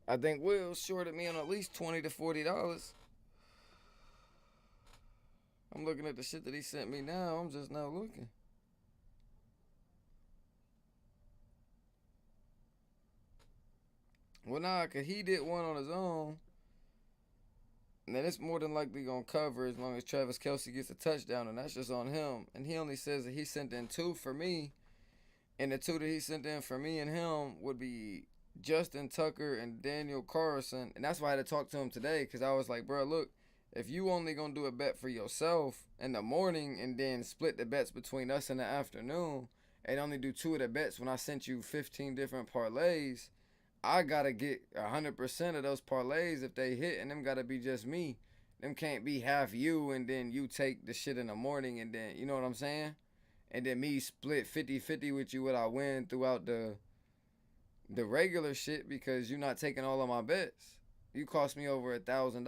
I think Will shorted me on at least $20 to $40. I'm looking at the shit that he sent me now. I'm just now looking. Well, nah, cause he did one on his own. And then it's more than likely gonna cover as long as Travis Kelce gets a touchdown, and that's just on him. And he only says that he sent in 2 for me, and the 2 that he sent in for me and him would be Justin Tucker and Daniel Carlson. And that's why I had to talk to him today, because I was like, bro, look, if you only gonna do a bet for yourself in the morning and then split the bets between us in the afternoon, and only do 2 of the bets when I sent you 15 different parlays, I gotta get 100% of those parlays if they hit, and them gotta be just me. Them can't be half you and then you take the shit in the morning, and then, you know what I'm saying? And then me split 50-50 with you what I win throughout the regular shit, because you're not taking all of my bets. You cost me over $1,000.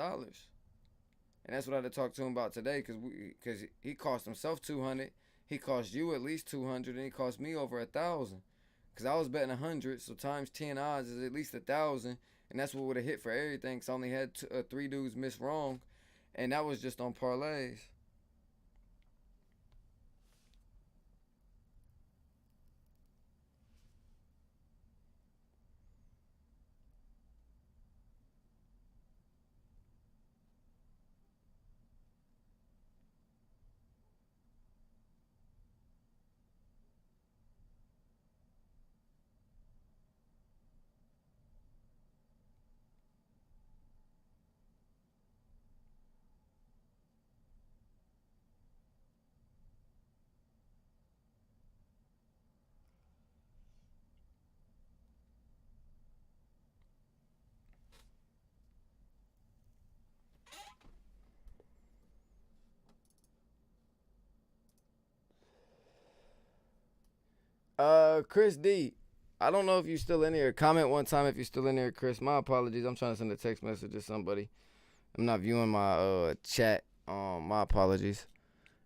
And that's what I had to talk to him about today, because he cost himself 200, he cost you at least 200, and he cost me over 1,000. Because I was betting 100, so times 10 odds is at least 1,000, and that's what would have hit for everything. Because I only had 3 dudes miss wrong, and that was just on parlays. Chris D. I don't know if you're still in here. Comment one time if you're still in here, Chris. My apologies. I'm trying to send a text message to somebody. I'm not viewing my chat. My apologies.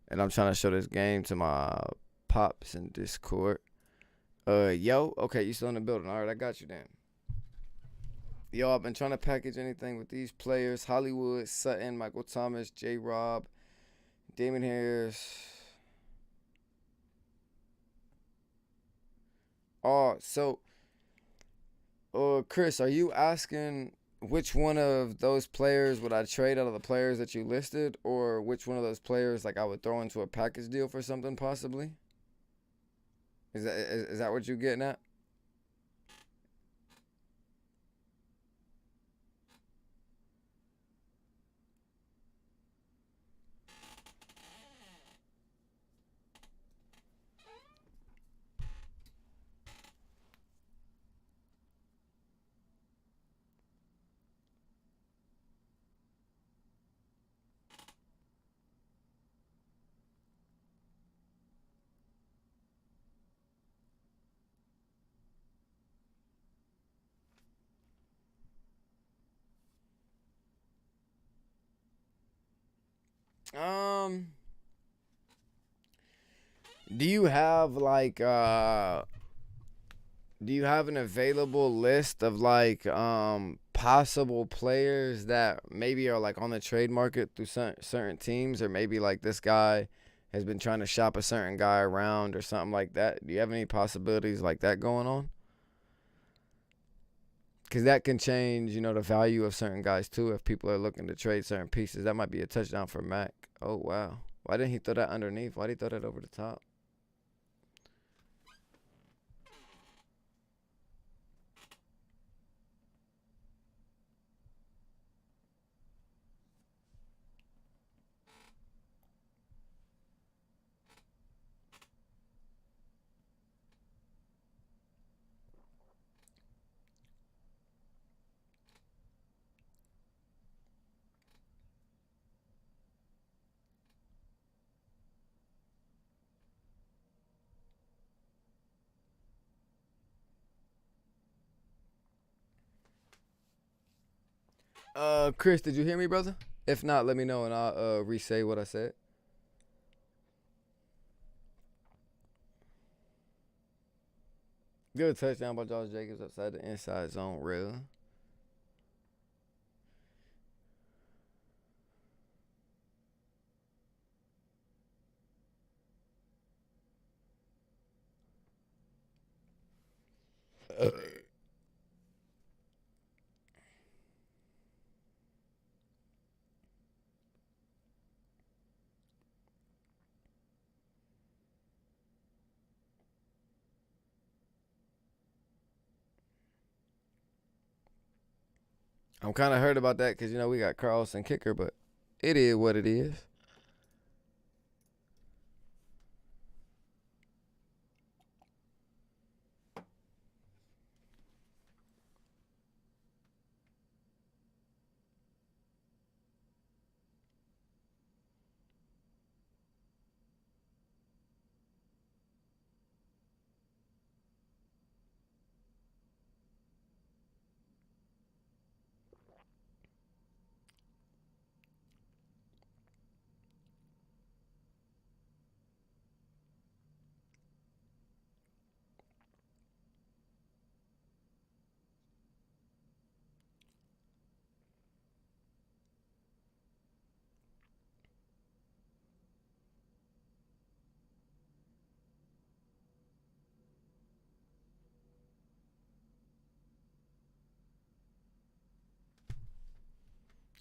And I'm trying to show this game to my pops in Discord. Yo, okay, you still in the building. All right, I got you then. Yo, I've been trying to package anything with these players: Hollywood, Sutton, Michael Thomas, J. Rob, Damon Harris. Oh, so, Chris, are you asking which one of those players would I trade out of the players that you listed, or which one of those players like I would throw into a package deal for something possibly? Is that what you're getting at? Um, do you have do you have an available list of possible players that maybe are like on the trade market through certain teams, or maybe like this guy has been trying to shop a certain guy around or something like that? Do you have any possibilities like that going on? Because that can change, the value of certain guys too. If people are looking to trade certain pieces, that might be a touchdown for Mac. Oh wow, why didn't he throw that underneath? Why did he throw that over the top? Chris, did you hear me, brother? If not, let me know and I'll re-say what I said. Good touchdown by Josh Jacobs outside the inside zone, real. I'm kind of hurt about that because, we got Carlson kicker, but it is what it is.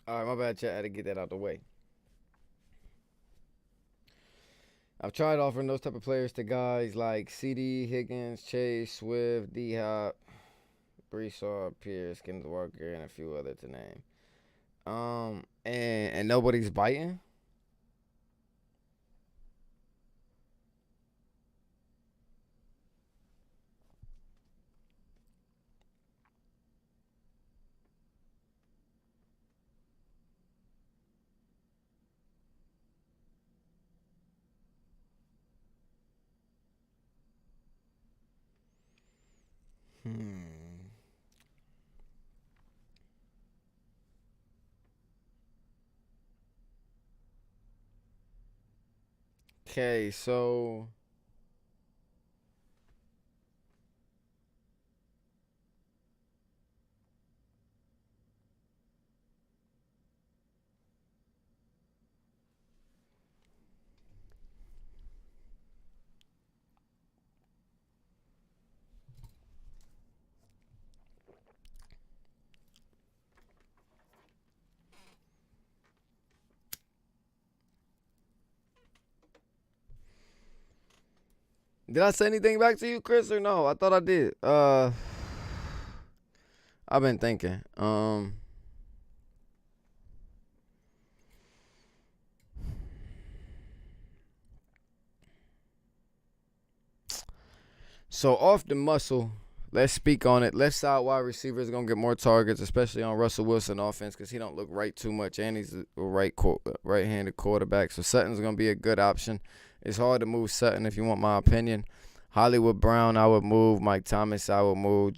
All right, my bad, chat. I had to get that out the way. I've tried offering those type of players to guys like CD, Higgins, Chase, Swift, D-Hop, Breesaw, Pierce, Kenneth Walker, and a few other to name. And nobody's biting. Okay, so did I say anything back to you, Chris, or no? I thought I did. I've been thinking. So off the muscle, let's speak on it. Left side wide receiver is gonna get more targets, especially on Russell Wilson offense, because he don't look right too much, and he's a right-handed quarterback. So Sutton's gonna be a good option. It's hard to move Sutton if you want my opinion. Hollywood Brown, I would move. Mike Thomas, I would move.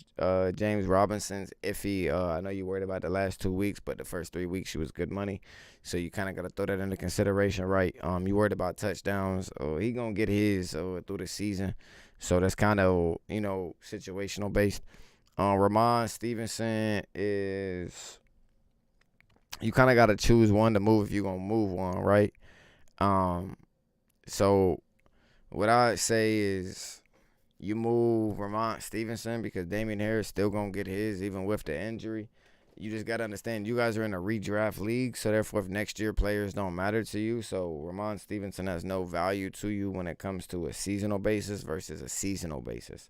James Robinson's iffy. I know you worried about the last 2 weeks, but the first 3 weeks she was good money. So you kind of got to throw that into consideration, right? You worried about touchdowns. He going to get his through the season. So that's kind of, situational based. Ramon Stevenson is, you kind of got to choose one to move if you're going to move one, right? So what I say is, you move Ramon Stevenson because Damian Harris still going to get his even with the injury. You just got to understand you guys are in a redraft league, so therefore if next year players don't matter to you, so Ramon Stevenson has no value to you when it comes to a seasonal basis versus a seasonal basis.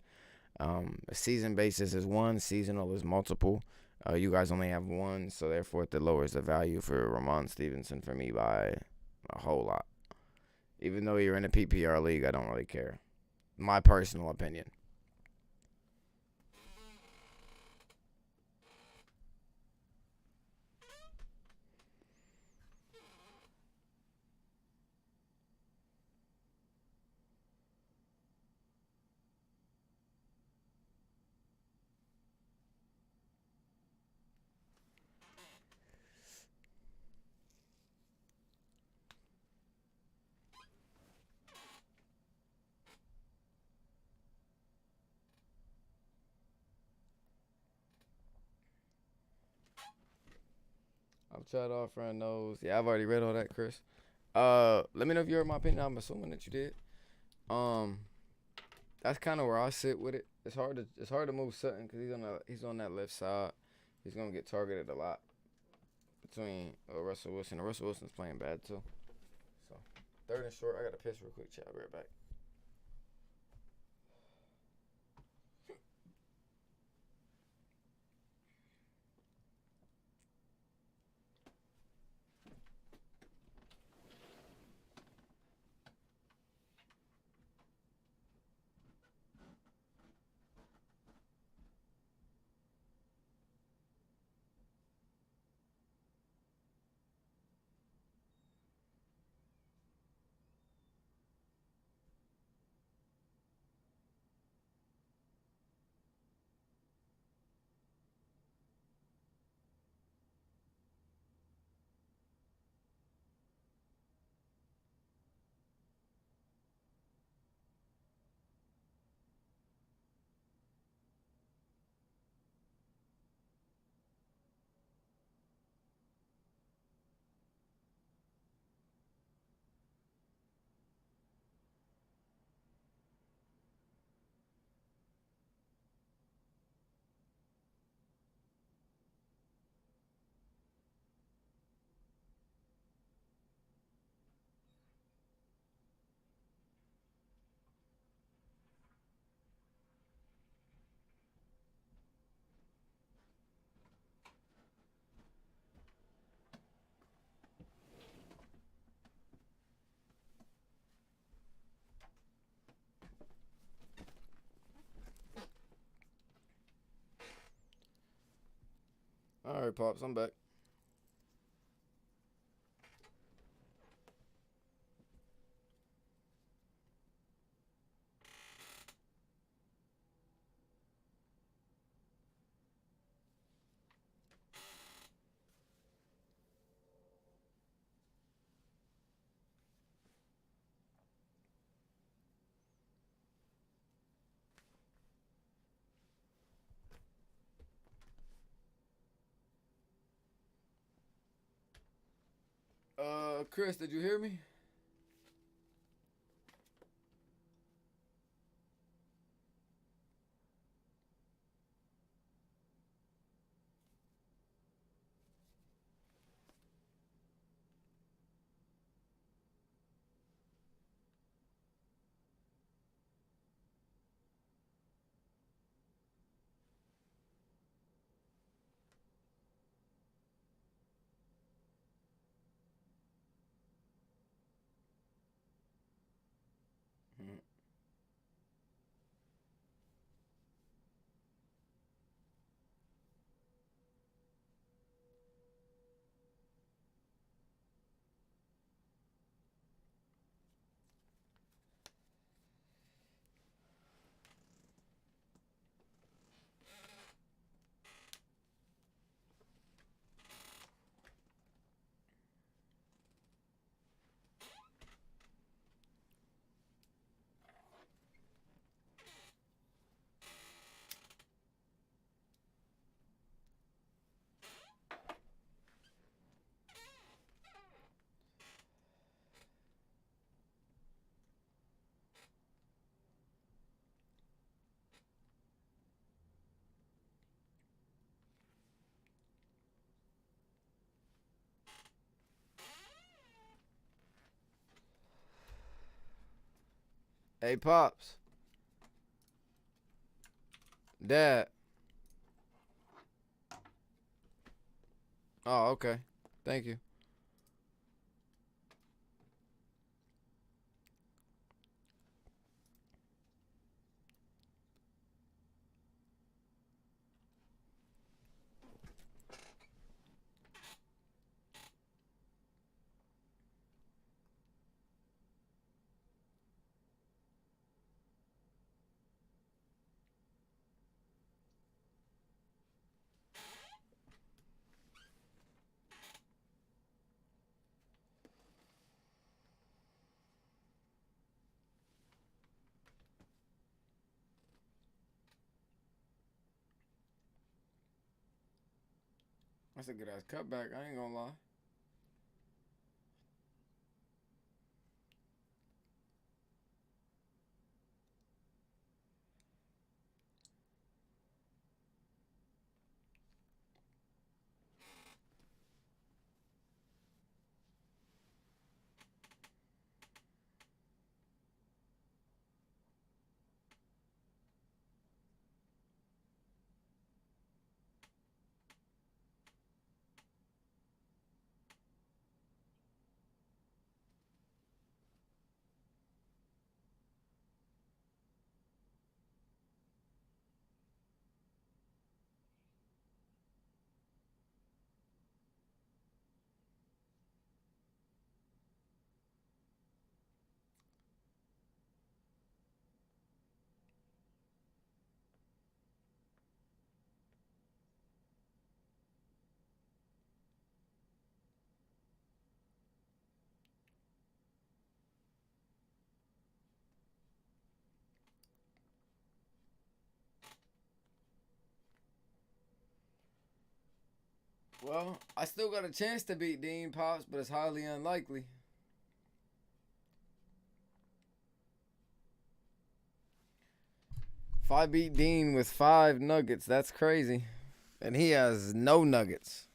A season basis is one, seasonal is multiple. You guys only have one, so therefore it lowers the value for Ramon Stevenson for me by a whole lot. Even though you're in a PPR league, I don't really care. My personal opinion. I've tried offering those. Yeah, I've already read all that, Chris. Let me know if you heard my opinion. I'm assuming that you did. That's kind of where I sit with it. It's hard to move Sutton because he's on that left side. He's gonna get targeted a lot between Russell Wilson. And Russell Wilson's playing bad too. So 3rd and short. I got to piss real quick. Chat. I'll be right back. Alright, Pops, I'm back. Chris, did you hear me? Hey, Pops. Dad. Oh, okay. Thank you. That's a good ass cutback. I ain't gonna lie. Well, I still got a chance to beat Dean, Pops, but it's highly unlikely. If I beat Dean with 5 nuggets, that's crazy. And he has no nuggets.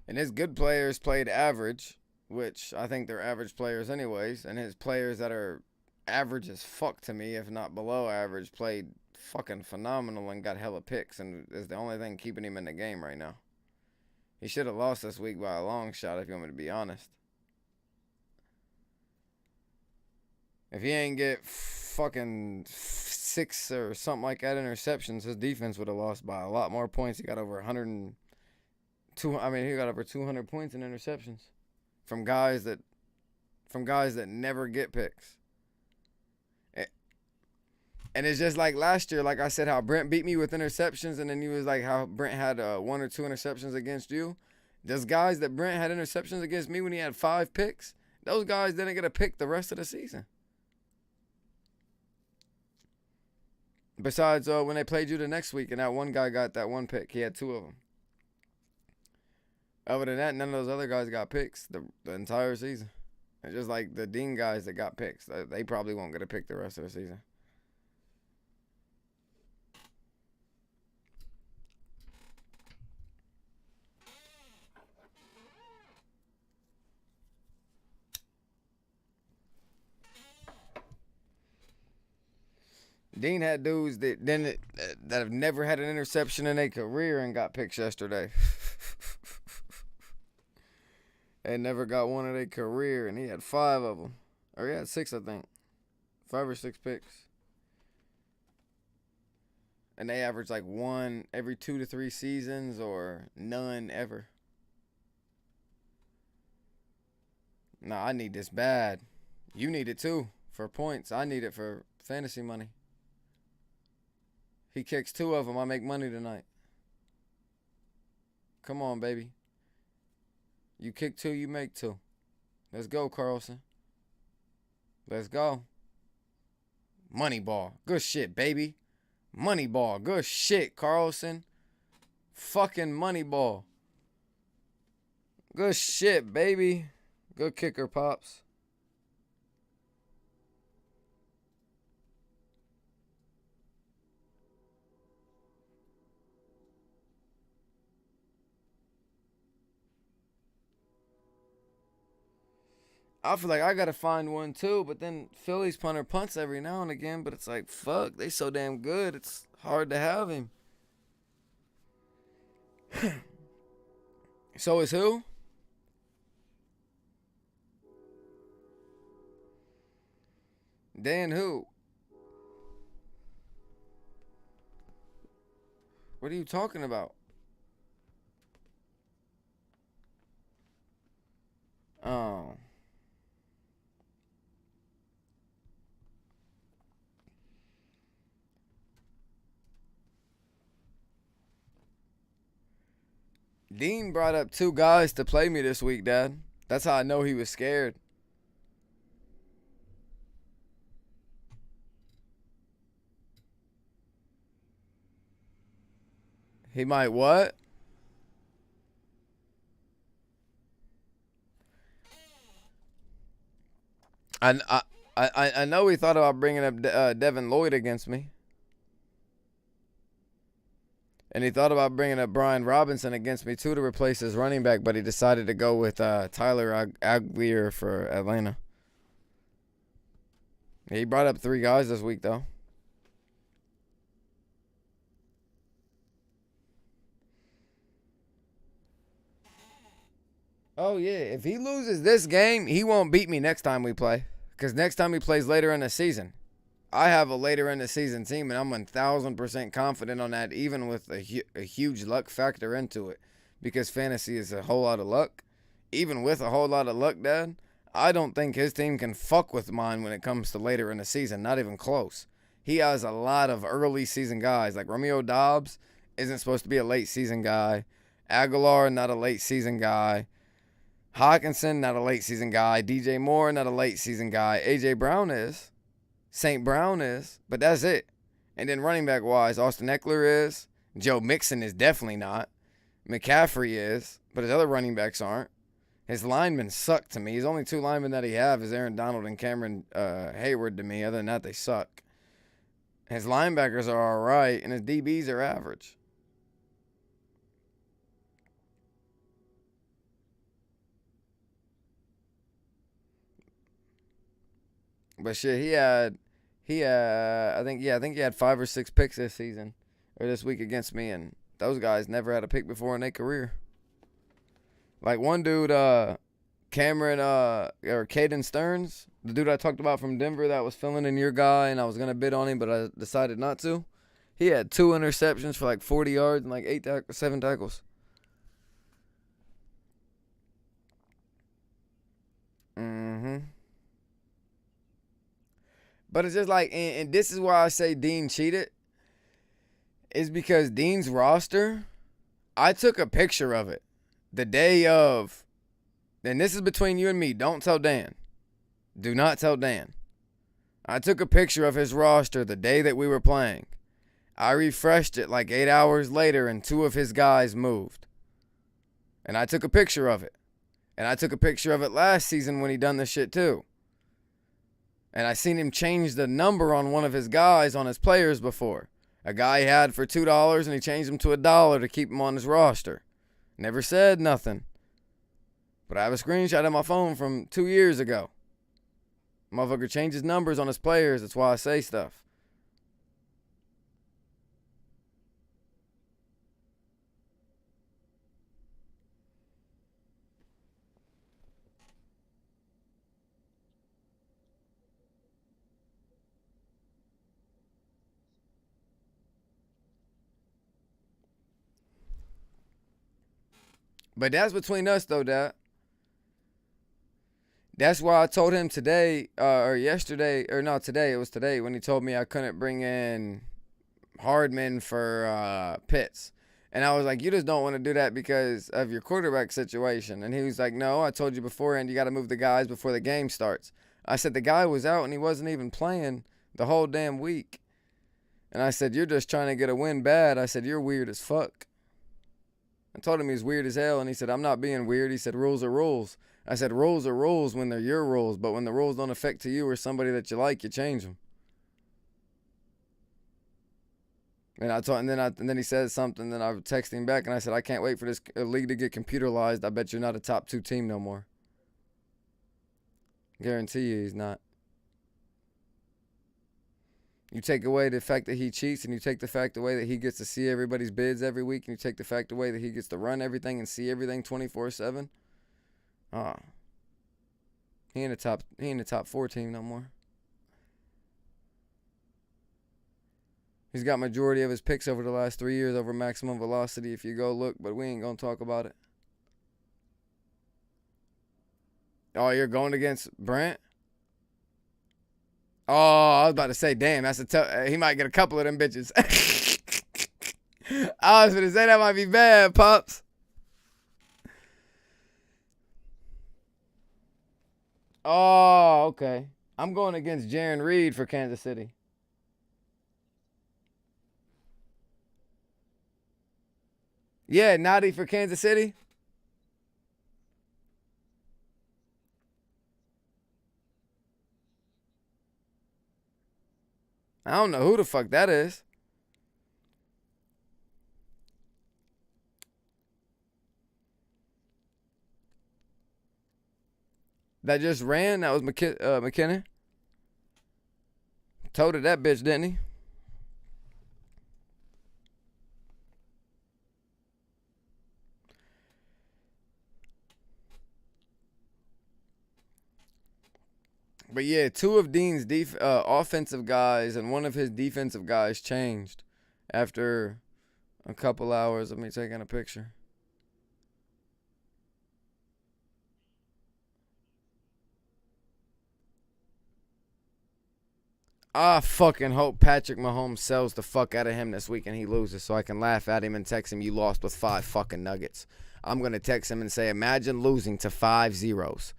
And his good players played average, which I think they're average players anyways. And his players that are average as fuck to me, if not below average, played fucking phenomenal and got hella picks and is the only thing keeping him in the game right now. He should have lost this week by a long shot if you want me to be honest. If he ain't get fucking 6 or something like that interceptions, his defense would have lost by a lot more points. He got over 102. I mean, he got over 200 points in interceptions from guys that never get picks. And it's just like last year, like I said, how Brent beat me with interceptions, and then you was like how Brent had 1 or 2 interceptions against you. Those guys that Brent had interceptions against me when he had 5 picks, those guys didn't get a pick the rest of the season. Besides when they played you the next week, and that one guy got that 1 pick. He had 2 of them. Other than that, none of those other guys got picks the entire season. It's just like the Dean guys that got picks. They probably won't get a pick the rest of the season. Dean had dudes that have never had an interception in their career and got picks yesterday. They never got one in their career, and he had 5 of them. Or he had 6, I think. 5 or 6 picks. And they average like 1 every 2 to 3 seasons or none ever. Nah, I need this bad. You need it too for points. I need it for fantasy money. He kicks 2 of them. I make money tonight. Come on, baby. You kick 2, you make 2. Let's go, Carlson. Let's go. Money ball. Good shit, baby. Money ball. Good shit, Carlson. Fucking money ball. Good shit, baby. Good kicker, Pops. I feel like I gotta find one too, but then Philly's punter punts every now and again, but it's like, fuck, they so damn good, it's hard to have him. So is who? Dan who? What are you talking about? Oh. Dean brought up 2 guys to play me this week, Dad. That's how I know he was scared. He might what? I know he thought about bringing up Devin Lloyd against me. And he thought about bringing up Brian Robinson against me, too, to replace his running back, but he decided to go with Tyler Aguilar for Atlanta. He brought up 3 guys this week, though. Oh, yeah. If he loses this game, he won't beat me next time we play. Because next time he plays later in the season. I have a later in the season team, and I'm 1,000% confident on that, even with a huge luck factor into it. Because fantasy is a whole lot of luck. Even with a whole lot of luck, Dad, I don't think his team can fuck with mine when it comes to later in the season. Not even close. He has a lot of early season guys. Like Romeo Dobbs isn't supposed to be a late season guy. Aguilar, not a late season guy. Hawkinson, not a late season guy. DJ Moore, not a late season guy. AJ Brown is. St. Brown is, but that's it. And then running back wise, Austin Eckler is. Joe Mixon is definitely not. McCaffrey is, but his other running backs aren't. His linemen suck to me. His only 2 linemen that he have is Aaron Donald and Cameron Hayward to me. Other than that, they suck. His linebackers are all right, and his DBs are average. But shit, I think he had 5 or 6 picks this season or this week against me, and those guys never had a pick before in their career. Like one dude Cameron, or Caden Stearns, the dude I talked about from Denver that was filling in your guy, and I was going to bid on him, but I decided not to. He had 2 interceptions for like 40 yards and like 7 tackles. But it's just like, and this is why I say Dean cheated, is because Dean's roster, I took a picture of it the day of, and this is between you and me. Don't tell Dan. Do not tell Dan. I took a picture of his roster the day that we were playing. I refreshed it like 8 hours later, and 2 of his guys moved. And I took a picture of it. And I took a picture of it last season when he done this shit too. And I seen him change the number on one of his guys on his players before. A guy he had for $2, and he changed him to $1 to keep him on his roster. Never said nothing. But I have a screenshot on my phone from 2 years ago. Motherfucker changes numbers on his players. That's why I say stuff. But that's between us, though, Dad. That's why I told him today, or yesterday, or no, today, it was today, when he told me I couldn't bring in Hardman for Pitts. And I was like, you just don't want to do that because of your quarterback situation. And he was like, no, I told you beforehand you got to move the guys before the game starts. I said, the guy was out and he wasn't even playing the whole damn week. And I said, you're just trying to get a win bad. I said, you're weird as fuck. I told him he was weird as hell, and he said, I'm not being weird. He said, rules are rules. I said, rules are rules when they're your rules, but when the rules don't affect to you or somebody that you like, you change them. And then he said something, then I texted him back, and I said, I can't wait for this league to get computerized. I bet you're not a top 2 team no more. Guarantee you he's not. You take away the fact that he cheats, and you take the fact away that he gets to see everybody's bids every week, and you take the fact away that he gets to run everything and see everything 24/7. He ain't a top 4 team no more. He's got majority of his picks over the last 3 years over maximum velocity if you go look, but we ain't gonna talk about it. Oh, you're going against Brent? Oh, I was about to say, damn, that's he might get a couple of them bitches. I was going to say that might be bad, Pops. Oh, okay. I'm going against Jaron Reed for Kansas City. Yeah, Nadi for Kansas City. I don't know who the fuck that is. That just ran? That was McKinnon? Toted that bitch, didn't he? But yeah, 2 of Dean's offensive guys and 1 of his defensive guys changed after a couple hours of me taking a picture. I fucking hope Patrick Mahomes sells the fuck out of him this week and he loses so I can laugh at him and text him, you lost with 5 fucking nuggets. I'm going to text him and say, imagine losing to 5 zeros.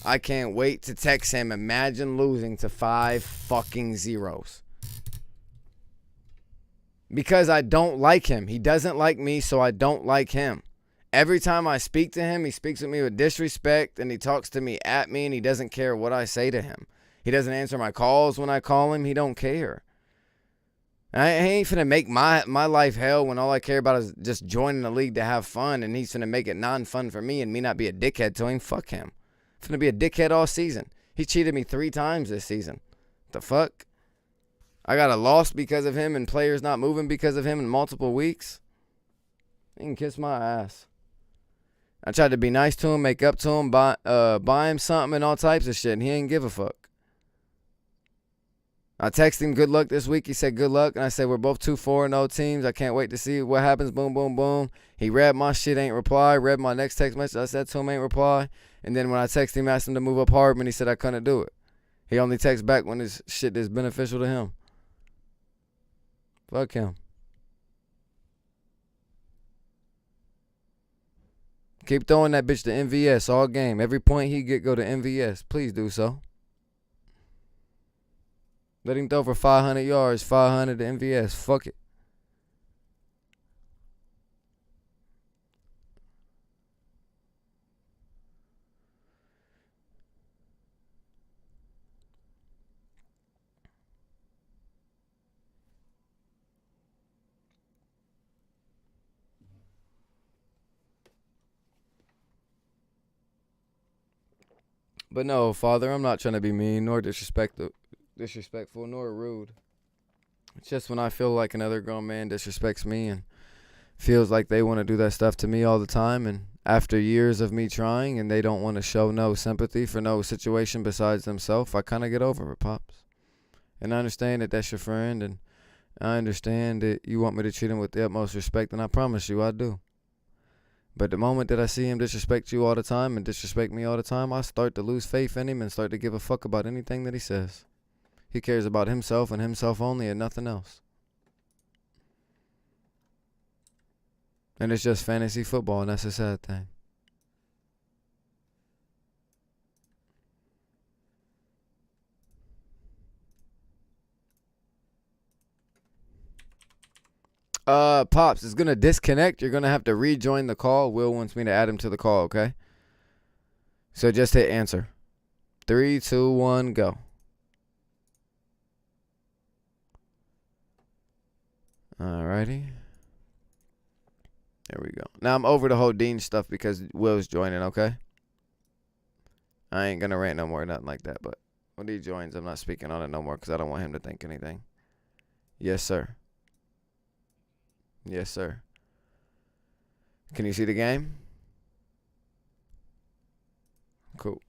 I can't wait to text him, imagine losing to 5 fucking zeros. Because I don't like him. He doesn't like me, so I don't like him. Every time I speak to him, he speaks with me with disrespect, and he talks to me at me, and he doesn't care what I say to him. He doesn't answer my calls when I call him. He don't care. I ain't finna make my life hell when all I care about is just joining the league to have fun, and he's finna make it non-fun for me and me not be a dickhead to him. Fuck him. I'm finna be a dickhead all season. He cheated me 3 times this season. The fuck? I got a loss because of him and players not moving because of him in multiple weeks. He can kiss my ass. I tried to be nice to him, make up to him, buy him something and all types of shit, and he didn't give a fuck. I texted him good luck this week. He said good luck, and I said we're both 2-4-0 teams. I can't wait to see what happens. Boom, boom, boom. He read my shit, ain't reply. Read my next text message I said to him, ain't reply. And then when I texted him, asked him to move up Hardman, he said I couldn't do it. He only texts back when his shit is beneficial to him. Fuck him. Keep throwing that bitch to MVS all game. Every point he get, go to MVS. Please do so. Let him throw for 500 yards, 500 to MVS. Fuck it. But no, Father, I'm not trying to be mean nor disrespectful nor rude. It's just when I feel like another grown man disrespects me and feels like they want to do that stuff to me all the time, and after years of me trying and they don't want to show no sympathy for no situation besides themselves, I kind of get over it, Pops. And I understand that that's your friend, and I understand that you want me to treat him with the utmost respect, and I promise you I do. But the moment that I see him disrespect you all the time and disrespect me all the time, I start to lose faith in him and start to give a fuck about anything that he says. He cares about himself and himself only and nothing else. And it's just fantasy football, and that's a sad thing. Pops, it's gonna disconnect. You're gonna have to rejoin the call. Will wants me to add him to the call, okay? So just hit answer. 3, 2, 1, go. Alrighty. There we go. Now I'm over the whole Dean stuff because Will's joining, okay? I ain't gonna rant no more, nothing like that, but when he joins, I'm not speaking on it no more because I don't want him to think anything. Yes, sir. Yes, sir. Can you see the game? Cool.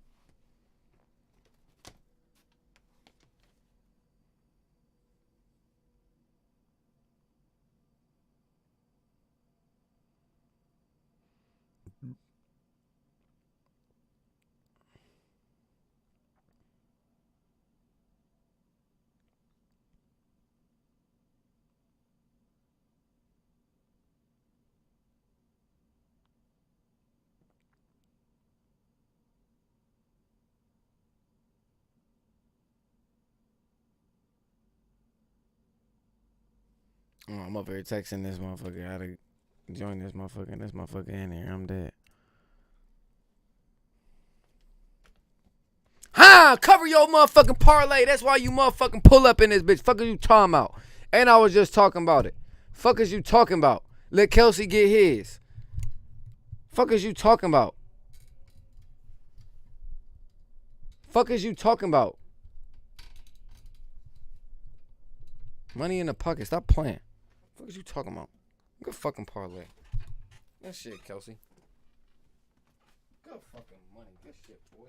Oh, I'm up here texting this motherfucker how to join this motherfucker in here. I'm dead. Ha! Cover your motherfucking parlay. That's why you motherfucking pull up in this bitch. Fuck is you talking about? And I was just talking about it. Fuck is you talking about? Let Kelsey get his. Fuck is you talking about? Fuck is you talking about? Money in the pocket. Stop playing. Fuck is you talking about? Good fucking parlay. That shit, Kelsey. Good fucking money. Good shit, boy.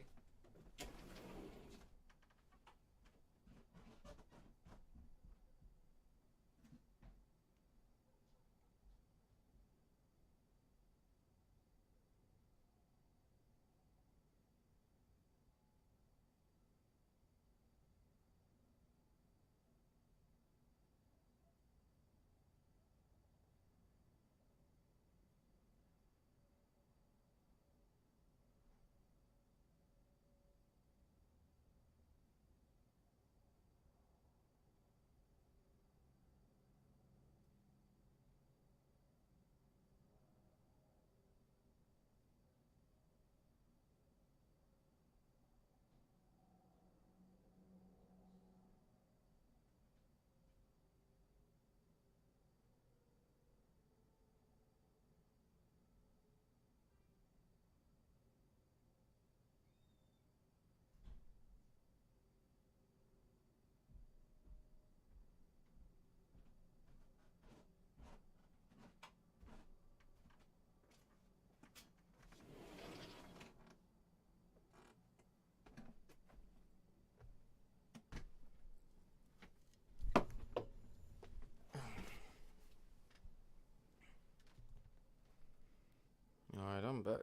I'm back.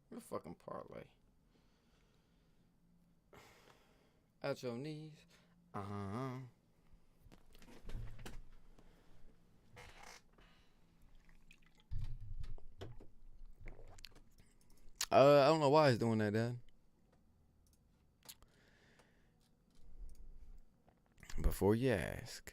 What a fucking parlay. At your knees. I don't know why he's doing that, Dad. Before you ask.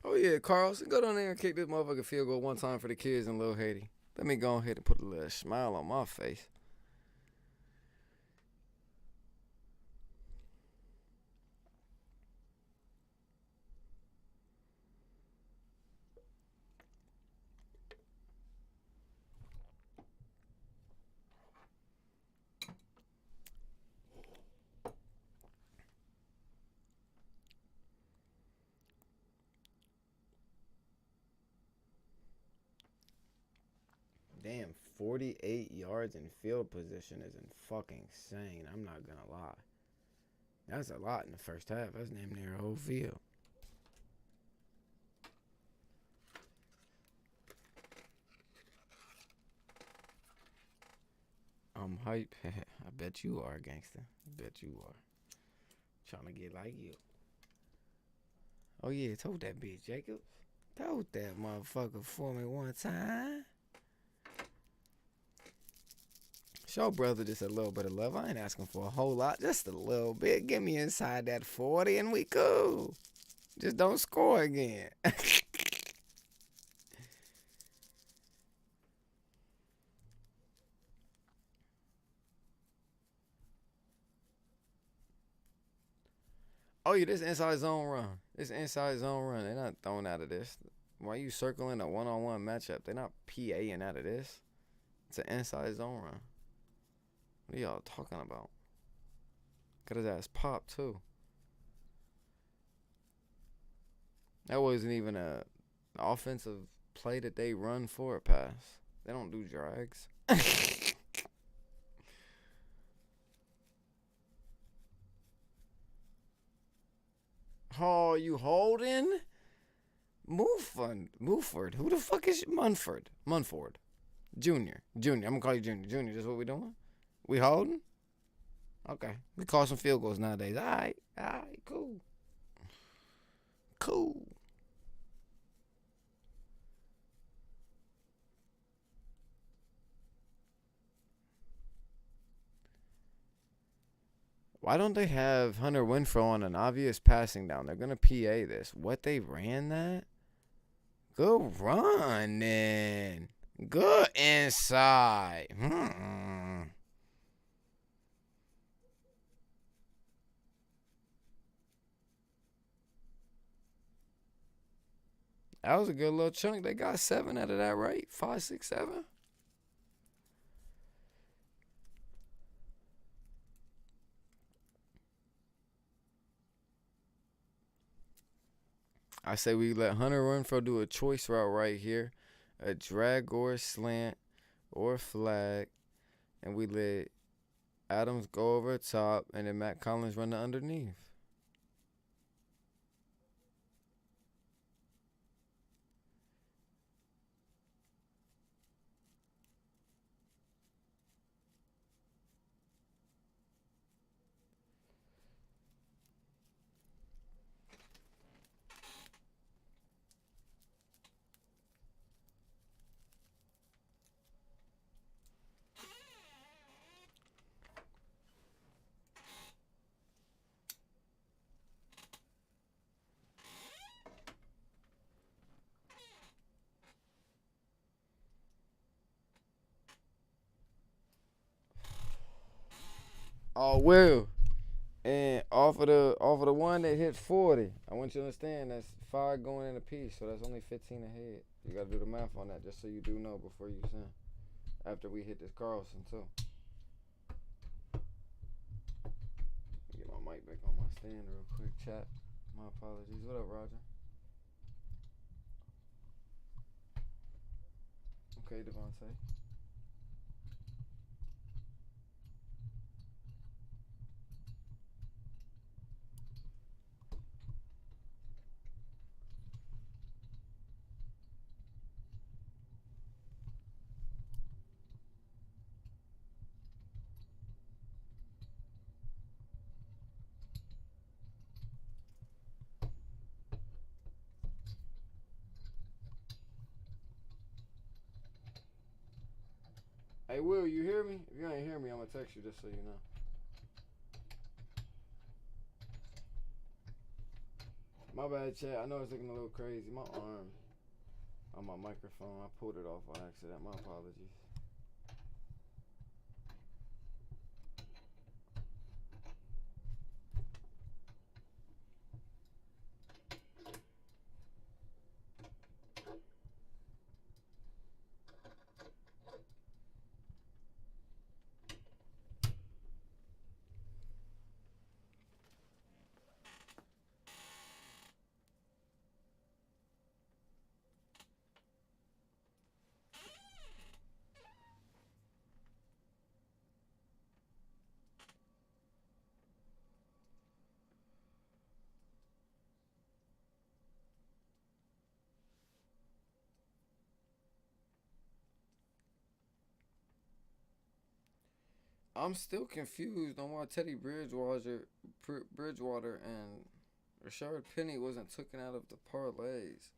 Oh yeah, Carlson, go down there and kick this motherfucking field goal one time for the kids in Little Haiti. Let me go ahead and put a little smile on my face. Damn, 48 yards in field position is fucking insane. I'm not gonna lie. That's a lot in the first half. That's damn near a whole field. I'm hype. I bet you are, gangster. I bet you are. Trying to get like you. Oh yeah, told that bitch, Jacob. Told that motherfucker for me one time. Show brother just a little bit of love. I ain't asking for a whole lot, just a little bit. Get me inside that 40 and we cool. Just don't score again. Oh yeah, this inside zone run. This inside zone run. They're not throwing out of this. Why you circling a one-on-one matchup? They're not PAing out of this. It's an inside zone run. What are y'all talking about? Got his ass popped too. That wasn't even an offensive play that they run for a pass. They don't do drags. Oh, you holding? Muford. Who the fuck is Munford? Munford. Junior. I'm gonna call you Junior. Junior, this what we doing? We holding? Okay. We call some field goals nowadays. Alright, cool. Cool. Why don't they have Hunter Renfrow on an obvious passing down? They're gonna PA this. What, they ran that? Good run, then. Good inside. That was a good little chunk. They got 7 out of that, right? 5, 6, 7. I say we let Hunter Renfrow do a choice route right here, a drag or a slant or a flag, and we let Adams go over the top, and then Matt Collins run the underneath. Oh, Will. And off of the one that hit 40, I want you to understand that's 5 going in a piece, so that's only 15 ahead. You gotta do the math on that just so you do know before you send. After we hit this Carlson too. Get my mic back on my stand real quick, chat. My apologies. What up, Roger? Okay, Devontae. Hey, Will, you hear me? If you ain't hear me, I'm gonna text you just so you know. My bad, chat. I know it's looking a little crazy. My arm on my microphone, I pulled it off by accident. My apologies. I'm still confused on why Teddy Bridgewater and Rashard Penny wasn't taken out of the parlays.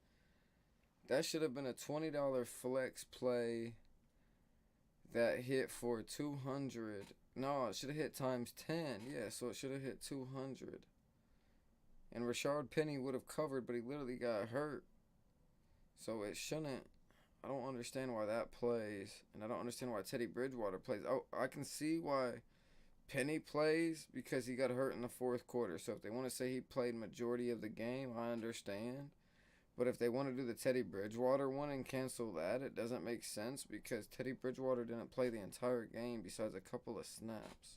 That should have been a $20 flex play that hit for 200. No, it should have hit times 10. Yeah, so it should have hit 200. And Rashard Penny would have covered, but he literally got hurt. So it shouldn't. I don't understand why that plays, and I don't understand why Teddy Bridgewater plays. Oh, I can see why Penny plays because he got hurt in the fourth quarter. So if they want to say he played majority of the game, I understand. But if they want to do the Teddy Bridgewater one and cancel that, it doesn't make sense because Teddy Bridgewater didn't play the entire game besides a couple of snaps.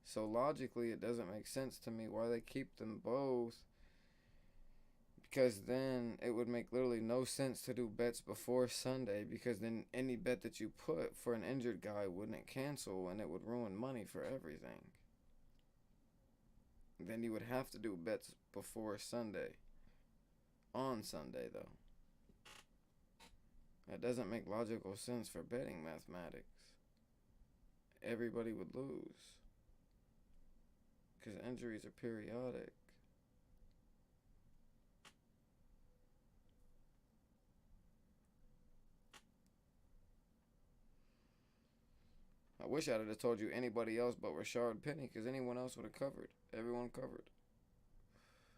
So logically, it doesn't make sense to me why they keep them both. Because then it would make literally no sense to do bets before Sunday because then any bet that you put for an injured guy wouldn't cancel and it would ruin money for everything. Then you would have to do bets before Sunday. On Sunday, though. That doesn't make logical sense for betting mathematics. Everybody would lose. Because injuries are periodic. I wish I'd have told you anybody else but Rashard Penny, because anyone else would have covered. Everyone covered.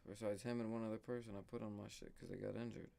Besides him and one other person I put on my shit because they got injured.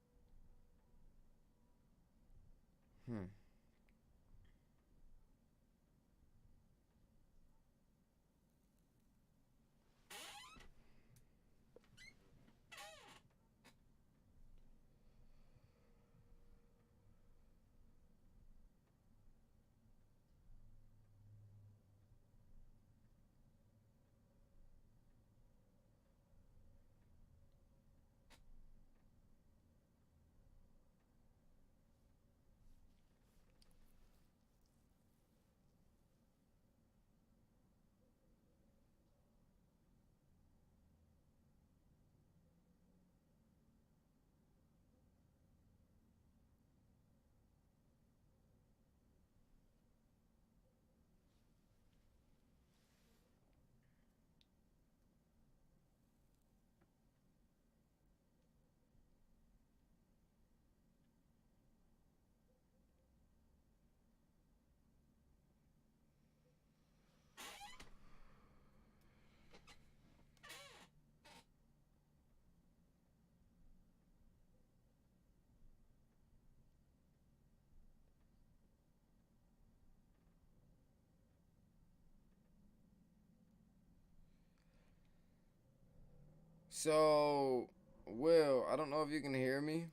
So, Will, I don't know if you can hear me,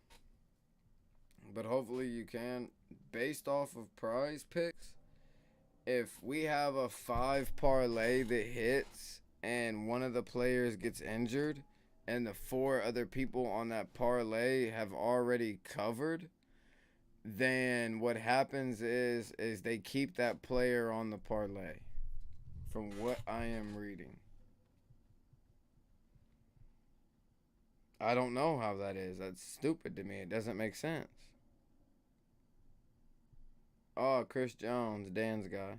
but hopefully you can. Based off of Prize Picks, if we have a 5 parlay that hits and one of the players gets injured and the 4 other people on that parlay have already covered, then what happens is they keep that player on the parlay, from what I am reading. I don't know how that is. That's stupid to me. It doesn't make sense. Oh, Chris Jones, Dan's guy.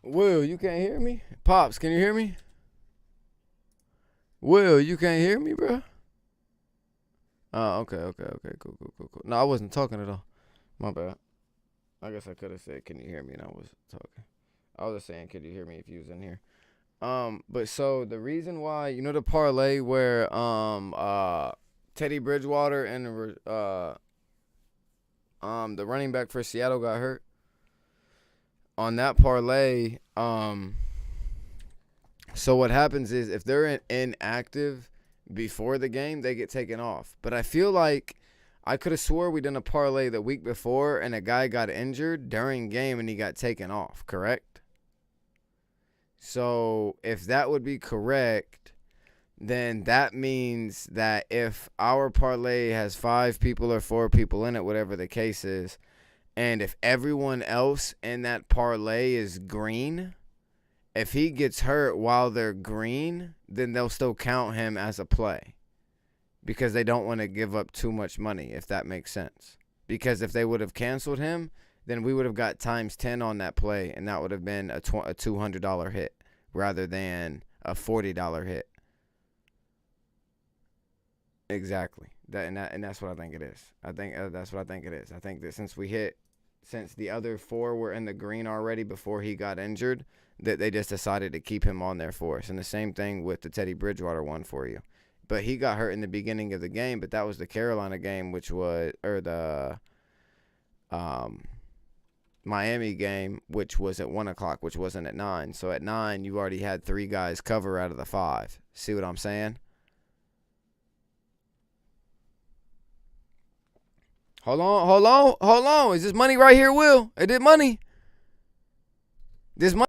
Will, you can't hear me? Pops, can you hear me? Will, you can't hear me, bro? Oh, okay, cool. No, I wasn't talking at all. My bad. I guess I could have said, "Can you hear me?" and I was talking. I was just saying, "Could you hear me?" if you was in here. But so the reason why, the parlay where Teddy Bridgewater and the running back for Seattle got hurt. On that parlay, so what happens is if they're inactive before the game, they get taken off. But I feel like I could have swore we done a parlay the week before and a guy got injured during game and he got taken off, correct? So if that would be correct, then that means that if our parlay has 5 people or 4 people in it, whatever the case is, and if everyone else in that parlay is green, if he gets hurt while they're green, then they'll still count him as a play because they don't want to give up too much money, if that makes sense. Because if they would have canceled him, then we would have got times 10 on that play, and that would have been a $200 hit rather than a $40 hit. Exactly. And that's what I think it is. I think that's what I think it is. I think that since the other 4 were in the green already before he got injured, that they just decided to keep him on there for us. And the same thing with the Teddy Bridgewater one for you. But he got hurt in the beginning of the game, but that was the Carolina game, the Miami game, which was at 1 o'clock, which wasn't at 9. So at 9, you already had 3 guys cover out of the 5. See what I'm saying? Hold on. Is this money right here, Will? Is it money? This money.